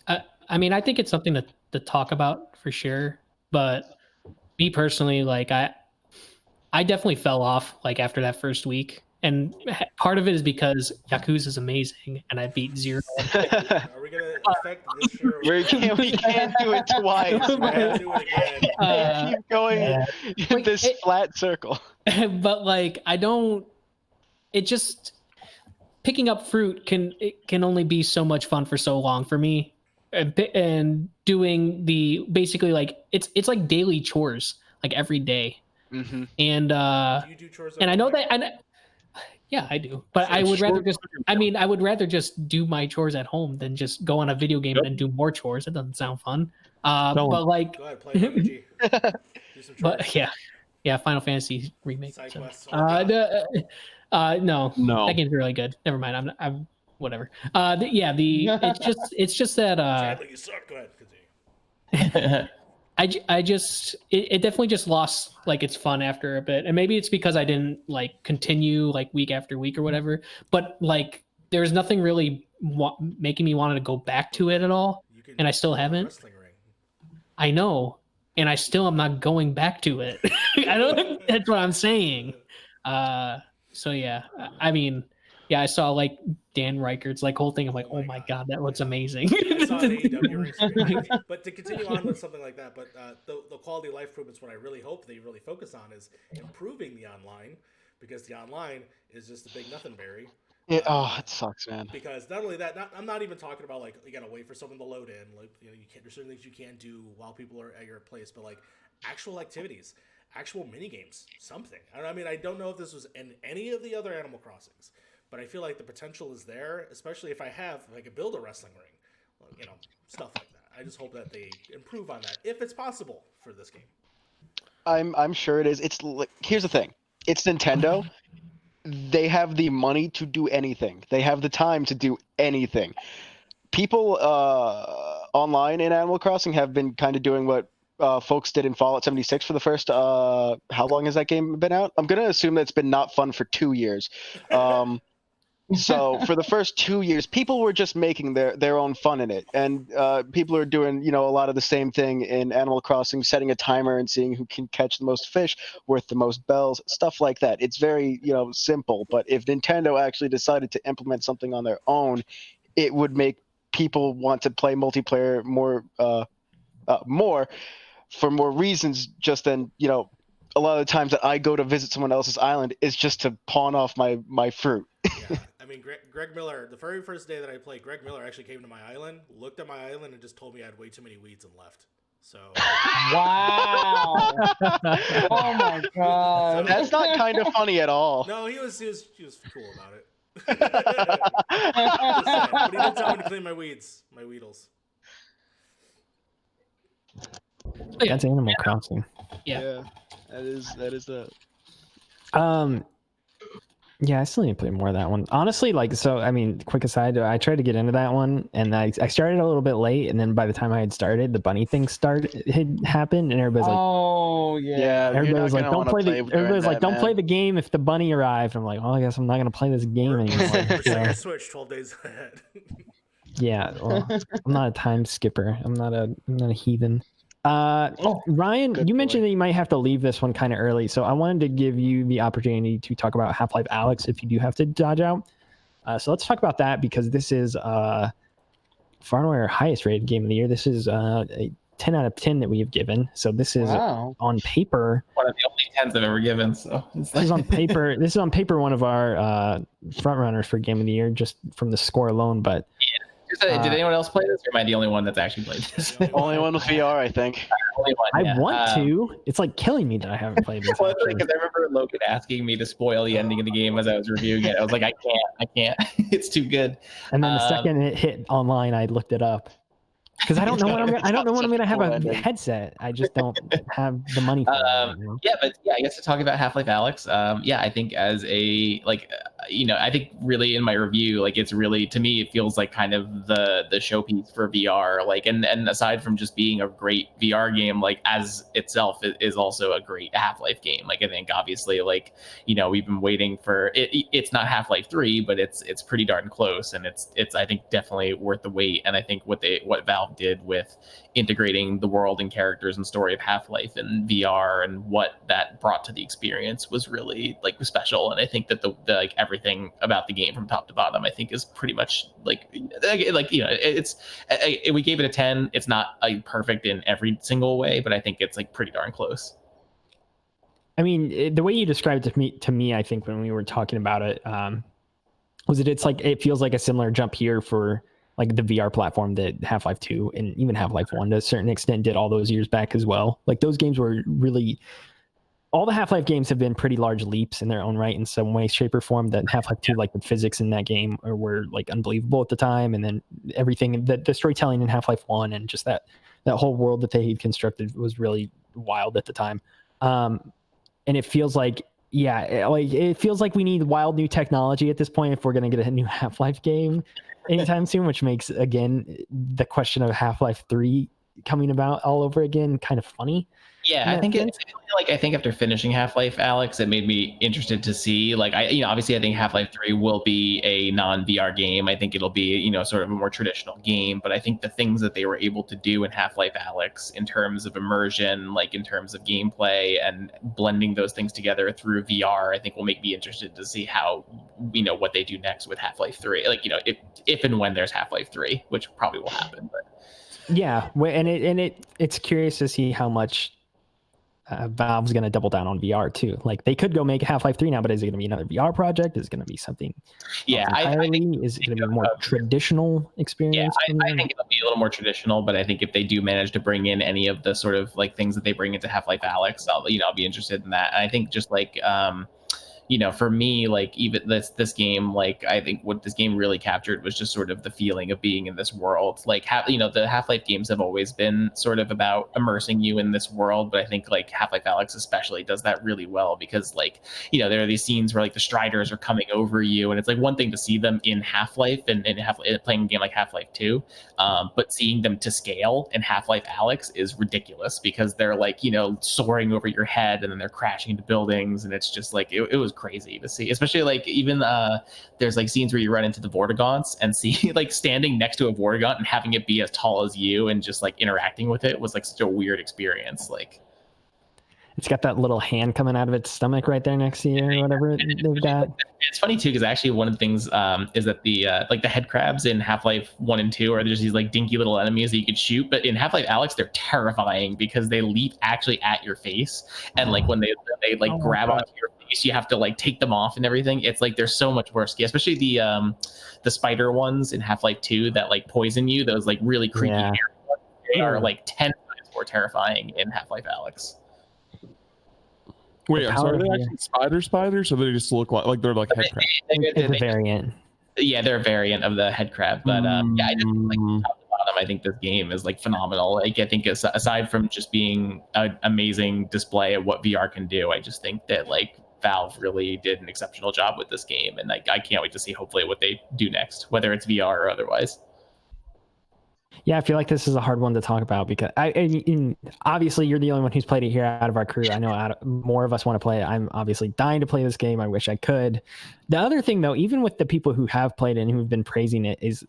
I mean, I think it's something to talk about for sure. But me personally, like I definitely fell off like after that first week. And part of it is because Yakuza is amazing, and I beat 0. Are we gonna affect this year? We can't do it twice. Man. Do it again. Keep going in this flat circle. But like I don't. It just picking up fruit can only be so much fun for so long for me, and doing the basically like it's like daily chores like every day. Mm-hmm. And do you do chores and I know that yeah, I do. But I would rather just I would rather just do my chores at home than just go on a video game and do more chores. It doesn't sound fun. But like go ahead, play PUBG. Do some chores. But yeah, Final Fantasy remake. Side So. quests. No, that game's really good. Never mind. I'm whatever. It's just that Sadly, you suck. Go ahead, continue. It definitely just lost like its fun after a bit, and maybe it's because I didn't like continue like week after week or whatever. But like, there's nothing really making me want to go back to it at all, and I still haven't. Wrestling ring. I know, and I still am not going back to it. I don't. That's what I'm saying. So yeah, I mean, yeah, I saw like Dan Reichert's like whole thing. I'm like, oh my god, that looks amazing. I saw an AEW ring. But to continue on with something like that, but the quality of life improvements, what I really hope they really focus on is improving the online, because the online is just a big nothing berry. It sucks, man. Because not only that, I'm not even talking about like you gotta wait for someone to load in. Like you can't. There's certain things you can't do while people are at your place, but like actual activities, actual mini games, something. I don't know if this was in any of the other Animal Crossings, but I feel like the potential is there, especially if I could build a wrestling ring, stuff like that. I just hope that they improve on that if it's possible for this game. I'm sure it is. It's here's the thing. It's Nintendo. They have the money to do anything. They have the time to do anything. People online in Animal Crossing have been kind of doing what folks did in Fallout 76 for the first how long has that game been out? I'm going to assume that it's been not fun for 2 years. So for the first 2 years, people were just making their own fun in it. And people are doing, a lot of the same thing in Animal Crossing, setting a timer and seeing who can catch the most fish, worth the most bells, stuff like that. It's very, simple. But if Nintendo actually decided to implement something on their own, it would make people want to play multiplayer more for more reasons just than, a lot of the times that I go to visit someone else's island is just to pawn off my fruit. Yeah. I mean, Greg Miller, the very first day that I played, Greg Miller actually came to my island, looked at my island, and just told me I had way too many weeds and left. So Wow. Oh my god. That's not kind of funny at all. no, he was cool about it. Just saying. But he did tell me to clean my weedles. That's Animal Crossing. Yeah. That is that. Yeah, I still need to play more of that one. Honestly, like, so, I mean, quick aside, I tried to get into that one, and I started a little bit late, and then by the time I had started, the bunny thing had happened, and everybody's like, oh yeah. everybody was like, don't play the, everybody's like, don't play the. the game if the bunny arrived. I'm like, oh, I guess I'm not gonna play this game anymore. We're So, setting a Switch 12 days ahead. yeah, well, I'm not a time skipper. I'm not a heathen. Ryan, good you mentioned boy. that you might have to leave this one kind of early, so I wanted to give you the opportunity to talk about Half-Life Alyx if you do have to dodge out. So let's talk about that, because this is far and away our highest rated game of the year. This is a 10 out of 10 that we have given. So this is Wow. on paper. One of the only 10s I've ever given. So it's This is on paper. This is on paper one of our front runners for game of the year, just from the score alone. But did anyone else play this, or am I the only one that's actually played this? Only one with VR, I think. Only one, I yeah. want to. It's like killing me that I haven't played this. Well, actually. because I remember Logan asking me to spoil the ending of the game as I was reviewing it. I was like, I can't. It's too good. And then the second it hit online, I looked it up. Because I don't know when I'm gonna have a headset. I just don't have the money for it. You know? Yeah, but yeah, I guess to talk about Half-Life Alyx, yeah, I think as a I think really in my review, like it's really, to me, it feels like kind of the showpiece for VR. Like, and aside from just being a great VR game, like as itself is also a great Half-Life game. Like I think obviously, like, you know, we've been waiting for it. It's not Half-Life 3, but it's pretty darn close, and it's I think definitely worth the wait. And I think what Valve did with integrating the world and characters and story of Half-Life and VR and what that brought to the experience was really like special. And I think that the like everything about the game from top to bottom, I think, is pretty much like you know, we gave it a 10. It's not perfect in every single way, but I think it's like pretty darn close. I mean, the way you described it to me, I think when we were talking about it, was it's like it feels like a similar jump here for like the VR platform that Half-Life 2 and even Half-Life 1 to a certain extent did all those years back as well. Like those games were really, all the Half-Life games have been pretty large leaps in their own right in some way, shape, or form. That Half-Life 2, like the physics in that game were like unbelievable at the time. And then everything, the storytelling in Half-Life 1 and just that whole world that they had constructed was really wild at the time. And it feels like, it feels like we need wild new technology at this point if we're going to get a new Half-Life game anytime soon, which makes, again, the question of Half-Life 3 coming about all over again kind of funny. Yeah, I think I think after finishing Half-Life Alyx, it made me interested to see, like, obviously I think Half-Life 3 will be a non-VR game. I think it'll be, you know, sort of a more traditional game, but I think the things that they were able to do in Half-Life Alyx in terms of immersion, like in terms of gameplay and blending those things together through VR, I think will make me interested to see how, you know, what they do next with Half-Life 3. Like, you know, if and when there's Half-Life 3, which probably will happen, but yeah, and it's curious to see how much Valve's going to double down on VR too. Like they could go make Half-Life 3 now, but is it going to be another VR project? Is it going to be something? Yeah, I think, is it going to be a more traditional experience? Yeah, I think it'll be a little more traditional, but I think if they do manage to bring in any of the sort of like things that they bring into Half-Life Alyx, I'll be interested in that. And I think just like you know, for me, like even this game, like I think what this game really captured was just sort of the feeling of being in this world. Like, you know, the Half-Life games have always been sort of about immersing you in this world, but I think like Half-Life Alyx especially does that really well because, like, you know, there are these scenes where like the Striders are coming over you, and it's like one thing to see them in Half-Life and playing a game like Half-Life 2, but seeing them to scale in Half-Life Alyx is ridiculous because they're like, you know, soaring over your head and then they're crashing into buildings, and it's just like it was crazy to see, especially like even there's like scenes where you run into the Vortigaunts and see like standing next to a Vortigaunt and having it be as tall as you and just like interacting with it was like such a weird experience. Like it's got that little hand coming out of its stomach right there next to you or whatever they've got. It's funny too because actually one of the things is that the like the head crabs in Half-Life 1 and 2 are there's these like dinky little enemies that you could shoot, but in Half-Life Alyx they're terrifying because they leap actually at your face, and like when they like grab onto your face you have to like take them off and everything. It's like they're so much more scary, especially the spider ones in Half-Life 2 that like poison you, those like really creepy ones. They are like 10 times more terrifying in Half-Life Alyx. Wait, The I'm power sorry. of Are they VR. actually spiders, or they just look like they're like head crabs? It's a variant. Yeah, they're a variant of the head crab, but yeah, I just like top to bottom, I think this game is like phenomenal. Like I think aside from just being an amazing display of what VR can do, I just think that like Valve really did an exceptional job with this game, and like I can't wait to see hopefully what they do next, whether it's VR or otherwise. Yeah, I feel like this is a hard one to talk about because obviously you're the only one who's played it here out of our crew. I know more of us want to play it. I'm obviously dying to play this game. I wish I could. The other thing, though, even with the people who have played it and who've been praising it, is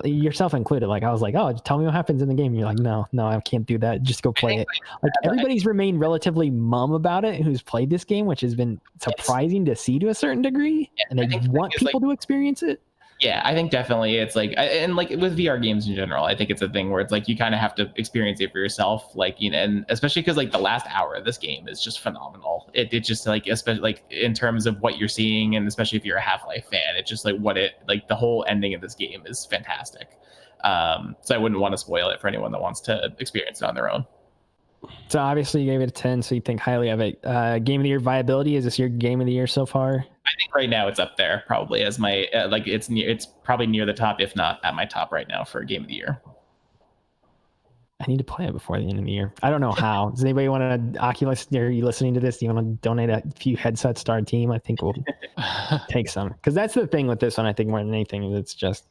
yourself included. Like I was like, oh, tell me what happens in the game. And you're like, no, I can't do that. Just go play it. Like everybody's remained relatively mum about it who's played this game, which has been surprising to see to a certain degree. Yeah, and they want people to experience it. Yeah, I think definitely it's like, and like with VR games in general, I think it's a thing where it's like you kind of have to experience it for yourself, like, you know, and especially because like the last hour of this game is just phenomenal. It just like, especially like in terms of what you're seeing, and especially if you're a Half-Life fan, it's just like like the whole ending of this game is fantastic. So I wouldn't want to spoil it for anyone that wants to experience it on their own. So obviously you gave it a 10, so you think highly of it. Game of the year viability, is this your game of the year so far? I think right now it's up there probably as my like it's probably near the top, if not at my top right now for game of the year. I need to play it before the end of the year. I don't know how. Does anybody want to Oculus? Are you listening to this? Do you want to donate a few headsets to our team? I think we'll take some, because that's the thing with this one. I think more than anything is it's just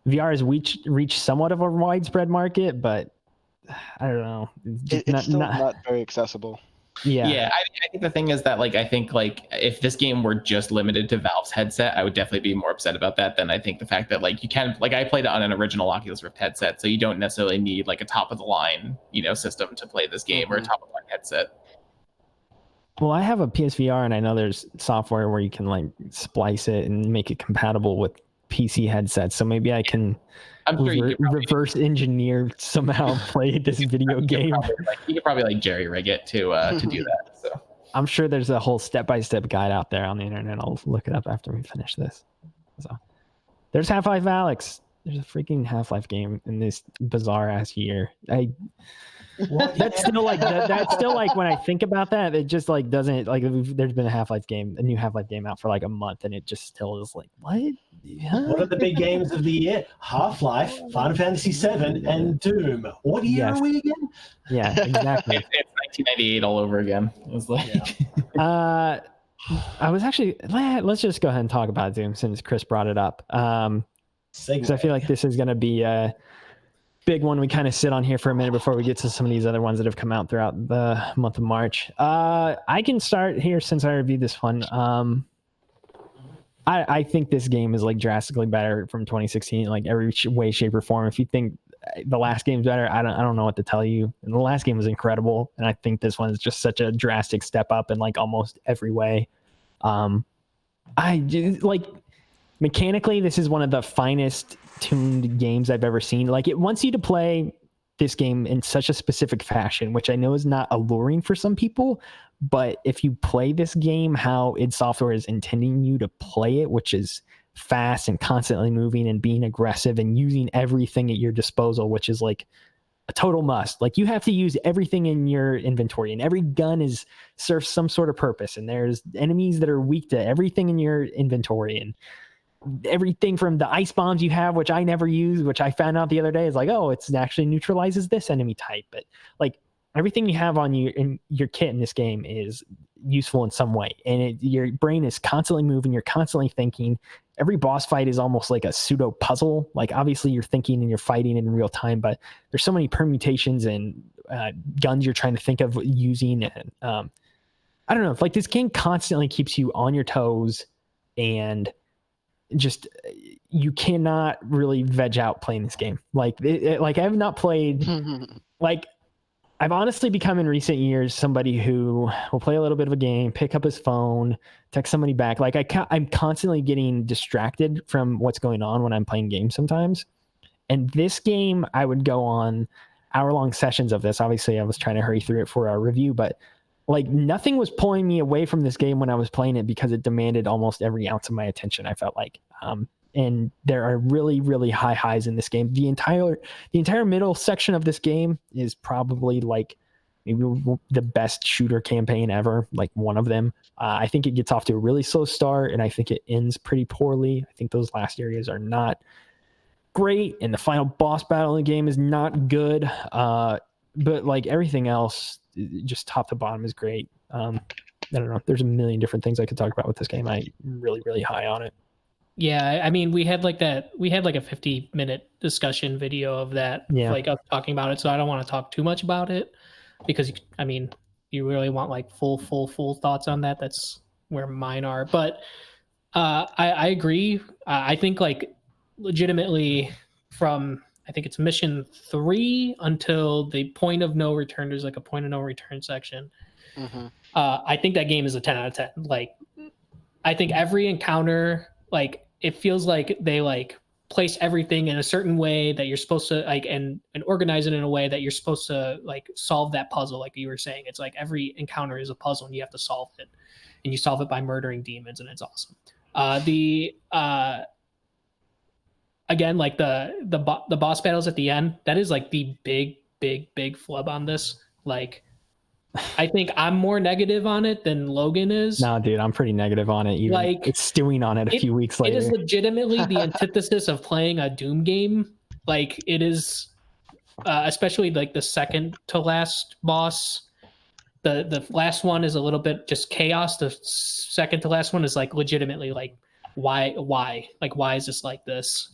VR has reached somewhat of a widespread market, but I don't know. It's still not very accessible. Yeah. I think the thing is that like I think like if this game were just limited to Valve's headset, I would definitely be more upset about that than I think the fact that like you can, like I played it on an original Oculus Rift headset, so you don't necessarily need like a top of the line, you know, system to play this game or a top of the line headset. Well, I have a PSVR and I know there's software where you can like splice it and make it compatible with PC headsets, so maybe I can reverse engineer somehow play this video game. You could probably like jerry rig it to do that. So I'm sure there's a whole step-by-step guide out there on the internet. I'll look it up after we finish this. So there's Half-Life Alyx. There's a freaking Half-Life game in this bizarre ass year. That's still like when I think about that, it just like doesn't like there's been a new Half-Life game out for like a month and it just still is like, what? Huh? What are the big games of the year? Half-Life, Final Fantasy VII, and Doom. What year are we again? Yeah, exactly. It's 1998 all over again. It was like I was actually, let's just go ahead and talk about Doom since Chris brought it up. Because I feel like this is going to be a big one. We kind of sit on here for a minute before we get to some of these other ones that have come out throughout the month of March. I can start here since I reviewed this one. I think this game is like drastically better from 2016, like every way, shape, or form. If you think the last game's better, I don't know what to tell you. And the last game was incredible, and I think this one is just such a drastic step up in like almost every way. I just, like mechanically, this is one of the finest tuned games I've ever seen. Like it wants you to play this game in such a specific fashion, which I know is not alluring for some people. But if you play this game how id Software is intending you to play it, which is fast and constantly moving and being aggressive and using everything at your disposal, which is like a total must. Like you have to use everything in your inventory, and every gun serves some sort of purpose. And there's enemies that are weak to everything in your inventory, and everything from the ice bombs you have, which I never use, which I found out the other day is like, oh, it actually neutralizes this enemy type. But like everything you have on you in your kit in this game is useful in some way, and your brain is constantly moving. You're constantly thinking. Every boss fight is almost like a pseudo puzzle. Like obviously you're thinking and you're fighting in real time, but there's so many permutations and guns you're trying to think of using. And I don't know, like this game constantly keeps you on your toes, and just you cannot really veg out playing this game. Like like I have not played like I've honestly become in recent years somebody who will play a little bit of a game, pick up his phone, text somebody back. Like I'm constantly getting distracted from what's going on when I'm playing games sometimes. And this game, I would go on hour-long sessions of this. Obviously, I was trying to hurry through it for our review, but like nothing was pulling me away from this game when I was playing it because it demanded almost every ounce of my attention. I felt like and there are really, really high highs in this game. The entire middle section of this game is probably like maybe the best shooter campaign ever, like one of them. I think it gets off to a really slow start, and I think it ends pretty poorly. I think those last areas are not great, and the final boss battle in the game is not good. But like everything else, just top to bottom is great. I don't know. There's a million different things I could talk about with this game. I'm really, really high on it. Yeah, I mean, we had like a 50-minute discussion video of that, like us talking about it. So I don't want to talk too much about it because, I mean, you really want like full thoughts on that. That's where mine are. But I agree. I think like legitimately from, I think it's mission 3 until the point of no return, there's like a point of no return section. Mm-hmm. I think that game is a 10 out of 10. Like, I think every encounter, like, it feels like they like place everything in a certain way that you're supposed to like, and organize it in a way that you're supposed to like solve that puzzle. Like you were saying, it's like every encounter is a puzzle and you have to solve it, and you solve it by murdering demons, and it's awesome. Again, like the boss battles at the end, that is like the big flub on this. Like, I think I'm more negative on it than Logan is. No, dude, I'm pretty negative on it. Even like, it's stewing on it a few weeks later. It is legitimately the antithesis of playing a Doom game. Like, it is, especially like the second to last boss. The last one is a little bit just chaos. The second to last one is like legitimately like, why? Like, why is this like this?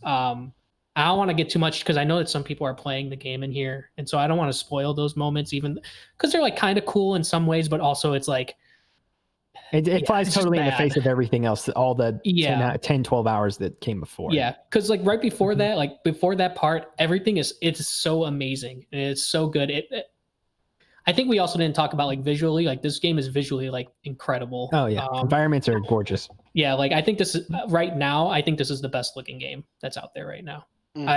I don't want to get too much because I know that some people are playing the game in here, and so I don't want to spoil those moments, even because they're like kind of cool in some ways, but also it's like it flies totally in the face of everything else, all the 10, 12 hours that came before. Yeah, because like right before that, like before that part, everything it's so amazing and it's so good. I think we also didn't talk about like visually, like this game is visually like incredible. Oh yeah, environments are gorgeous. Yeah, like I think this is right now. I think this is the best looking game that's out there right now. Mm-hmm.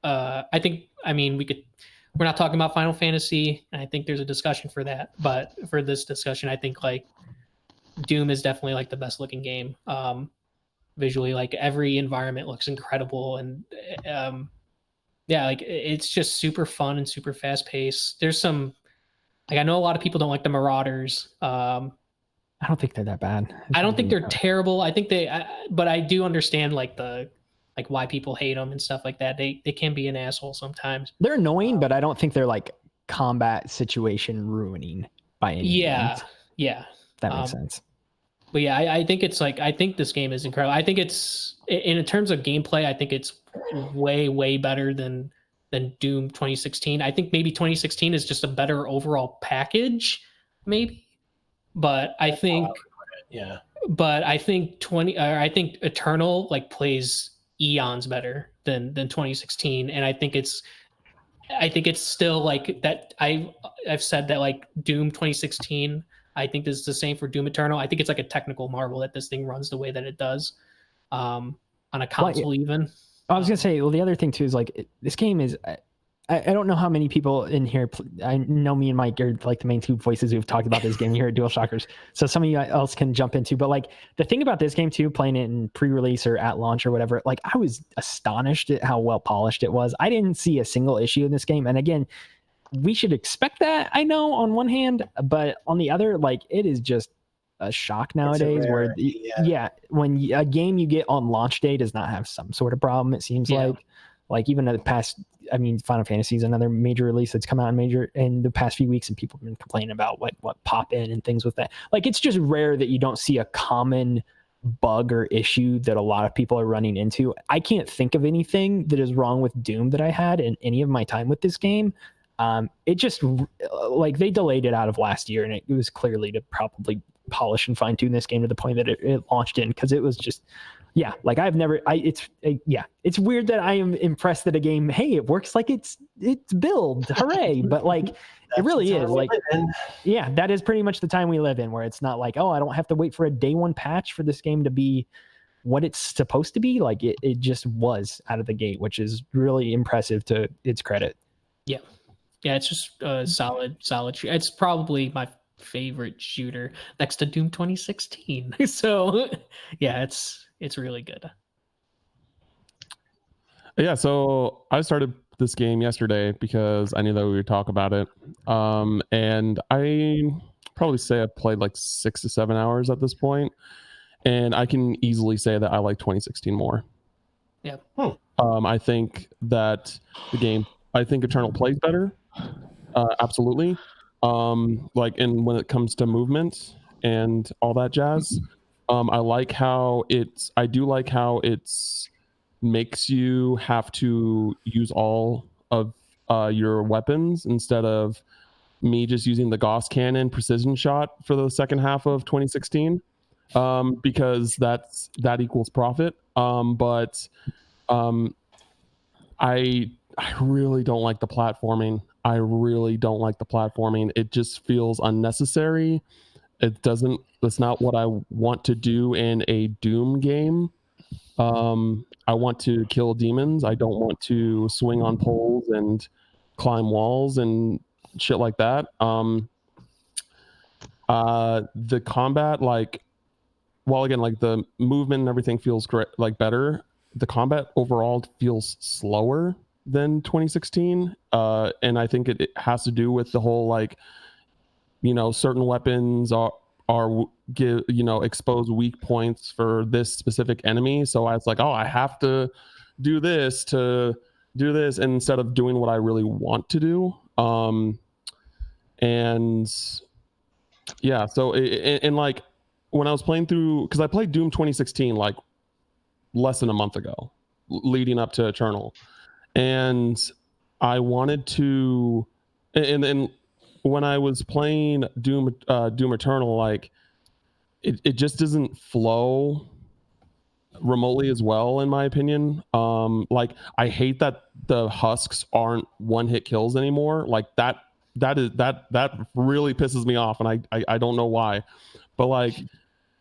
I think, I mean, we're not talking about Final Fantasy, and I think there's a discussion for that. But for this discussion, I think like Doom is definitely like the best looking game. Visually, like every environment looks incredible, and yeah, like it's just super fun and super fast paced. There's some, like, I know a lot of people don't like the Marauders. I don't think they're that bad. I don't think they're terrible. I think but I do understand like why people hate them and stuff like that. They can be an asshole sometimes. They're annoying, but I don't think they're like combat situation ruining by any means. Yeah. That makes sense. But yeah, I think it's like, I think this game is incredible. I think it's, in terms of gameplay, I think it's way better than Doom 2016. I think maybe 2016 is just a better overall package, maybe. But I think, But I think I think Eternal like plays eons better than 2016, and I think it's still like that. I've said that like Doom 2016. I think this is the same for Doom Eternal. I think it's like a technical marvel that this thing runs the way that it does, on a console even. I was gonna say, well, the other thing too is like this game is. I don't know how many people in here. I know me and Mike are like the main two voices who've talked about this game here at DualShockers. So some of you else can jump into. But like the thing about this game too, playing it in pre-release or at launch or whatever, like I was astonished at how well polished it was. I didn't see a single issue in this game. And again, we should expect that, I know, on one hand, but on the other, like it is just a shock nowadays where when a game you get on launch day does not have some sort of problem, it seems like even in the past, I mean, Final Fantasy is another major release that's come out in the past few weeks, and people have been complaining about what pop in and things with that. Like, it's just rare that you don't see a common bug or issue that a lot of people are running into. I can't think of anything that is wrong with Doom that I had in any of my time with this game. It just like they delayed it out of last year, and it was clearly to probably polish and fine tune this game to the point that it launched in, because it was just. Yeah, like it's weird that I am impressed that a game, hey, it works like it's build, hooray! But like it really is like, yeah, that is pretty much the time we live in, where it's not like, oh, I don't have to wait for a day one patch for this game to be what it's supposed to be. Like it just was out of the gate, which is really impressive to its credit. Yeah, it's just a solid. It's probably my favorite shooter next to Doom 2016. So yeah, it's really good. Yeah, so I started this game yesterday because I knew that we would talk about it. And I probably say I played like 6 to 7 hours at this point, and I can easily say that I like 2016 more. Yeah. I think that I think Eternal plays better. Absolutely. Like, and when it comes to movement and all that jazz, I like how I do like how it's makes you have to use all of your weapons instead of me just using the Gauss cannon precision shot for the second half of 2016, because that equals profit. But I really don't like the platforming. It just feels unnecessary. That's not what I want to do in a Doom game. I want to kill demons. I don't want to swing on poles and climb walls and shit like that. The combat, like, while again, like the movement and everything feels great, like better, the combat overall feels slower than 2016. And I think it has to do with the whole, like, certain weapons give, expose weak points for this specific enemy. So I was like, oh, I have to do this instead of doing what I really want to do. And yeah, so and like when I was playing through, because I played Doom 2016 like less than a month ago, leading up to Eternal, and I wanted to, and then when I was playing Doom Eternal, like it just doesn't flow remotely as well, in my opinion. Like, I hate that the husks aren't one-hit kills anymore. Like that really pisses me off, and I don't know why. But like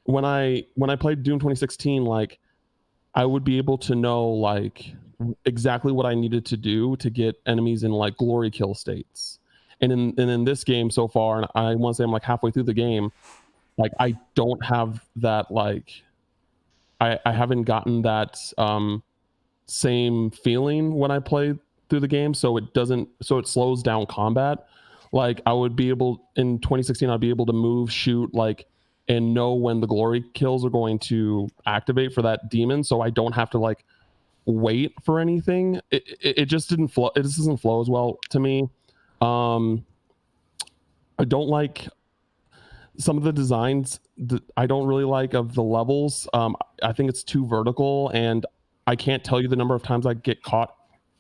when I played Doom 2016, like I would be able to know like exactly what I needed to do to get enemies in like glory kill states. And in this game so far, and I want to say I'm like halfway through the game, like I don't have that, like I haven't gotten that same feeling when I play through the game, so it slows down combat. Like I would be able in 2016, I'd be able to move, shoot, like, and know when the glory kills are going to activate for that demon, so I don't have to like wait for anything. It just didn't flow. It just doesn't flow as well to me. I don't like some of the designs that I don't really like of the levels. I think it's too vertical, and I can't tell you the number of times I get caught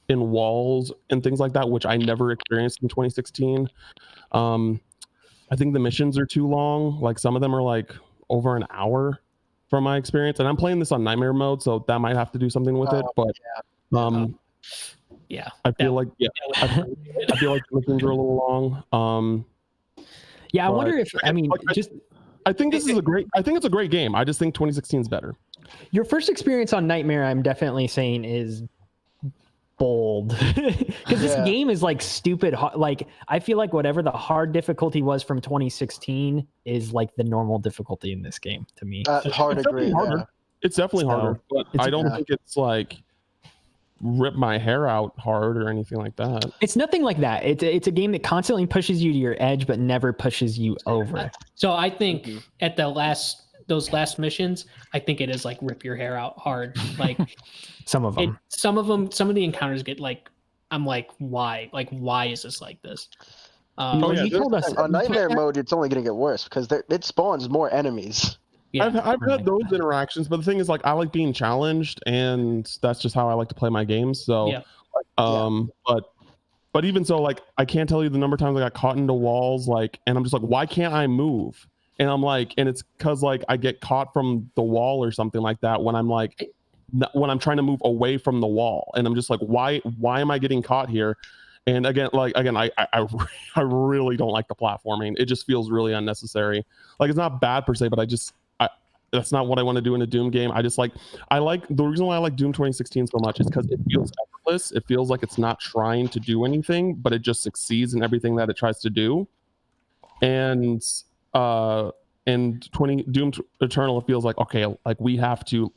in walls and things like that, which I never experienced in 2016. I think the missions are too long. Like some of them are like over an hour from my experience, and I'm playing this on nightmare mode, so that might have to do something with it. But yeah, I feel like I feel like the missions are a little long. Yeah, I wonder if I mean I think it's a great game. I just think 2016 is better. Your first experience on Nightmare, I'm definitely saying, is bold, because this game is like stupid hard. Like I feel like whatever the hard difficulty was from 2016 is like the normal difficulty in this game to me. Hard agree. It's definitely harder, but I don't think it's like rip my hair out hard or anything like that. It's nothing like that. It's a game that constantly pushes you to your edge, but never pushes you over. So I think at those last missions, I think it is like rip your hair out hard. Like some of them, some of the encounters get like, I'm like, why? Like, why is this like this? You told us on nightmare mode, it's only going to get worse because it spawns more enemies. Yeah, I've had those interactions, but the thing is, like, I like being challenged, and that's just how I like to play my games. So, but even so, like, I can't tell you the number of times I got caught into walls, like, and I'm just like, why can't I move? And I'm like, and it's because like I get caught from the wall or something like that when I'm like, when I'm trying to move away from the wall, and I'm just like, why am I getting caught here? And again, I really don't like the platforming. It just feels really unnecessary. Like, it's not bad per se, but that's not what I want to do in a Doom game. I like the reason why I like Doom 2016 so much is because it feels effortless. It feels like it's not trying to do anything, but it just succeeds in everything that it tries to do. And and Doom Eternal, it feels like, okay, like we have to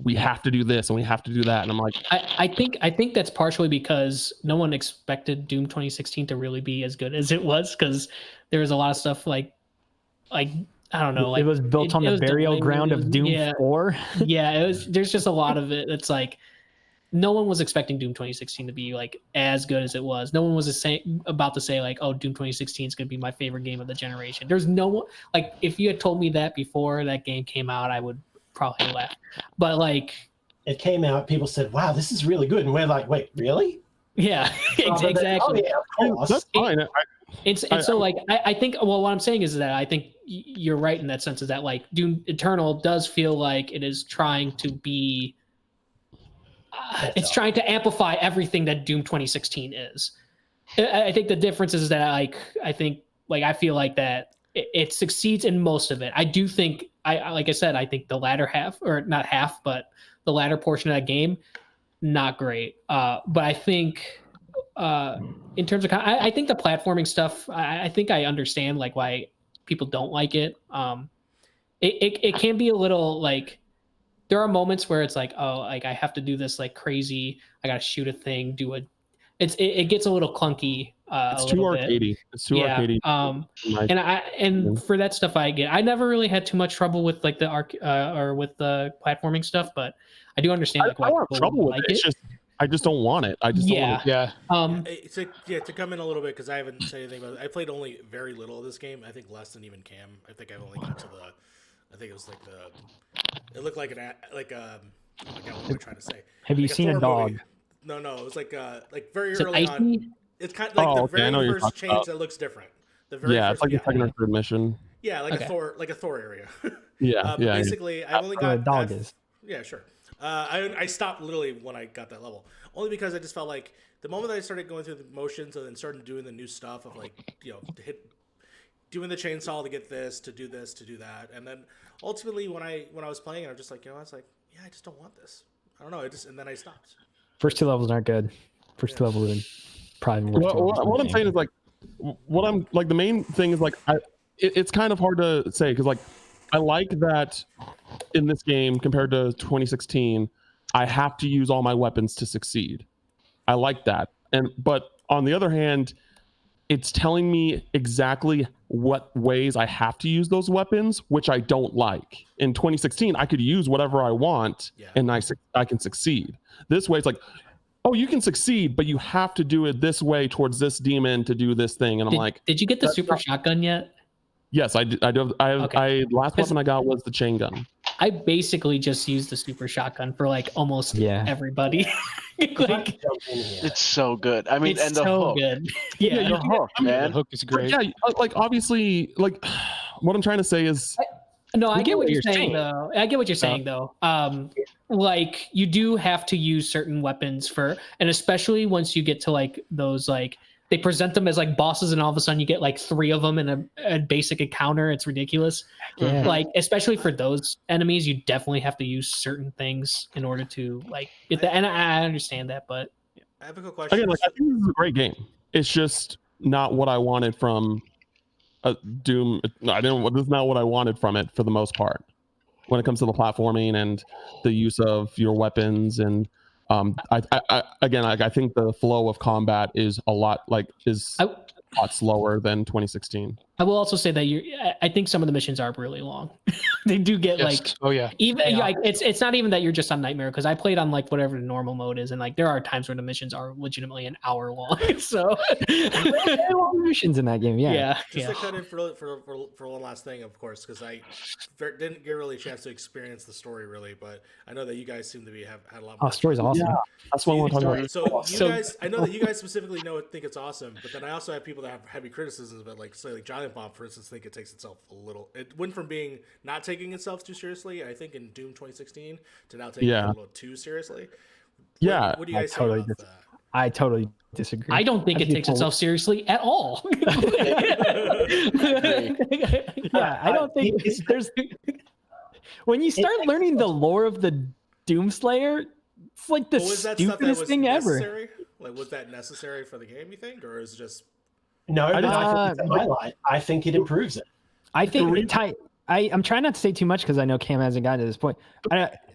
do this and we have to do that, and I'm like, I think that's partially because no one expected Doom 2016 to really be as good as it was, because there was a lot of stuff like I don't know, like it was built on the burial ground of Doom 4. Yeah, it was. There's just a lot of it. It's like no one was expecting Doom 2016 to be like as good as it was. No one was about to say like, oh, Doom 2016 is going to be my favorite game of the generation. There's no one, like, if you had told me that before that game came out, I would probably laugh. But like, it came out, people said, wow, this is really good. And we're like, wait, really? Yeah, exactly. Oh, yeah, of course. That's fine. So like, I think, well, what I'm saying is that I think you're right in that sense, is that like Doom Eternal does feel like it is trying to be, it's trying to amplify everything that Doom 2016 is. I think the difference is that I feel like that it succeeds in most of it. I do think, like I said, I think the latter half, or not half, but the latter portion of that game, not great. But I think in terms of, I think the platforming stuff, I think I understand like why people don't like it. It can be a little like, there are moments where it's like, oh, like I have to do this like crazy. I got to shoot a thing, it gets a little clunky. It's too arcadey. It's too arcadey. And for that stuff, I never really had too much trouble with like the or with the platforming stuff, but I do understand like why I don't have trouble with it. It's just I just don't want it. I just don't want it. To come in a little bit, because I haven't said anything about it. I played only very little of this game. I think less than even Cam. I think I've only got to I think it was like it looked like what am I trying to say? Have you like seen a dog? Movie. No, it was like very early on. It's kind of like the very first change that looks different. It's like the second or third mission. Yeah, like a Thor area. Basically, I only got dog is. Yeah, sure. I stopped literally when I got that level, only because I just felt like the moment that I started going through the motions and then started doing the new stuff of like, doing the chainsaw to get this, to do that, and then ultimately when I was playing it, I was just like, I was like, yeah, I just don't want this. I don't know. And then I stopped. First two levels aren't good. First two levels are probably worse. What I'm saying is like, what I'm like, the main thing is like, it's kind of hard to say because like, I like that in this game compared to 2016, I have to use all my weapons to succeed. I like that, but on the other hand, it's telling me exactly what ways I have to use those weapons, which I don't like. In 2016, I could use whatever I want, and I can succeed. This way, it's like, oh, you can succeed, but you have to do it this way towards this demon to do this thing. And I'm like, did you get the super shotgun yet? Yes, I did. Last weapon I got was the chain gun. I basically just used the super shotgun for like almost everybody. Like, it's so good. I mean, it's and the so hook. good. The hook, man. The hook is great. Yeah, like obviously, like what I'm trying to say is. No, I get what you're saying though. I get what you're saying though. Like you do have to use certain weapons and especially once you get to like those like. They present them as like bosses, and all of a sudden you get like 3 of them in a basic encounter. It's ridiculous. Yeah. Like, especially for those enemies, you definitely have to use certain things in order to like get that. And I understand that, but I have a quick question. Again, like, I think this is a great game. It's just not what I wanted from Doom. This is not what I wanted from it for the most part. When it comes to the platforming and the use of your weapons and. I think the flow of combat is a lot slower than 2016. I will also say that I think some of the missions are really long. They do get it's not even that you're just on nightmare, because I played on like whatever the normal mode is, and like there are times where the missions are legitimately an hour long. So long missions in that game, Just to cut in for one last thing, of course, because I didn't get really a chance to experience the story really, but I know that you guys seem to have had a lot more. Oh, story's awesome. Yeah, that's what I want to talk about. So guys, I know that you guys specifically think it's awesome, but then I also have people that have heavy criticisms of it, like say like Johnny Bomb, for instance, think it takes itself it went from being not taking itself too seriously, I think, in Doom 2016 to now taking it a little too seriously. What do you guys think about that? I totally disagree. I don't think it takes itself seriously at all. I don't think there's. When you start learning the lore of the Doomslayer, it's like the stupidest thing ever. Like, was that necessary for the game, you think, or is it just? No, I think it's a highlight. I think it improves it. I think I'm trying not to say too much because I know Cam hasn't gotten to this point.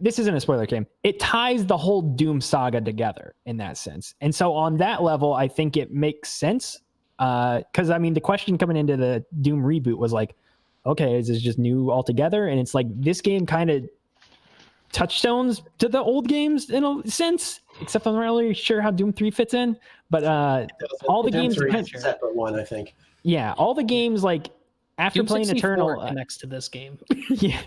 This isn't a spoiler, Cam. It ties the whole Doom saga together in that sense. And so on that level, I think it makes sense. Because, I mean, the question coming into the Doom reboot was like, okay, is this just new altogether? And it's like this game kind of touchstones to the old games in a sense, except I'm not really sure how Doom 3 fits in. But all the games... Doom 3 is a separate one, I think. Yeah, all the games, like, after Doom playing 64 Eternal... connects to this game. yeah.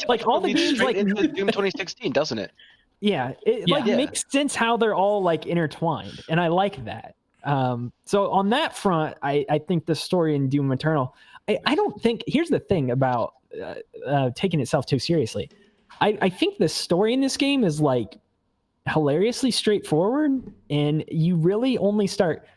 Like, all the Leads games, straight like... into Doom 2016, doesn't it? Yeah, it like makes sense how they're all like intertwined, and I like that. So on that front, I think the story in Doom Eternal, I don't think, here's the thing about taking itself too seriously. I think the story in this game is like hilariously straightforward, and you really only start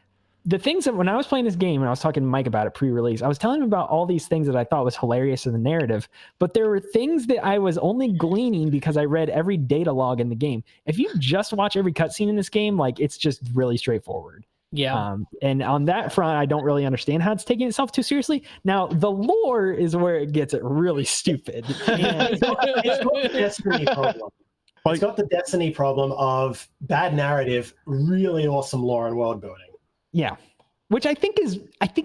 the things that when I was playing this game and I was talking to Mike about it pre-release, I was telling him about all these things that I thought was hilarious in the narrative, but there were things that I was only gleaning because I read every data log in the game. If you just watch every cutscene in this game, like it's just really straightforward. Yeah. And on that front, I don't really understand how it's taking itself too seriously. Now, the lore is where it gets it really stupid. It's got the Destiny problem. It's got the Destiny problem of bad narrative, really awesome lore and world building. Yeah, which I think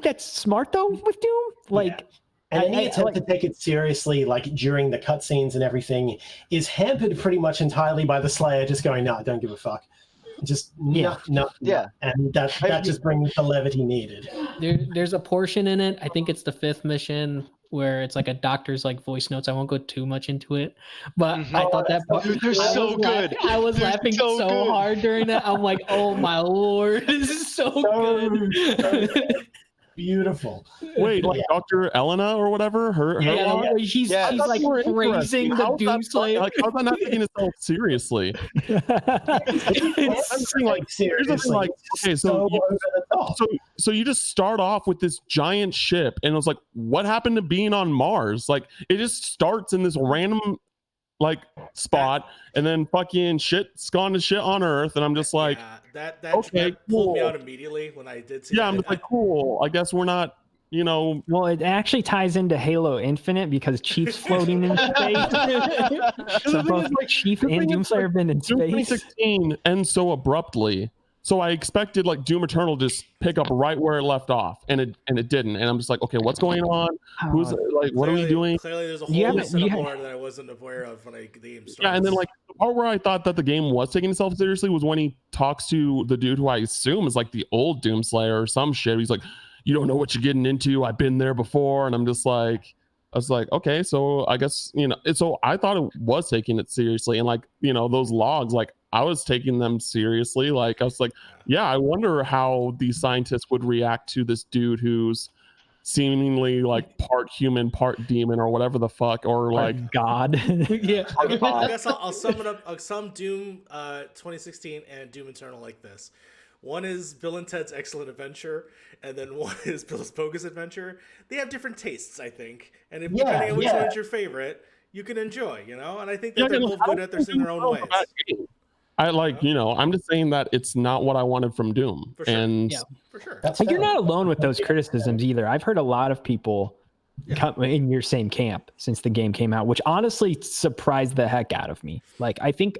that's smart though with Doom. Like, and any attempt to take it seriously, like during the cutscenes and everything, is hampered pretty much entirely by the Slayer just going, "No, don't give a fuck." Just no, and that just brings the levity needed. There's a portion in it. I think it's the 5th mission where it's like a doctor's like voice notes. I won't go too much into it, but I thought that part, they're so good. I was laughing so hard during that. I'm like, oh my lord, this is so good. Beautiful. Wait, like Dr. Elena or whatever? Her he's like praising the Doomslayer. Like, how's that not taking itself seriously? I'm saying, like, seriously. Like, okay, so you just start off with this giant ship, and it was like, what happened to being on Mars? Like, it just starts in this random like spot, and then fucking shit's gone to shit on Earth, and I'm just like, that okay, pulled me out immediately when I did see. Yeah, I'm just like, cool. I guess we're not, you know. Well, it actually ties into Halo Infinite because Chief's floating in space. So both Chief and Doomslayer have been in space. Doom 2016 ends so abruptly. So I expected like Doom Eternal just pick up right where it left off, and it didn't. And I'm just like, okay, what's going on? Who's like, what are we doing? Clearly, there's a whole set of lore that I wasn't aware of when the game started. Yeah, and then like the part where I thought that the game was taking itself seriously was when he talks to the dude who I assume is like the old Doomslayer or some shit. He's like, you don't know what you're getting into. I've been there before, and I'm just like, I was like, okay, so I guess, you know, so I thought it was taking it seriously, and like, you know, those logs, like I was taking them seriously. Like I was like, yeah, I wonder how these scientists would react to this dude who's seemingly like part human, part demon, or whatever the fuck, or like God. Yeah. I guess I'll sum it up. I'll sum Doom 2016 and Doom Eternal like this. One is Bill and Ted's Excellent Adventure, and then one is Bill's Bogus Adventure. They have different tastes, I think, and if depending on which one is your favorite, you can enjoy, you know. And I think that they're both good at in their own ways. I like, you know, I'm just saying that it's not what I wanted from Doom. For sure. And for sure. You're not alone with those criticisms either. I've heard a lot of people come in your same camp since the game came out, which honestly surprised the heck out of me. Like, I think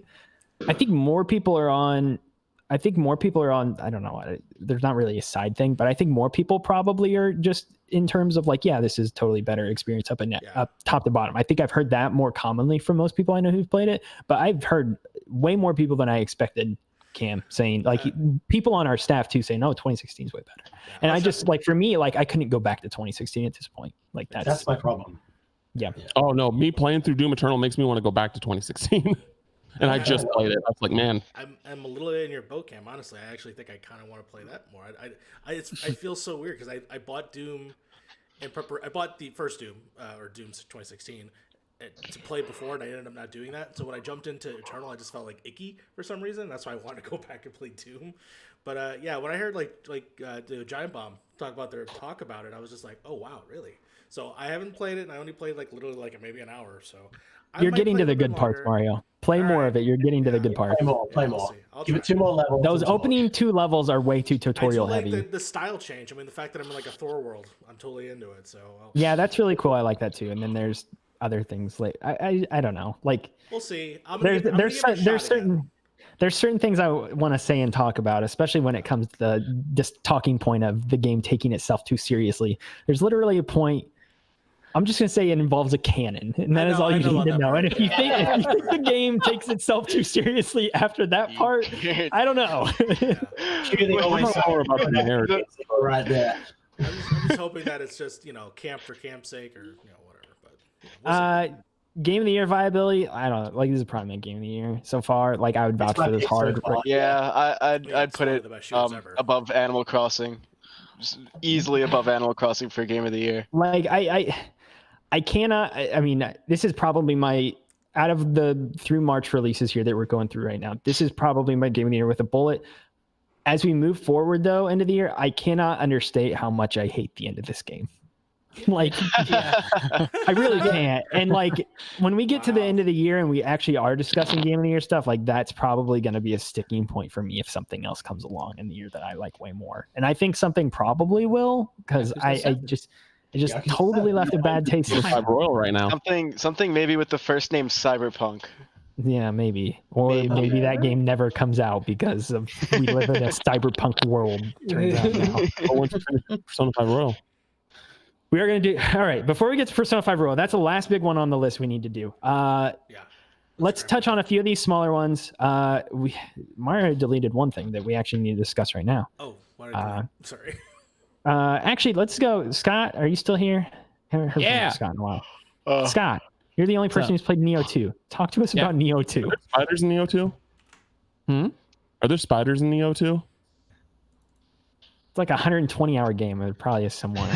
more people are on, I don't know, there's not really a side thing, but I think more people probably are just in terms of like, yeah, this is totally better experience up top to bottom. I think I've heard that more commonly from most people I know who've played it, but I've heard way more people than I expected, Cam, saying like people on our staff too saying, no, 2016 is way better. And I just like, for me, like I couldn't go back to 2016 at this point. Like that's my problem. Yeah. Oh no, me playing through Doom Eternal makes me want to go back to 2016. And I just played it. I was like, man, I'm a little in your boat, Cam. Honestly, I actually think I kind of want to play that more. I feel so weird because I bought Doom I bought the first Doom or Doom 2016 to play before, and I ended up not doing that. So when I jumped into Eternal, I just felt like icky for some reason. That's why I wanted to go back and play Doom. But yeah, when I heard the Giant Bomb talk about it, I was just like, oh wow, really? So I haven't played it, and I only played like literally like maybe an hour or so. You're getting to the good parts, Mario. Play more of it. You're getting to the good parts. Play more. Give it 2 more levels. Those opening 2 levels are way too tutorial I do heavy. like the style change. I mean, the fact that I'm in like a Thor world, I'm totally into it. So yeah, that's really cool. I like that too. And then there's other things like I don't know. Like we'll see. There's certain things I want to say and talk about, especially when it comes to this talking point of the game taking itself too seriously. There's literally a point. I'm just gonna say it involves a cannon, and that is all you need to know. And if you think the game takes itself too seriously after that part, I don't know. Right there. I'm just hoping that it's just camp for camp's sake or whatever. But game of the year viability, I don't know. Like this is probably my game of the year so far. Like I would vouch for this hard. Yeah, I'd put it above Animal Crossing, just easily above Animal Crossing for game of the year. Like I cannot. I mean, this is probably my out of the through March releases here that we're going through right now. This is probably my game of the year with a bullet. As we move forward, though, end of the year, I cannot understate how much I hate the end of this game. Like, I really can't. And like, when we get to the end of the year and we actually are discussing game of the year stuff, like that's probably going to be a sticking point for me if something else comes along in the year that I like way more. And I think something probably will, because I just totally left a bad taste in my Royal right now. Something maybe with the first name Cyberpunk. Yeah, maybe. Or maybe that game never comes out because we live in a cyberpunk world. Turns out now. Persona 5 Royal. We are going to do... All right, before we get to Persona 5 Royal, that's the last big one on the list we need to do. Let's touch on a few of these smaller ones. Mario deleted one thing that we actually need to discuss right now. Oh, why did I sorry. Actually, let's go. Scott, are you still here? Haven't heard from Scott in a while. Scott, you're the only person who's played Neo 2. Talk to us about Neo 2. Are there spiders in Neo 2? Are there spiders in Neo 2? It's like a 120-hour game. It probably is somewhere.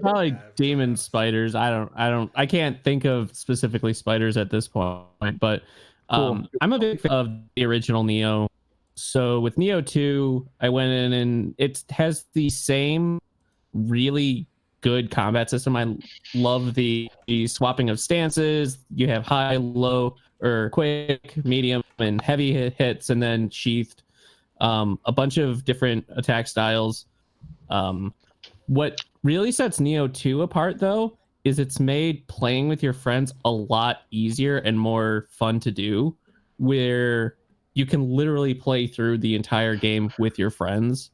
Probably demon spiders. I can't think of specifically spiders at this point, but I'm a big fan of the original Neo. So with Neo 2, I went in and it has the same really good combat system. I love the swapping of stances. You have high, low, or quick, medium, and heavy hits, and then sheathed. A bunch of different attack styles. What really sets Neo 2 apart, though, is it's made playing with your friends a lot easier and more fun to do, where you can literally play through the entire game with your friends.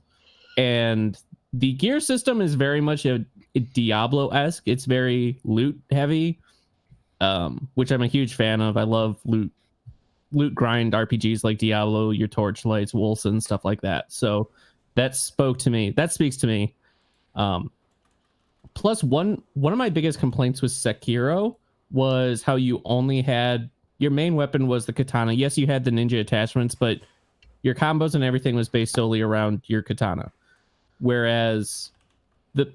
And the gear system is very much a Diablo-esque. It's very loot heavy, which I'm a huge fan of. I love loot grind RPGs like Diablo, your Torchlights, Wolcen, stuff like that. So that speaks to me. Plus, one of my biggest complaints with Sekiro was how you only had your main weapon was the katana. Yes, you had the ninja attachments, but your combos and everything was based solely around your katana. Whereas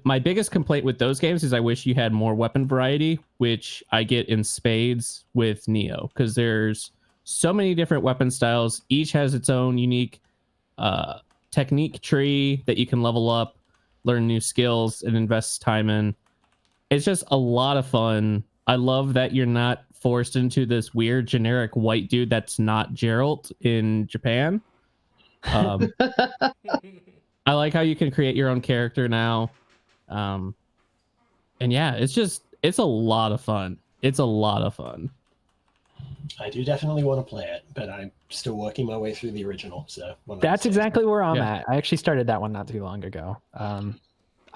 my biggest complaint with those games is I wish you had more weapon variety, which I get in spades with Neo, because there's so many different weapon styles. Each has its own unique technique tree that you can level up, learn new skills, and invest time in. It's just a lot of fun. I love that you're not forced into this weird generic white dude that's not Geralt in Japan. I like how you can create your own character now. And yeah, it's a lot of fun. It's a lot of fun. I do definitely want to play it, but I'm still working my way through the original. So that's exactly where I'm at. I actually started that one not too long ago.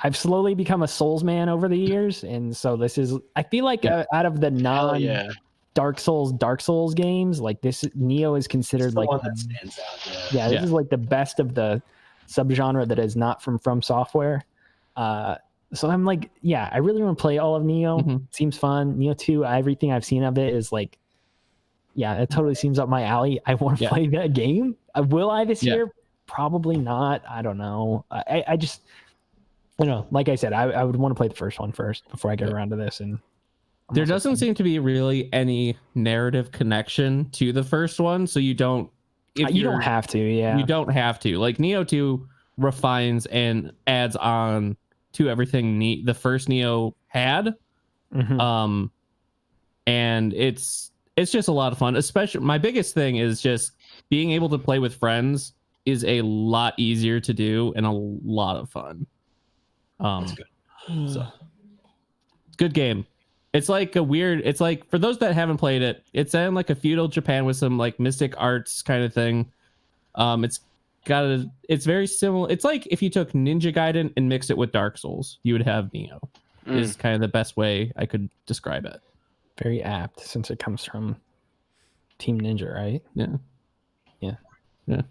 I've slowly become a Souls man over the years, and so this is. I feel like out of the Dark Souls games, like this, Neo is considered like one that stands out. This is like the best of the subgenre that is not from Software. So I'm like, I really want to play all of Neo. It seems fun. Neo 2, everything I've seen of it is like, it totally seems up my alley. I want to play that game. Will I this year? Probably not. I don't know. I just, like I said, I would want to play the first one first before I get around to this. And There doesn't seem to be really any narrative connection to the first one, so you don't. If You don't have to, yeah. You don't have to. Like Neo 2 refines and adds on to everything the first Neo had. Mhm. And it's just a lot of fun. Especially my biggest thing is just being able to play with friends is a lot easier to do and a lot of fun. That's good. So good game. It's like it's like, for those that haven't played it, it's in like a feudal Japan with some like mystic arts kind of thing. It's very similar. It's like if you took Ninja Gaiden and mixed it with Dark Souls, you would have Neo. Is kind of the best way I could describe it. Very apt, since it comes from Team Ninja, right? Yeah. So,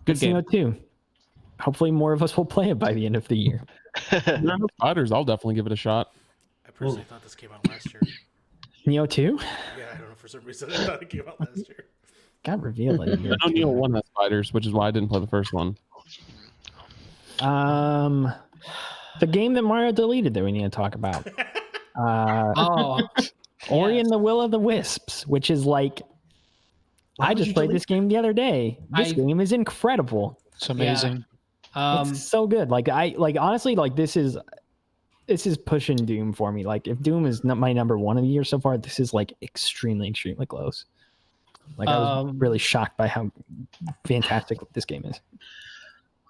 Good game too. Hopefully more of us will play it by the end of the year. Spiders, I'll definitely give it a shot. I personally thought this came out last year. Neo 2? Yeah, I don't know, for some reason I thought it came out last year. Got revealed. I know Neo 1 has spiders, which is why I didn't play the first one. The game that Mario deleted that we need to talk about. Ori yes. and the Will of the Wisps, which is like, I just played this game the other day. This game is incredible. It's amazing. It's so good. Like honestly, like this is pushing Doom for me. Like if Doom is not my number one of the year so far, this is like extremely close. Like I was really shocked by how fantastic this game is.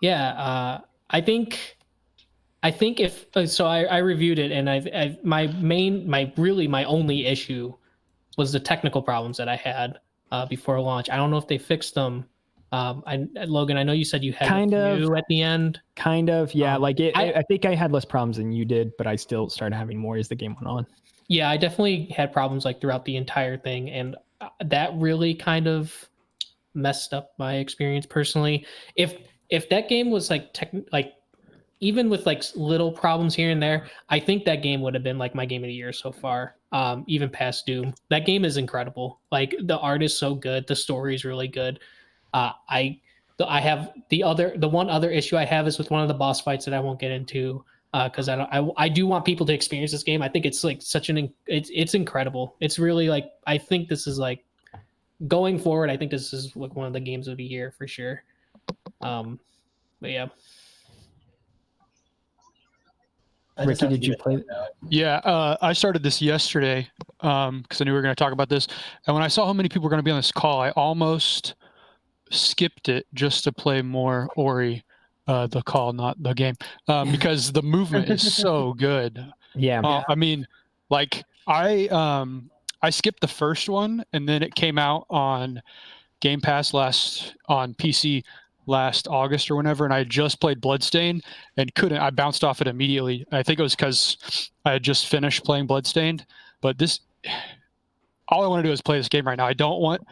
Yeah, I think if so, I reviewed it, and my only issue was the technical problems that I had before launch. I don't know if they fixed them. Logan, I know you said you had a few at the end. Kind of, yeah. I think I had less problems than you did, but I still started having more as the game went on. Yeah, I definitely had problems like throughout the entire thing, and that really kind of messed up my experience personally. If that game was like even with like little problems here and there, I think that game would have been like my game of the year so far. Even past Doom, that game is incredible. Like the art is so good, the story is really good. I have the one other issue I have is with one of the boss fights that I won't get into because I do want people to experience this game. I think it's like it's incredible. It's really like, I think this is like going forward. I think this is like one of the games of the year for sure. But yeah. Ricky, did you play it? Yeah, I started this yesterday because I knew we were going to talk about this. And when I saw how many people were going to be on this call, I almost skipped it just to play more Ori, the call, not the game, because the movement is so good. Yeah. I mean, like I skipped the first one, and then it came out on Game Pass on PC last August or whenever, and I just played Bloodstained and I bounced off it immediately. I think it was because I had just finished playing Bloodstained, but all I want to do is play this game right now. I don't want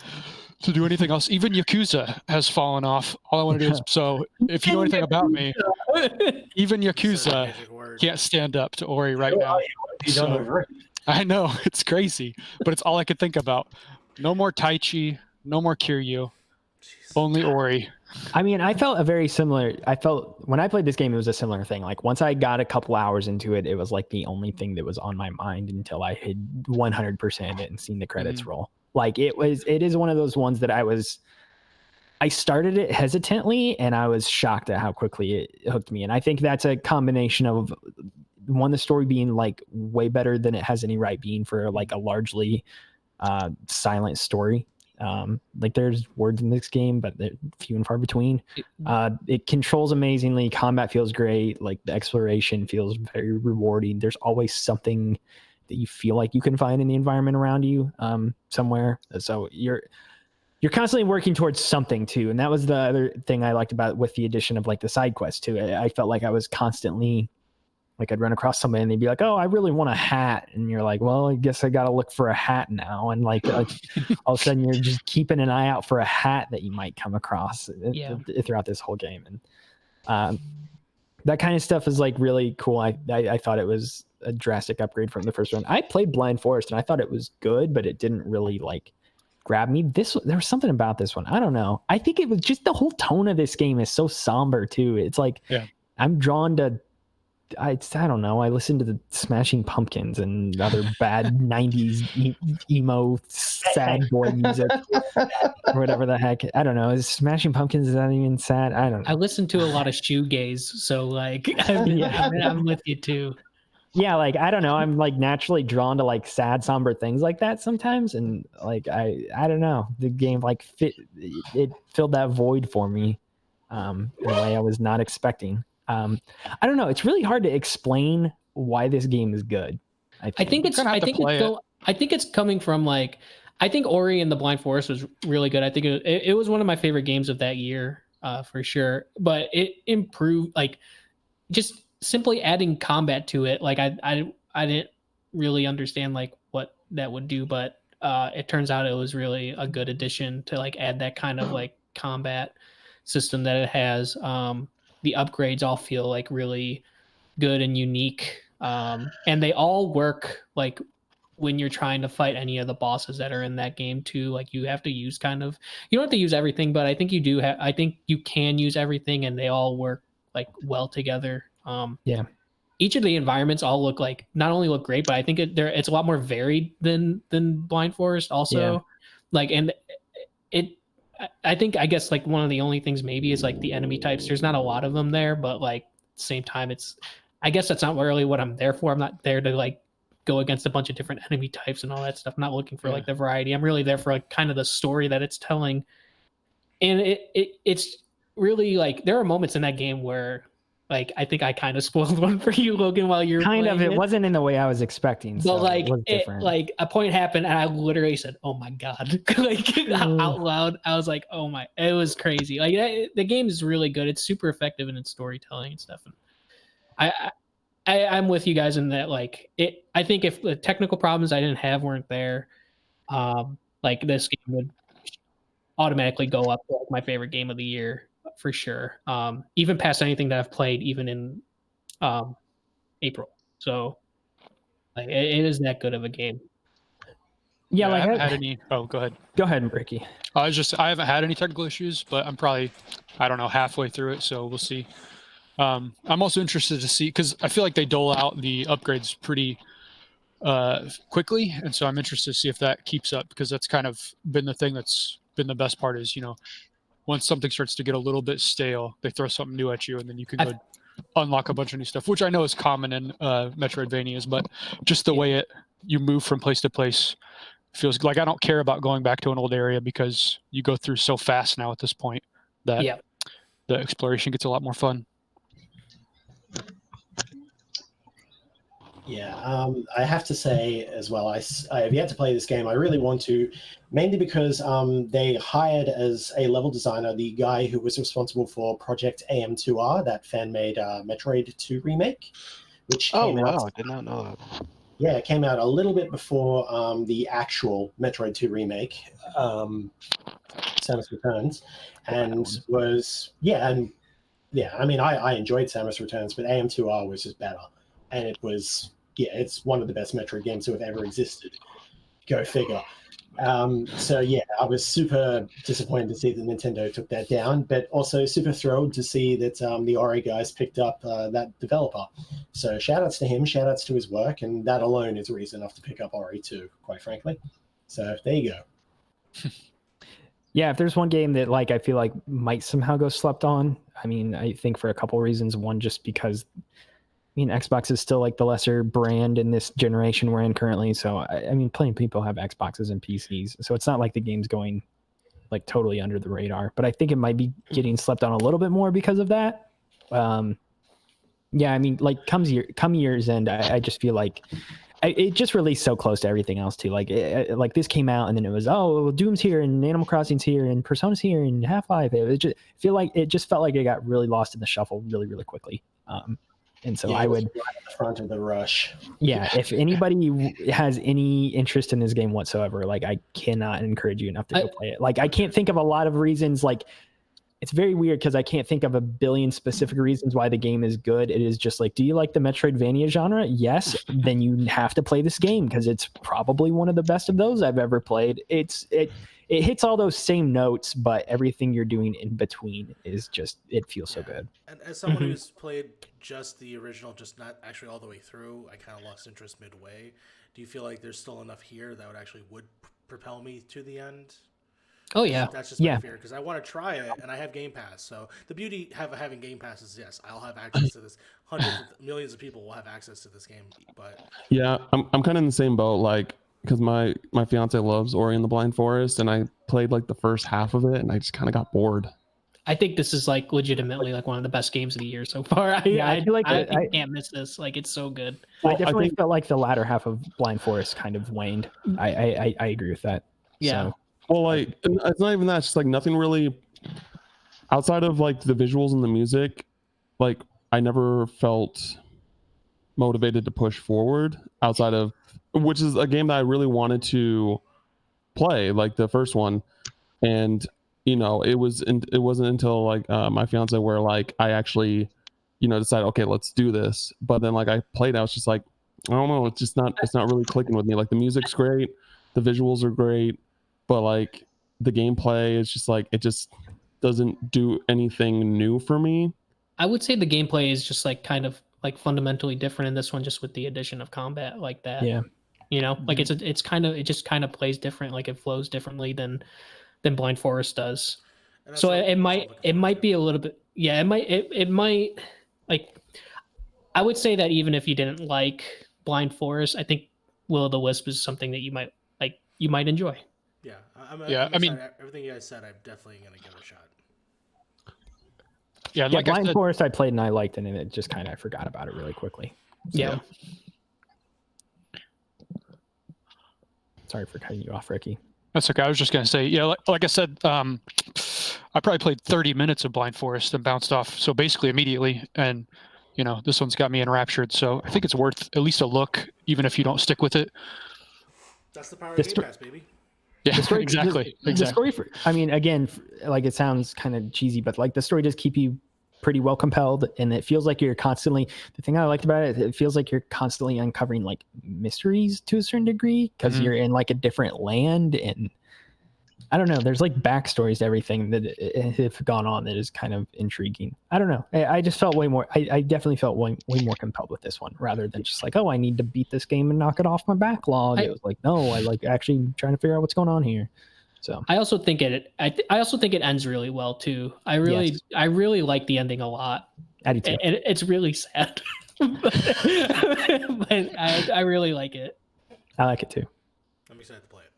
to do anything else. Even Yakuza has fallen off. All I want to do is, so if you know anything about me, even Yakuza can't stand up to Ori right now. I know, it's crazy, but it's all I could think about. No more Tai Chi, no more Kiryu, only Ori. I mean, I felt when I played this game, it was a similar thing. Like once I got a couple hours into it, it was like the only thing that was on my mind until I had 100% it and seen the credits roll. Like it is one of those ones that I started it hesitantly and I was shocked at how quickly it hooked me. And I think that's a combination of the story being like way better than it has any right being for like a largely silent story. Like there's words in this game, but they're few and far between. It controls amazingly. Combat feels great. Like the exploration feels very rewarding. There's always something that you feel like you can find in the environment around you somewhere. So you're constantly working towards something too. And that was the other thing I liked about with the addition of like the side quests too. I felt like I was constantly like I'd run across somebody and they'd be like, "Oh, I really want a hat," and you're like, "Well, I guess I got to look for a hat now." And like all of a sudden, you're just keeping an eye out for a hat that you might come across throughout this whole game, and that kind of stuff is like really cool. I thought it was a drastic upgrade from the first one. I played Blind Forest and I thought it was good, but it didn't really like grab me. There was something about this one. I don't know. I think it was just the whole tone of this game is so somber too. It's like I'm drawn to I don't know. I listened to the Smashing Pumpkins and other bad '90s emo sad boy music, or whatever the heck. I don't know. Is Smashing Pumpkins, is that even sad? I don't know. I listen to a lot of shoegaze, so like I'm with you too. Yeah, like I don't know. I'm like naturally drawn to like sad, somber things like that sometimes, and like I don't know. The game like it filled that void for me in a way I was not expecting. I don't know. It's really hard to explain why this game is good. I think it's coming from like, I think Ori and the Blind Forest was really good. I think it was one of my favorite games of that year, for sure. But it improved, like, just simply adding combat to it. Like I didn't really understand like what that would do, but it turns out it was really a good addition to like add that kind of like combat system that it has. The upgrades all feel like really good and unique, and they all work like when you're trying to fight any of the bosses that are in that game too. Like you have to use you don't have to use everything, but I think you do I think you can use everything, and they all work like well together. Each of the environments all look like, not only look great, but I think it's a lot more varied than Blind Forest also. Like, and I think, I guess like one of the only things maybe is like the enemy types. There's not a lot of them there, but like at the same time, I guess that's not really what I'm there for. I'm not there to like go against a bunch of different enemy types and all that stuff. I'm not looking for like the variety. I'm really there for like kind of the story that it's telling. And it's really like, there are moments in that game where like, I think I kind of spoiled one for you, Logan, while you're kind of. It wasn't in the way I was expecting. But so like, it was different. like a point happened, and I literally said, "Oh my god!" like out loud. I was like, "Oh my!" It was crazy. Like the game is really good. It's super effective in its storytelling and stuff. And I'm with you guys in that. Like I think if the technical problems I didn't have weren't there, like this game would automatically go up to like my favorite game of the year for sure. Even past anything that I've played, even in April. So like, it is that good of a game. Yeah, like I haven't had any. Oh, go ahead. Go ahead, Ricky. I haven't had any technical issues, but I'm probably, I don't know, halfway through it, so we'll see. I'm also interested to see, because I feel like they dole out the upgrades pretty quickly, and so I'm interested to see if that keeps up, because that's kind of been the thing that's been the best part is, once something starts to get a little bit stale, they throw something new at you, and then you can go unlock a bunch of new stuff, which I know is common in Metroidvanias, but just the way you move from place to place feels like I don't care about going back to an old area, because you go through so fast now at this point that the exploration gets a lot more fun. Yeah, I have to say as well, I have yet to play this game. I really want to, mainly because they hired as a level designer the guy who was responsible for Project AM2R, that fan-made Metroid 2 remake, which came out. I did not know that. Yeah, it came out a little bit before the actual Metroid 2 remake, Samus Returns, and I mean, I enjoyed Samus Returns, but AM2R was just better. And it was, it's one of the best Metroid games to have ever existed. Go figure. So yeah, I was super disappointed to see that Nintendo took that down, but also super thrilled to see that the Ori guys picked up that developer. So shout outs to him, shout outs to his work, and that alone is reason enough to pick up Ori 2, quite frankly. So there you go. Yeah, if there's one game that like I feel like might somehow go slept on, I mean, I think for a couple reasons. One, just because Xbox is still like the lesser brand in this generation we're in currently. So, I mean, plenty of people have Xboxes and PCs. So it's not like the game's going like totally under the radar, but I think it might be getting slept on a little bit more because of that. Yeah, I mean, like come year's end, I just feel like it just released so close to everything else too. Like like this came out and then it was, Doom's here and Animal Crossing's here and Persona's here and Half-Life. It just felt like it got really lost in the shuffle really, really quickly. And so I would, right at the front of the rush. Yeah, if anybody has any interest in this game whatsoever, like I cannot encourage you enough to go play it. Like I can't think of a lot of reasons. Like it's very weird because I can't think of a billion specific reasons why the game is good. It is just like, do you like the Metroidvania genre? Yes, then you have to play this game because it's probably one of the best of those I've ever played. It hits all those same notes, but everything you're doing in between is just, it feels so good. And as someone who's played just the original, just not actually all the way through, I kind of lost interest midway. Do you feel like there's still enough here that would propel me to the end? Oh yeah, That's just my fear because I want to try it and I have Game Pass. So the beauty of having Game Pass is yes, I'll have access to this. Hundreds of millions of people will have access to this game. But yeah, I'm kind of in the same boat. Like, because my fiance loves Ori and the Blind Forest, and I played like the first half of it, and I just kind of got bored. I think this is like legitimately like one of the best games of the year so far. I feel like I can't miss this. Like it's so good. I definitely felt like the latter half of Blind Forest kind of waned. I agree with that. Yeah. So. Well, like, it's not even that. It's just like nothing really outside of like the visuals and the music. Like, I never felt motivated to push forward outside of, which is a game that I really wanted to play, like the first one. And, you know, it wasn't until like my fiance where like I actually, you know, decided, okay, let's do this. But then like I played, I was just like, I don't know, it's not really clicking with me. Like the music's great, the visuals are great, but like the gameplay is just like, it just doesn't do anything new for me. I would say the gameplay is just like kind of like fundamentally different in this one, just with the addition of combat like that. Yeah. You know, like it just kind of plays different, like it flows differently than Blind Forest does. So it might be a little bit, yeah, it might like, I would say that even if you didn't like Blind Forest, I think Will o' the Wisp is something that you might enjoy. Yeah, I mean, everything you guys said, I'm definitely gonna give it a shot. Yeah, like Blind Forest I played and I liked it, and it just kind of forgot about it really quickly. So, yeah. Sorry for cutting you off, Ricky. That's okay. I was just gonna say, yeah, like I said, I probably played 30 minutes of Blind Forest and bounced off. So basically immediately, and you know, this one's got me enraptured. So I think it's worth at least a look, even if you don't stick with it. That's the power of Game Pass, baby. Yeah, story, exactly. The story, I mean, again, like it sounds kind of cheesy, but like the story does keep you pretty well compelled, and it feels like you're constantly, the thing I liked about it, it feels like you're constantly uncovering like mysteries to a certain degree because you're in like a different land, and I don't know, there's like backstories to everything that have gone on that is kind of intriguing. I don't know, I just felt way more, I definitely felt way more compelled with this one rather than just like, oh, I need to beat this game and knock it off my backlog. It was like, no, I like actually trying to figure out what's going on here. So I also think it ends really well too. I really like the ending a lot. I do too. And it's really sad, but I really like it. I like it too. I'm excited to play it.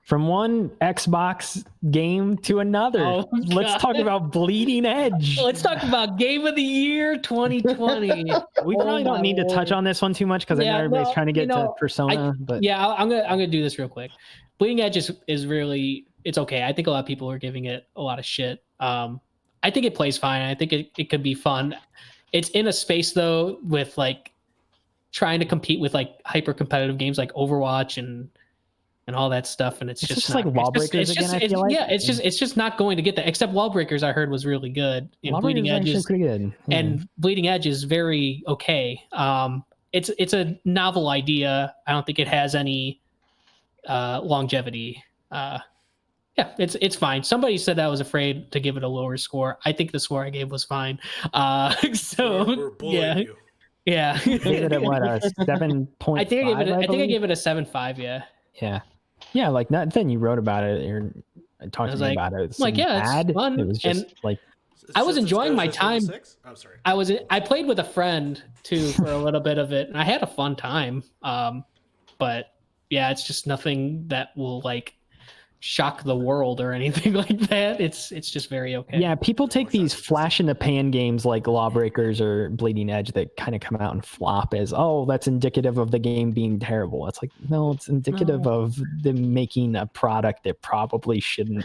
From one Xbox game to another. Oh, let's talk about Bleeding Edge. Let's talk about Game of the Year 2020. We probably don't need to touch on this one too much because I know everybody's trying to get to Persona. But yeah, I'm gonna do this real quick. Bleeding Edge is really, it's okay. I think a lot of people are giving it a lot of shit. I think it plays fine. I think it could be fun. It's in a space though with like trying to compete with like hyper competitive games like Overwatch and all that stuff, and it's just like Lawbreakers again. I feel like it's just not going to get that. Except Lawbreakers, I heard, was really good. And Bleeding Edge is pretty good. Yeah. And Bleeding Edge is very okay. It's a novel idea. I don't think it has any longevity. Yeah, it's fine. Somebody said I was afraid to give it a lower score. I think the score I gave was fine. So we're bullying you. Yeah. Gave it a what, a 7.5? I think I gave it a 7.5. Yeah. Yeah, like nothing you wrote about it or talked to me about it. Like, yeah, it's fun. It was just like I was enjoying my time. I'm sorry. I played with a friend too for a little bit of it, and I had a fun time. But yeah, it's just nothing that will like shock the world or anything like that. It's just very okay. Yeah, people take these flash in the pan games like Lawbreakers or Bleeding Edge that kind of come out and flop as, oh, that's indicative of the game being terrible. It's like, no, it's indicative of them making a product that probably shouldn't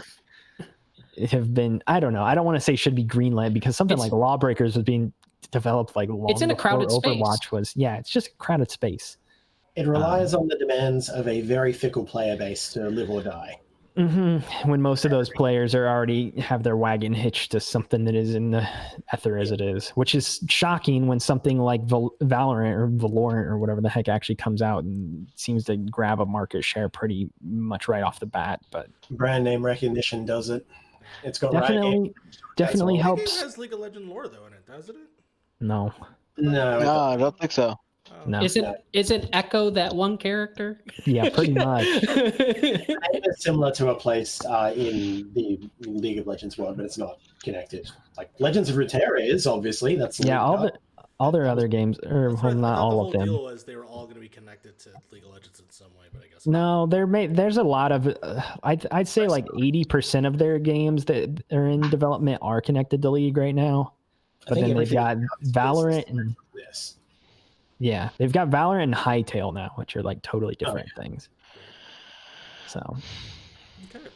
have been, I don't know. I don't want to say should be greenlit because something like Lawbreakers was being developed like long it's in a crowded Overwatch space. was. Yeah, it's just a crowded space. It relies on the demands of a very fickle player base to live or die. When most of those players are already have their wagon hitched to something that is in the ether as it is, which is shocking when something like Valorant or Valorant or whatever the heck actually comes out and seems to grab a market share pretty much right off the bat. But brand name recognition does it. It's got definitely The game helps. has League of Legends lore though in it, doesn't it? No. No, No, I don't think so. No. Isn't Echo that one character? Yeah, pretty much. it's similar to a place in the League of Legends world, but it's not connected. Like Legends of Runeterra is obviously that's Yeah, all their other games, or well, not all of them. The whole deal was they were all going to be connected to League of Legends in some way, but I guess no. There's a lot of I'd say like 80% of their games that are in development are connected to League right now. But then they've got Valorant and this. Yeah, they've got Valorant and Hytale now, which are like totally different things. So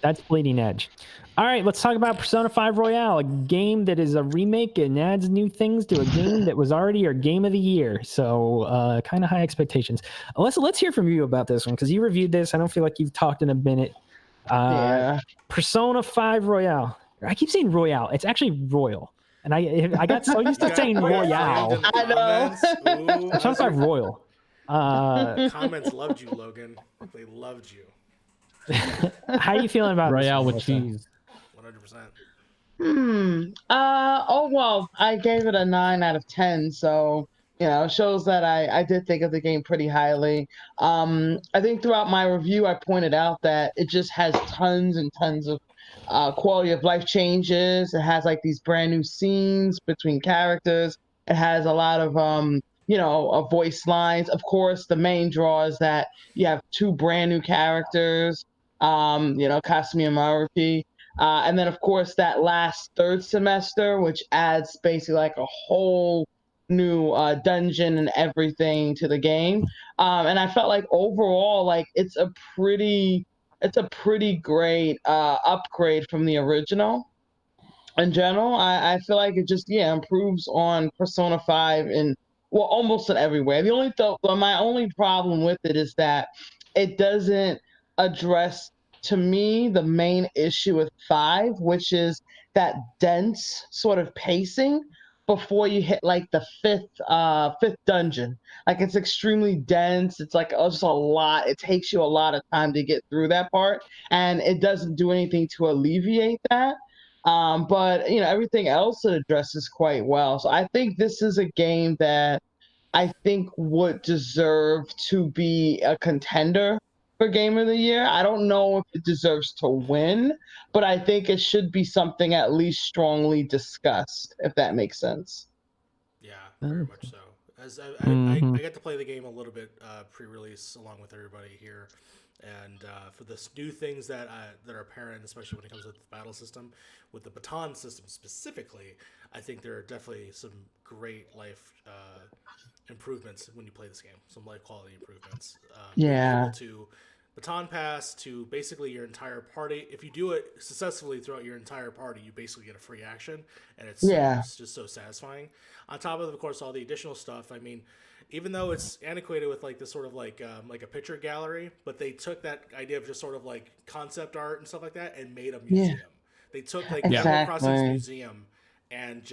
that's Bleeding Edge. All right, let's talk about Persona 5 Royale, a game that is a remake and adds new things to a game that was already your game of the year. So kind of high expectations. Let's hear from you about this one because you reviewed this. I don't feel like you've talked in a minute. Persona 5 Royale. I keep saying Royale. It's actually Royal. And I got so used to saying Royale. I know. Persona 5 Royal. Comments loved you, Logan. They loved you. How are you feeling about Royale with cheese? 100%. Oh well, I gave it a 9 out of 10, so it shows that I did think of the game pretty highly. I think throughout my review I pointed out that it just has tons and tons of quality of life changes. It has like these brand new scenes between characters. It has a lot of voice lines. Of course, the main draw is that you have 2 brand new characters, Kasumi and Maruki. And then, of course, that last third semester, which adds basically like a whole new dungeon and everything to the game. And I felt like overall, like it's a pretty great upgrade from the original. In general, I feel like it just improves on Persona 5 in almost in every way. My only problem with it is that it doesn't address to me the main issue with 5, which is that dense sort of pacing before you hit like the fifth dungeon. Like it's extremely dense. It's like just a lot. It takes you a lot of time to get through that part, and it doesn't do anything to alleviate that. But everything else it addresses quite well. So I think this is a game that I think would deserve to be a contender for Game of the Year. I don't know if it deserves to win, but I think it should be something at least strongly discussed, if that makes sense. Yeah, very much so. As I got to play the game a little bit pre-release along with everybody here, and for the new things that are apparent, especially when it comes to the battle system, with the baton system specifically, I think there are definitely some great life improvements when you play this game. Some life quality improvements. Being able to baton pass to basically your entire party. If you do it successfully throughout your entire party, you basically get a free action, and it's just so satisfying. On top of course, all the additional stuff. I mean, even though it's antiquated with like this sort of like a picture gallery, but they took that idea of just sort of like concept art and stuff like that and made a museum. They took like Animal Crossing's museum and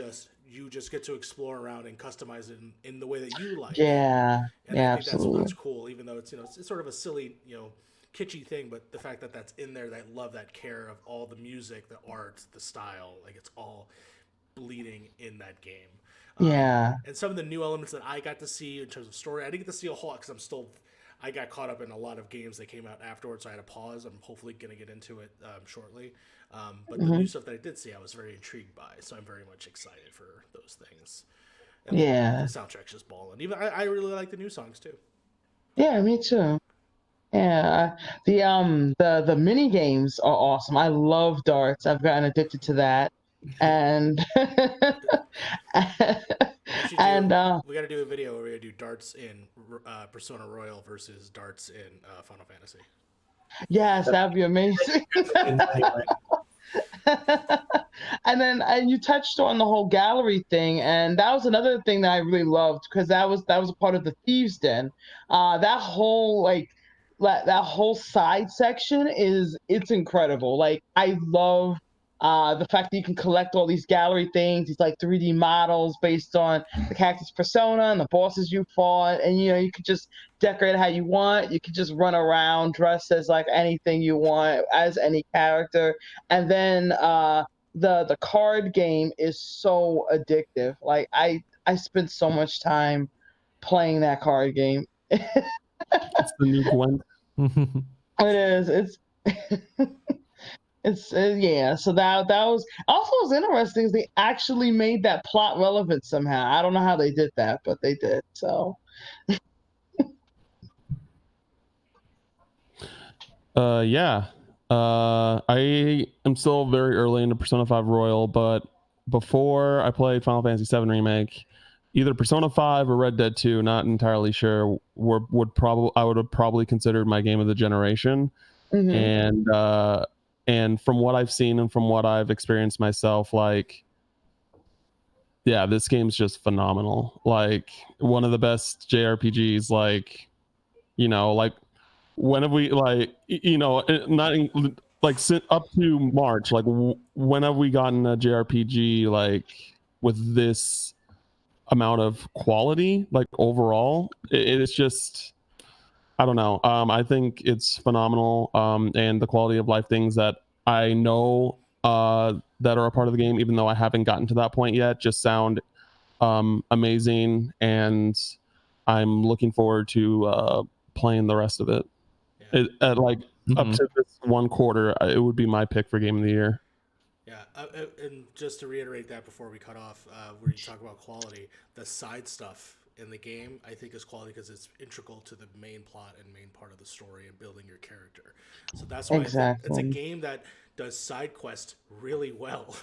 you just get to explore around and customize it in the way that you like. Yeah, and I think absolutely. that's cool, even though it's it's sort of a silly kitschy thing, but the fact that that's in there, that love, that care of all the music, the art, the style, like it's all bleeding in that game. And some of the new elements that I got to see in terms of story, I didn't get to see a whole lot because I got caught up in a lot of games that came out afterwards, so I had to pause. I'm hopefully going to get into it shortly. But the new stuff that I did see, I was very intrigued by, so I'm very much excited for those things. And the soundtrack's just balling. Even I really like the new songs too. Yeah, me too. Yeah, the mini games are awesome. I love darts. I've gotten addicted to that, and we got to do a video where we do darts in Persona Royal versus darts in Final Fantasy. Yes, that'd be amazing. And you touched on the whole gallery thing, and that was another thing that I really loved because that was a part of the Thieves Den. That whole that whole side section it's incredible. Like I love the fact that you can collect all these gallery things, these like 3D models based on the character's persona and the bosses you fought, and you could just decorate it how you want. You could just run around dressed as like anything you want as any character, and then the card game is so addictive. Like I spent so much time playing that card game. It's the new Gwent. It is. It's yeah. So that was also was interesting. Is they actually made that plot relevant somehow. I don't know how they did that, but they did. So. Yeah. I am still very early into Persona 5 Royal, but before I played Final Fantasy 7 Remake, either Persona 5 or Red Dead 2, not entirely sure, I would have probably considered my game of the generation. Mm-hmm. And from what I've seen and from what I've experienced myself, like, yeah, this game's just phenomenal. Like, one of the best JRPGs, like, like, when have we, like, not in, like, up to March, like, when have we gotten a JRPG, like, with this amount of quality, like, overall? It's just, I don't know. I think it's phenomenal. And the quality of life things that I know that are a part of the game, even though I haven't gotten to that point yet, just sound amazing. And I'm looking forward to playing the rest of it. At like up to this one quarter, it would be my pick for game of the year. Yeah, and just to reiterate that before we cut off, where you talk about quality, the side stuff in the game, I think, is quality because it's integral to the main plot and main part of the story and building your character. So that's why it's a game that does side quests really well.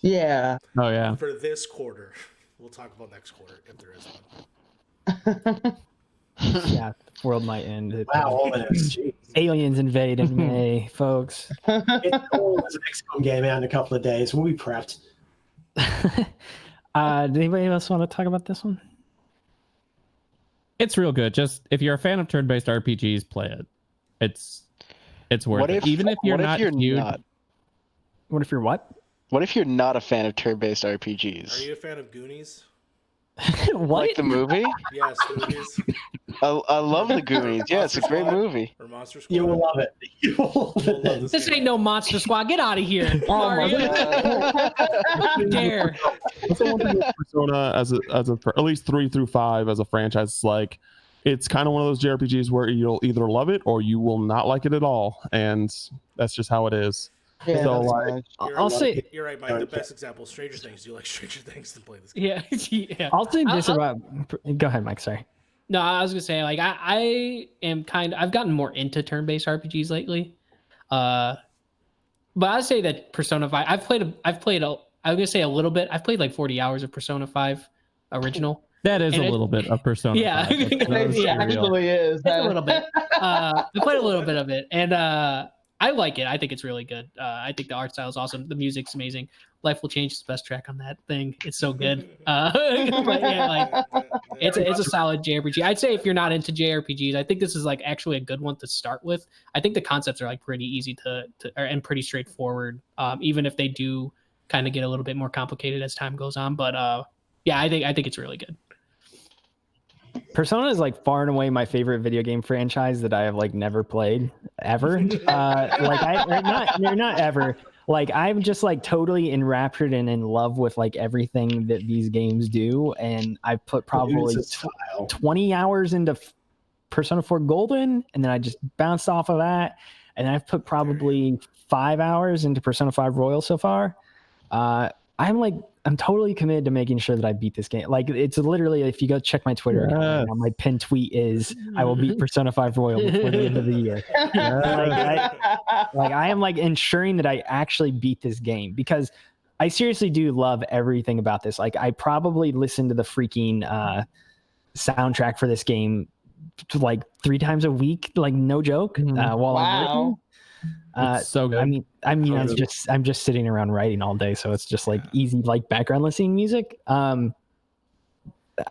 Yeah. Oh yeah. For this quarter, we'll talk about next quarter if there is one. Yeah, the world might end. Wow, ominous. Jeez. Aliens invade in May, folks. It's cool. There's an XCOM game out in a couple of days. We'll be prepped. Did anybody else want to talk about this one? It's real good. Just if you're a fan of turn-based RPGs, play it. It's worth it. Even if you're not huge. What if you're what? What if you're not a fan of turn-based RPGs? Are you a fan of Goonies? What? Like the movie? Yes, Goonies. I love the Goonies. Yeah, it's a great movie. Or Monster Squad. You will love it. You will love it. This ain't no Monster Squad. Get out of here. Oh my God. Don't you dare. That's the one thing with Persona as at least 3 through 5 as a franchise. It's like, it's kind of one of those JRPGs where you'll either love it or you will not like it at all, and that's just how it is. Yeah, so like, I'll say you're right, Mike. The best example, Stranger Things. Do you like Stranger Things to play this game? Yeah. Yeah. I'll say this about. Go ahead, Mike. Sorry. No, I was gonna say, like, I've gotten more into turn-based RPGs lately. But I'd say that Persona 5, I was gonna say a little bit. I've played like 40 hours of Persona 5 original. That is a little bit of Persona. Yeah. 5. It actually is. It's a little bit. I played a little bit of it, and I like it. I think it's really good. I think the art style is awesome. The music's amazing. Life Will Change is the best track on that thing. It's so good. But yeah, like, it's a solid JRPG. I'd say if you're not into JRPGs, I think this is like actually a good one to start with. I think the concepts are like pretty easy to and pretty straightforward, even if they do kind of get a little bit more complicated as time goes on. But yeah, I think it's really good. Persona is like far and away my favorite video game franchise that I have like never played ever. Not ever. Like, I'm just like totally enraptured and in love with like everything that these games do, and I've put probably 20 hours into Persona 4 Golden, and then I just bounced off of that, and I've put probably 5 hours into Persona 5 Royal so far. I'm totally committed to making sure that I beat this game. Like, it's literally, if you go check my Twitter account right now, my pinned tweet is, I will beat Persona 5 Royal before the end of the year. I am like ensuring that I actually beat this game, because I seriously do love everything about this. Like, I probably listen to the freaking soundtrack for this game like 3 times a week, like no joke, while I'm working. It's so good. I mean, I'm just sitting around writing all day, so it's just like easy, like background listening music. I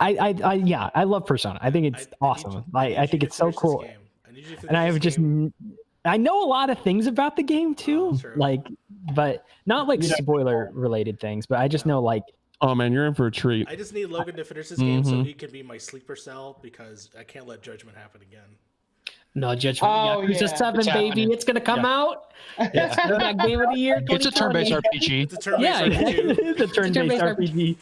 love Persona. I think it's awesome. I think it's so cool. I and I have just I know a lot of things about the game too, like, but not like spoiler related things. But I just know like. Oh man, you're in for a treat. I just need Logan to finish this game so he can be my sleeper cell because I can't let Judgment happen again. No, Judgment. Yakuza 7, It's baby. happening. It's gonna come out. Yeah. That game of the year. It's a turn-based RPG. It's a turn-based RPG. It's a turn-based RPG.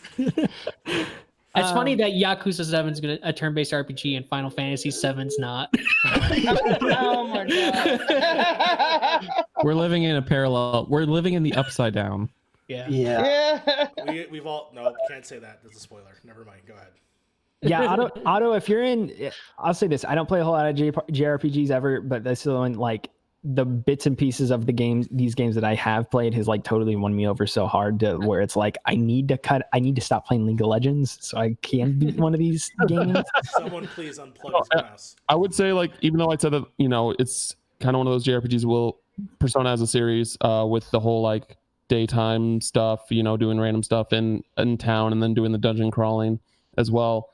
It's funny that Yakuza 7 is a turn-based RPG and Final Fantasy 7's not. Oh my god. We're living in a parallel. We're living in the upside down. Yeah. We've all no, can't say that. That's a spoiler. Never mind. Go ahead. Yeah, Otto, if you're in, I'll say this: I don't play a whole lot of JRPGs ever, but this is the one like the bits and pieces of the games, these games that I have played, has like totally won me over so hard to where it's like I need to stop playing League of Legends so I can beat one of these games. Someone please unplug his mouse. I would say like even though I said that it's kind of one of those JRPGs. Persona as a series with the whole like daytime stuff, doing random stuff in town and then doing the dungeon crawling as well.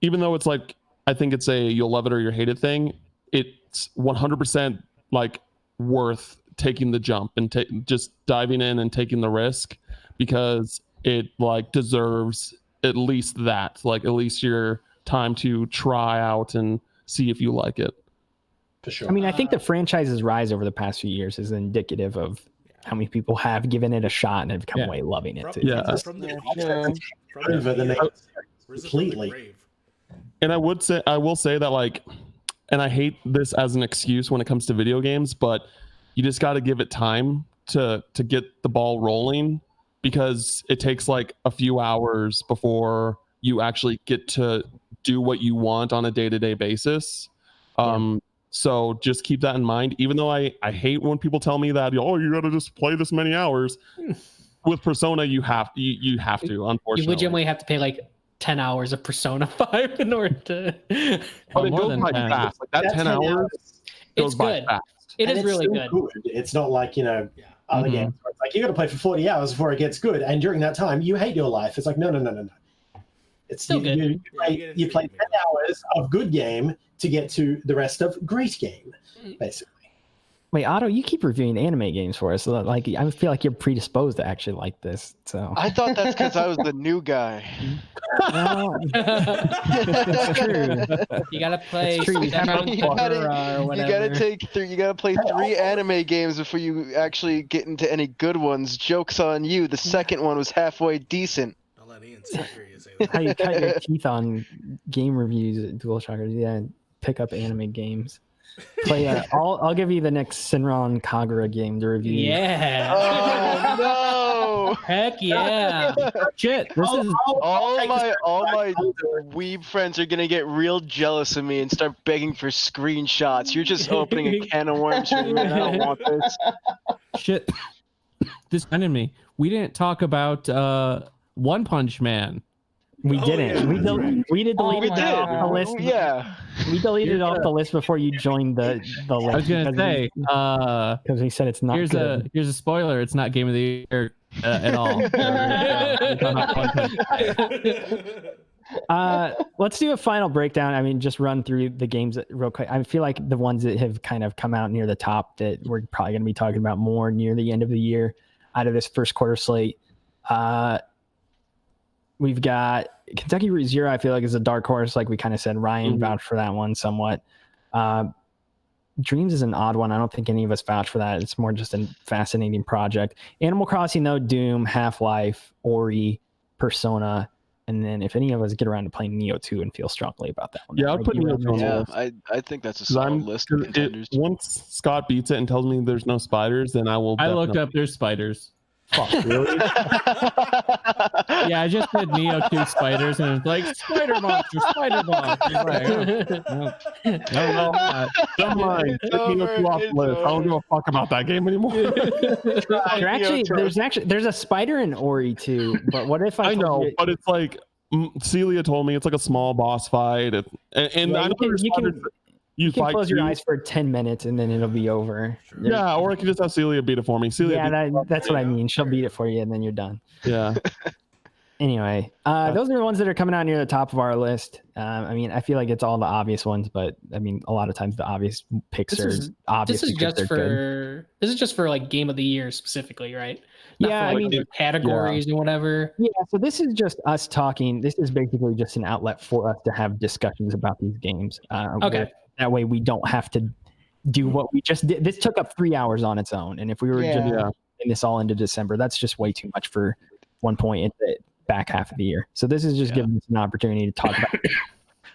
Even though it's like, I think it's a you'll love it or you hate it thing, it's 100% like worth taking the jump and just diving in and taking the risk because it like deserves at least that, like at least your time to try out and see if you like it. For sure. I mean, I think the franchise's rise over the past few years is indicative of how many people have given it a shot and have come away loving it too. From the completely. And I will say that like, and I hate this as an excuse when it comes to video games, but you just got to give it time to get the ball rolling because it takes like a few hours before you actually get to do what you want on a day-to-day basis. So just keep that in mind. Even though I hate when people tell me that, you got to just play this many hours. With Persona, you have to, unfortunately. You legitimately have to pay like 10 hours of Persona 5 in order to... But it goes by fast. Like that 10 hours goes by fast. It is really good. It's not like, other games where it's like, you got to play for 40 hours before it gets good. And during that time, you hate your life. It's like, no. It's still good. You play 10 hours of good game to get to the rest of great game, basically. Wait, Otto, you keep reviewing anime games for us. So like, I feel like you're predisposed to actually like this. So I thought that's because I was the new guy. That's true. You gotta play. You gotta play 3 anime games before you actually get into any good ones. Joke's on you. The second one was halfway decent. I'll let Ian hear you say that. How you cut your teeth on game reviews at DualShockers? Yeah, pick up anime games. Play. I'll give you the next Senran Kagura game to review. Yeah. Oh no! Heck yeah! Shit. This is all my weeb friends are gonna get real jealous of me and start begging for screenshots. You're just opening a can of worms for me, and I don't want this. Shit. This ended me. We didn't talk about One Punch Man. We didn't. We did delete it off the list. Yeah. We deleted it off the list before you joined the list. I was gonna say because we said it's not. Here's a spoiler. It's not game of the year at all. Let's do a final breakdown. I mean, just run through the games real quick. I feel like the ones that have kind of come out near the top that we're probably going to be talking about more near the end of the year out of this first quarter slate. We've got Kentucky Route Zero, I feel like, is a dark horse. Like we kind of said, Ryan vouched for that one somewhat. Dreams is an odd one. I don't think any of us vouch for that. It's more just a fascinating project. Animal Crossing, though, Doom, Half-Life, Ori, Persona, and then if any of us get around to playing Neo 2 and feel strongly about that one. Yeah, I'll put Neo 2 on the Yeah, list. I think that's a solid list of contenders. Once Scott beats it and tells me there's no spiders, then I will. I looked up. There's spiders. Fuck, really? Yeah, I just said Neo 2 spiders, and it's like spider monster. Like, No, don't mind. Take Neo 2 off the list. I don't give a fuck about that game anymore. There's a spider in Ori too. But what if I know, you, but it's like Celia told me it's like a small boss fight, and yeah, I know you can close your eyes for 10 minutes and then it'll be over. Yeah, or I can just have Celia beat it for me. Celia, that's what I mean. She'll beat it for you and then you're done. Yeah. Anyway, those are the ones that are coming out near the top of our list. I mean, I feel like it's all the obvious ones, but I mean, a lot of times the obvious picks are obvious. This is just for like game of the year specifically, right? Not Yeah, for, like, I mean, other categories and whatever. Yeah, so this is just us talking. This is basically just an outlet for us to have discussions about these games. Okay. That way we don't have to do what we just did. This took up 3 hours on its own, and if we were just doing this all into December, that's just way too much for one point in the back half of the year. So this is just giving us an opportunity to talk about it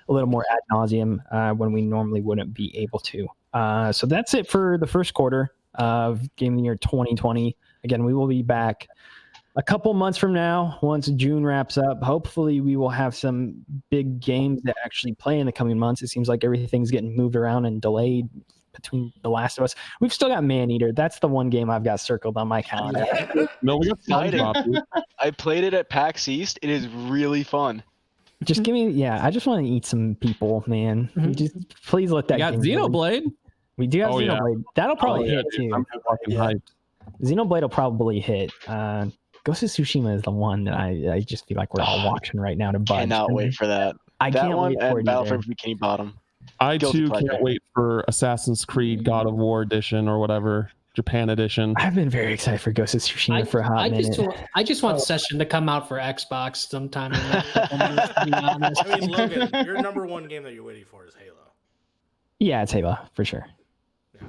a little more ad nauseum when we normally wouldn't be able to. So that's it for the first quarter of Game of the Year 2020. Again, we will be back a couple months from now, once June wraps up. Hopefully we will have some big games that actually play in the coming months. It seems like everything's getting moved around and delayed between The Last of Us. We've still got Maneater. That's the one game I've got circled on my calendar. No, we got SpongeBob, dude. I played it at PAX East. It is really fun. Just give me, I just want to eat some people, man. Just please let that We got game Xenoblade. We do have Oh, yeah. Xenoblade. That'll probably hit dude, too. I'm fucking hyped. Xenoblade will probably hit. Ghost of Tsushima is the one that I just feel like we're all watching right now to budge. Cannot wait for that. I That can't one wait for and it Battlefront either. Bikini Bottom. I Guilty too pleasure. can't wait for Assassin's Creed God of War edition or whatever, Japan edition. I've been very excited for Ghost of Tsushima for a hot minute. I just want Session to come out for Xbox sometime in the next couple months, to be honest. I mean, Logan, your number one game that you're waiting for is Halo. Yeah, it's Halo for sure. Yeah.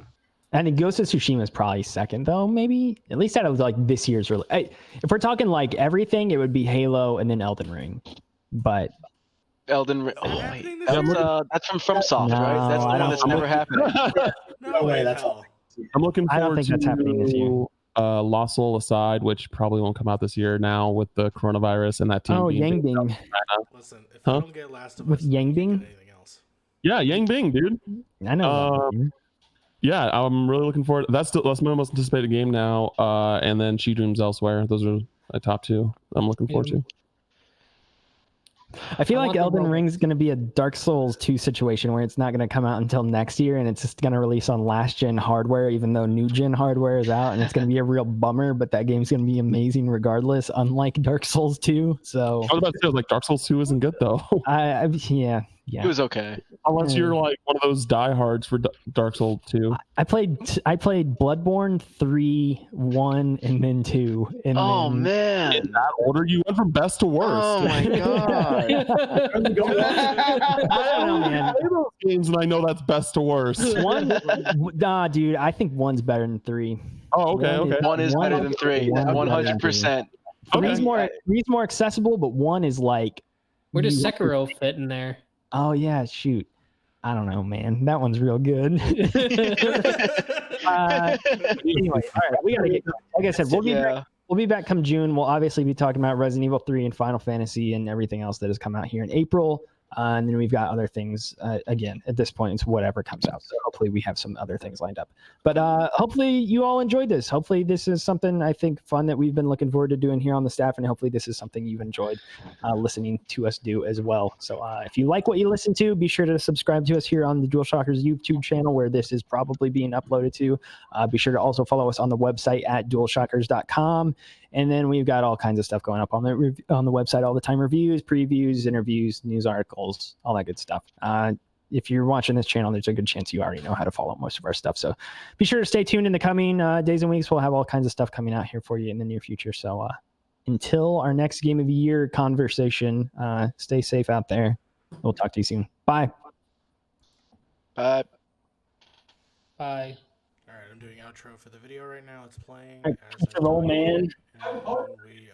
I think Ghost of Tsushima is probably second, though. Maybe at least out of like this year's release. If we're talking like everything, it would be Halo and then Elden Ring. But Elden Ring. Is that Oh, happening wait. this year? That's from FromSoft, No, right? That's the I one don't- that's never happened. No way, that's hell. I'm looking I don't forward think to that's happening this year. Lost Soul Aside, which probably won't come out this year now with the coronavirus and that team being Yang based out Bing of China. Listen, if Huh? I don't get Last of With Us, then Yang you can't Bing? get anything else. Yeah, Yang Bing, dude. I know. that. Yeah, I'm really looking forward. That's my most anticipated game now. And then She Dreams Elsewhere. Those are my top two. I'm looking forward to. I feel I like want the Elden world- Ring's going to be a Dark Souls 2 situation where it's not going to come out until next year and it's just going to release on last gen hardware, even though new gen hardware is out, and it's going to be a real bummer, but that game's going to be amazing regardless, unlike Dark Souls 2. So, I was about to say, like, Dark Souls 2 isn't good though. yeah. It was okay. Unless you're like one of those diehards for Dark Souls 2. I played Bloodborne 3, 1, and then 2. And Oh then, man. In that order, you went from best to worst. Oh my god. I don't know, man. I play those games and I know that's best to worst. Nah, dude, I think 1's better than 3. Oh, okay. One is better than 3. 100%. Three's more accessible, but 1 is like. Where does Sekiro fit in there? Oh yeah, shoot. I don't know, man. That one's real good. Anyway, all right, we gotta get. Like I said, we'll be back. We'll be back come June. We'll obviously be talking about Resident Evil 3 and Final Fantasy and everything else that has come out here in April. And then we've got other things. Again, at this point, it's whatever comes out. So hopefully we have some other things lined up. But hopefully you all enjoyed this. Hopefully this is something I think fun that we've been looking forward to doing here on the staff. And hopefully this is something you've enjoyed listening to us do as well. So if you like what you listen to, be sure to subscribe to us here on the DualShockers YouTube channel where this is probably being uploaded to. Be sure to also follow us on the website at DualShockers.com. And then we've got all kinds of stuff going up on the website all the time: reviews, previews, interviews, news articles, all that good stuff. If you're watching this channel, there's a good chance you already know how to follow most of our stuff. So be sure to stay tuned in the coming days and weeks. We'll have all kinds of stuff coming out here for you in the near future. So until our next Game of the Year conversation, stay safe out there. We'll talk to you soon. Bye. Bye. All right, I'm doing outro for the video right now. It's playing. All right, roll, man. And we